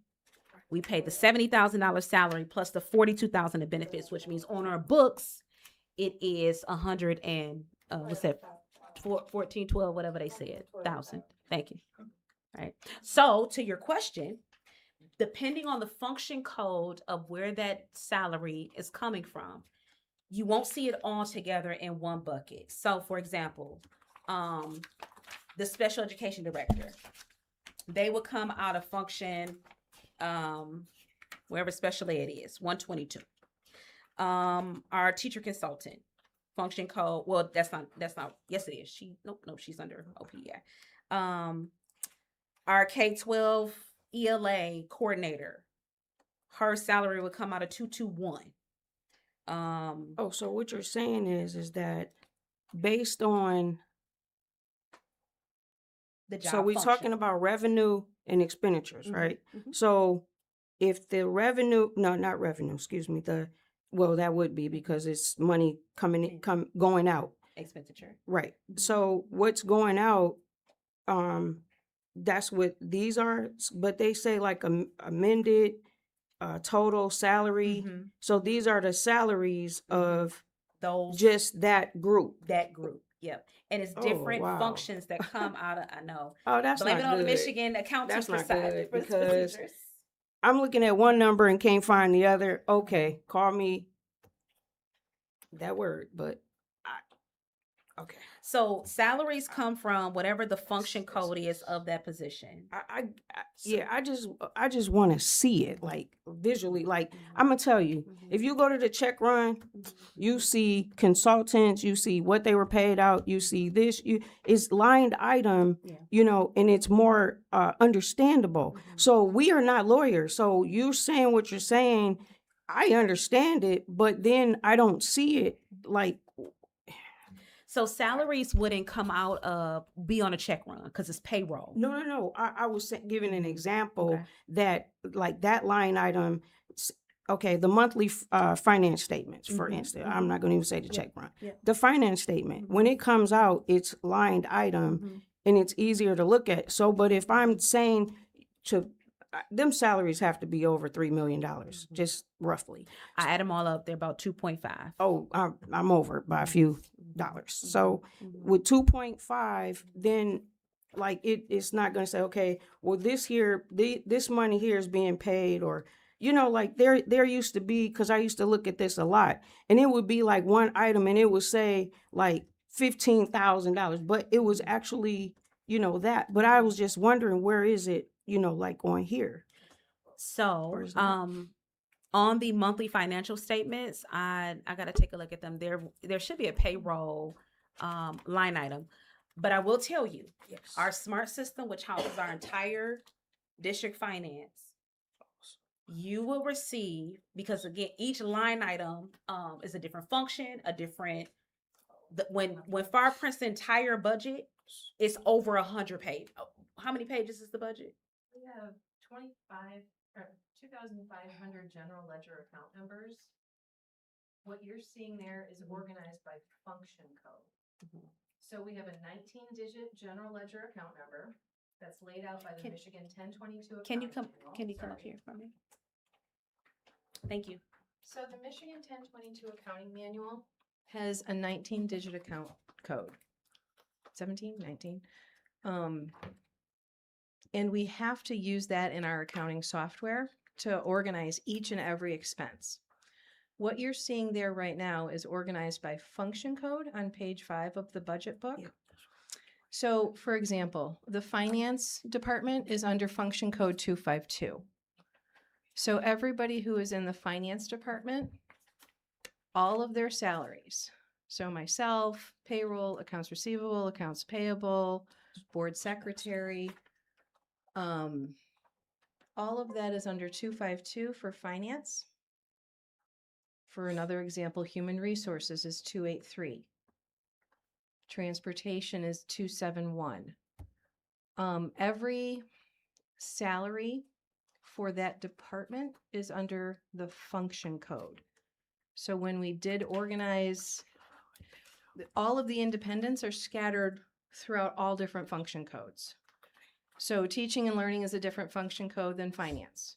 we pay the $70,000 salary plus the 42,000 of benefits, which means on our books, it is 100 and what's that? 14, 12, whatever they said, 1,000. Thank you. All right. So to your question, depending on the function code of where that salary is coming from, you won't see it all together in one bucket. So for example, the special education director, they will come out of function wherever special ed is, 122. Our teacher consultant, function code. Well, that's not, yes, it is. Nope, she's under OPEI. Our K-12 ELA coordinator, her salary would come out of 221. Oh, so what you're saying is that based on, The job so we're function. talking about revenue and expenditures, Mhm, right? mhm. So if the revenue, no, not revenue, excuse me, well, that would be because it's money coming in, going out, Expenditure. right? So what's going out, that's what these are, but they say like amended, total salary. Mhm. So these are the salaries of Those just that group. that group. Yep. And it's Oh, different wow. functions that come out of, I know. Oh, that's Blame not it on the good. Michigan accounting That's not good procedures. because I'm looking at one number and can't find the other. Okay, call me that word, but okay. So salaries come from whatever the function code is of that position. Yeah, I just want to see it like visually. Like Mm-hmm. I'm gonna tell you, if you go to the check run, you see consultants, you see what they were paid out, you see this, it's lined item, Yeah. you know, and it's more understandable. Mm-hmm. So we are not lawyers. So you saying what you're saying, I understand it, but then I don't see it like. So salaries wouldn't come out of be on a check run because it's payroll. No. I was giving an example Okay. that like that line item. Okay, the monthly finance statements, for Mhm, instance. I'm not going to even say the Yep, check run. yep. The finance statement, when it comes out, it's lined item Mhm. and it's easier to look at. So, but if I'm saying to them salaries have to be over $3 million, just roughly. I add them all up. They're about 2.5. Oh, I'm over by a few dollars. So Mhm. with 2.5, then like it's not going to say, okay, well, this here, this money here is being paid, or, you know, like there used to be, because I used to look at this a lot, and it would be like one item and it would say like $15,000, but it was actually, you know, that. But I was just wondering, where is it, you know, like on here? So, Or is that- on the monthly financial statements, I gotta take a look at them. There should be a payroll line item, but I will tell you, Yes. our smart system, which houses our entire district finance, you will receive, because again, each line item is a different function, a different. When Fire Prince's entire budget is over 100 pages. How many pages is the budget? We have 2,500 general ledger account numbers. What you're seeing there is organized by function code. So we have a 19-digit general ledger account number that's laid out by the Michigan 1022 Can you accounting come? manual. Can you come up Sorry. here for me? Thank you. So the Michigan 1022 accounting manual has a 19-digit account code. 17, 19. And we have to use that in our accounting software to organize each and every expense. What you're seeing there right now is organized by function code on page 5 of the budget book. Yep. So, for example, the finance department is under function code 252. So everybody who is in the finance department, all of their salaries, so myself, payroll, accounts receivable, accounts payable, board secretary, all of that is under 252 for finance. For another example, human resources is 283. Transportation is 271. Every salary for that department is under the function code. So when we did organize, all of the independents are scattered throughout all different function codes. So teaching and learning is a different function code than finance.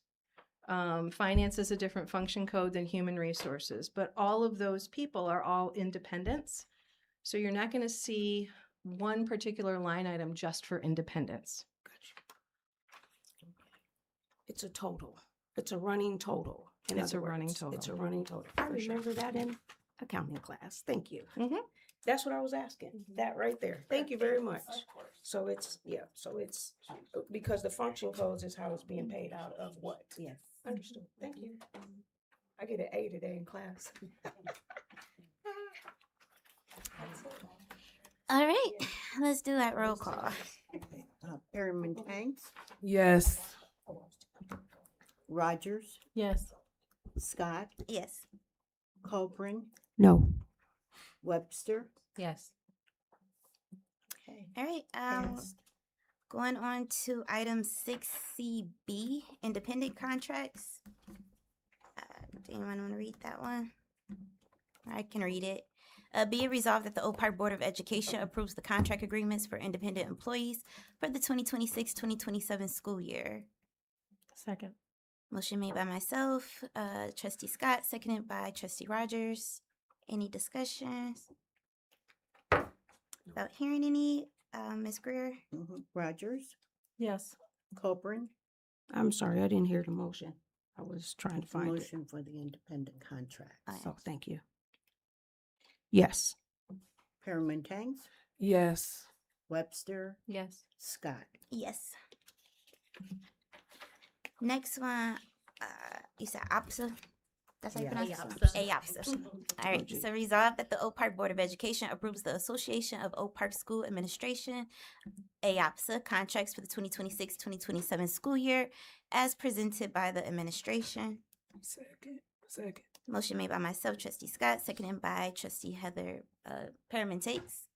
Finance is a different function code than human resources, but all of those people are all independents. So you're not going to see one particular line item just for independence. It's a total. It's a running total. in It's other a running words. It's a total. running total. I For sure. remember that in accounting class. Thank you. Mhm. That's what I was asking. That right there. Thank you very much. So it's, because the function codes is how it's being paid out of what? Yes. Understood. Thank you. I get an A today in class. All right, let's do that roll call. Perryman Tanks, Yes. Rogers, Yes. Scott, Yes. Colburn, No. Webster. Yes. Okay. All right, Passed. going on to item 6CB, independent contracts. Do anyone want to read that one? I can read it. Be it resolved that the Oak Park Board of Education approves the contract agreements for independent employees for the 2026-2027 school year. Second. Motion made by myself, trustee Scott, seconded by trustee Rogers. Any discussions? Without hearing any, Ms. Greer? Rogers, Yes. Colburn, I'm sorry, I didn't hear the motion. I was trying to find it. motion for the independent contracts. Oh, yeah. So thank you. Yes. Perryman Tanks, Yes. Webster, Yes. Scott. Yes. Next one, you said APSA? That's how you Yeah. pronounce it? APSA. All right, so resolved that the Oak Park Board of Education approves the Association of Oak Park School Administration, APSA, contracts for the 2026-2027 school year as presented by the administration. Second. Motion made by myself, trustee Scott, seconded by trustee Heather Perriman Takes.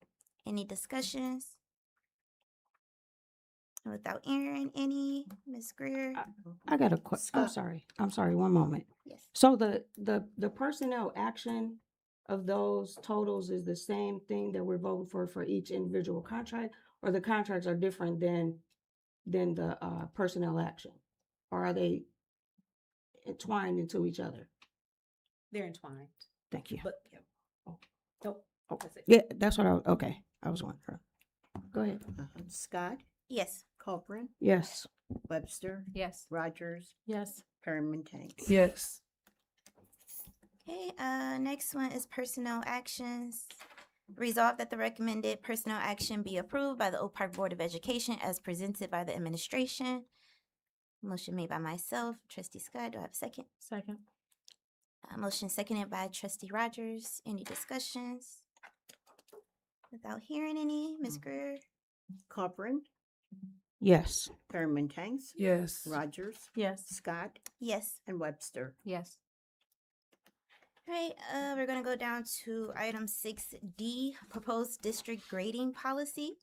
Any discussions? Without hearing any, Ms. Greer? I got a question. I'm Scott. sorry, one moment. Yes. So the personnel action of those totals is the same thing that we're voting for each individual contract, or the contracts are different than the personnel action? Or are they entwined into each other? They're entwined, Thank you. but, yeah. Nope, Oh, that's it. yeah, that's what I was wondering. Go ahead. Scott, Yes. Colburn, Yes. Webster, Yes. Rogers, Yes. Perryman Tanks. Yes. Okay, next one is personnel actions. Resolved that the recommended personnel action be approved by the Oak Park Board of Education as presented by the administration. Motion made by myself, trustee Scott. Do I have a second? Second. Motion seconded by trustee Rogers. Any discussions? Without hearing any, Ms. Greer? Colburn, Yes. Perryman Tanks, Yes. Rogers, Yes. Scott, Yes. and Webster. Yes. All right, we're gonna go down to item 6D, proposed district grading policy.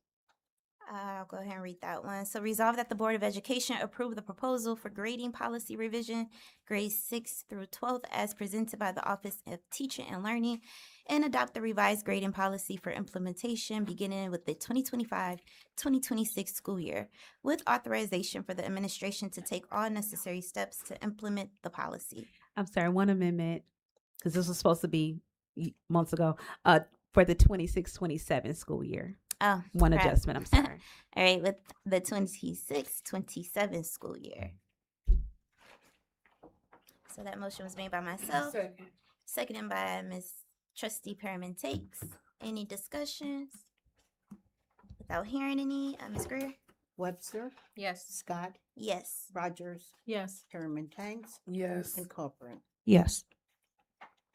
I'll go ahead and read that one. So resolve that the Board of Education approve the proposal for grading policy revision, grades 6th through 12th as presented by the Office of Teaching and Learning, and adopt the revised grading policy for implementation beginning with the 2025-2026 school year, with authorization for the administration to take all necessary steps to implement the policy. I'm sorry, one amendment, because this was supposed to be months ago, for the 26-27 school year. Oh, One crap. adjustment, I'm sorry. All right, with the 26-27 school year. So that motion was made by myself, Second. seconded by Ms. Trustee Perriman Takes. Any discussions? Without hearing any, Ms. Greer? Webster, Yes. Scott, Yes. Rogers, Yes. Perryman Tanks, Yes. and Colburn. Yes.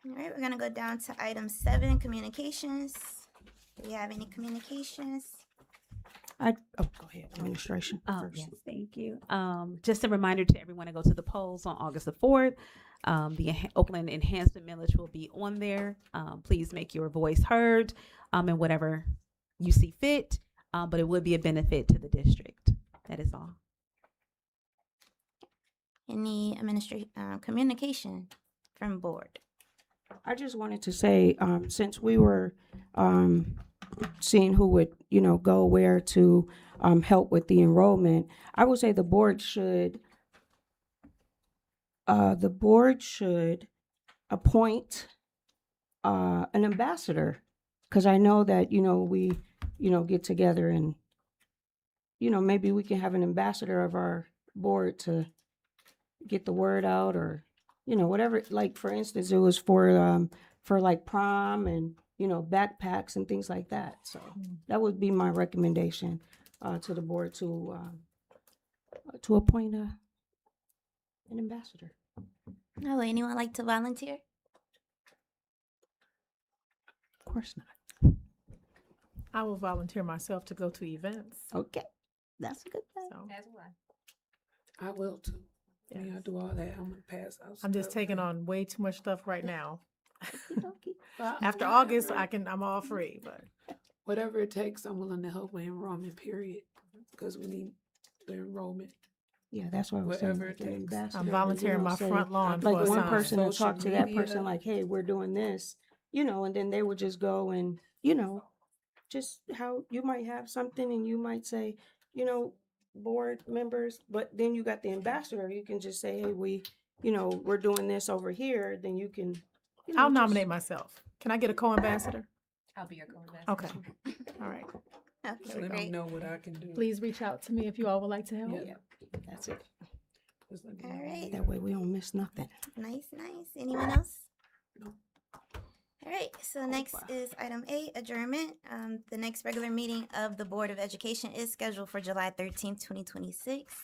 All right, we're gonna go down to item 7, communications. Do we have any communications? Go ahead. Administration. Oh, first. yes, thank you. Just a reminder to everyone to go to the polls on August the 4th. Oakland Enhancement Millage will be on there. Please make your voice heard, in whatever you see fit. But it would be a benefit to the district. That is all. Any communication from board? I just wanted to say, since we were seeing who would, go where to help with the enrollment, I would say the board should appoint an ambassador, because I know that we get together and maybe we can have an ambassador of our board to get the word out, or whatever. Like, for instance, it was for like prom and backpacks and things like that. So that would be my recommendation to the board to appoint an ambassador. Oh, anyone like to volunteer? Of course not. I will volunteer myself to go to events. Okay, that's a good thing. So As well. I will too. Yeah, Yes. I do all that. I'm gonna pass out. I'm just stuff. taking on way too much stuff right now. Okey-dokey. But After whatever- August, I'm all free, but Whatever it takes, I'm willing to help with enrollment period, because we need the enrollment. Yeah, that's what I was saying. Whatever like it an takes. ambassador, I'm you volunteering know, my say, front lawn like for a one sign. person to Social talk to that media. person like, hey, we're doing this, you know, and then they would just go and, you know, just how you might have something and you might say, you know, board members, but then you got the ambassador, you can just say, hey, we're doing this over here, then you can, you know, I'll just- nominate myself. Can I get a co-ambassador? I'll be your co-ambassador. Okay, all right. Okay, So let them great. know what I can do. Please reach out to me if you all would like to help. Yeah. That's it. Just let me All know. right. That way we don't miss nothing. Nice, nice. Anyone else? No. All right, so next is item 8, adjournment. The next regular meeting of the Board of Education is scheduled for July 13th, 2026.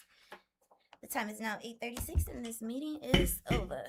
The time is now 8:36 and this meeting is over.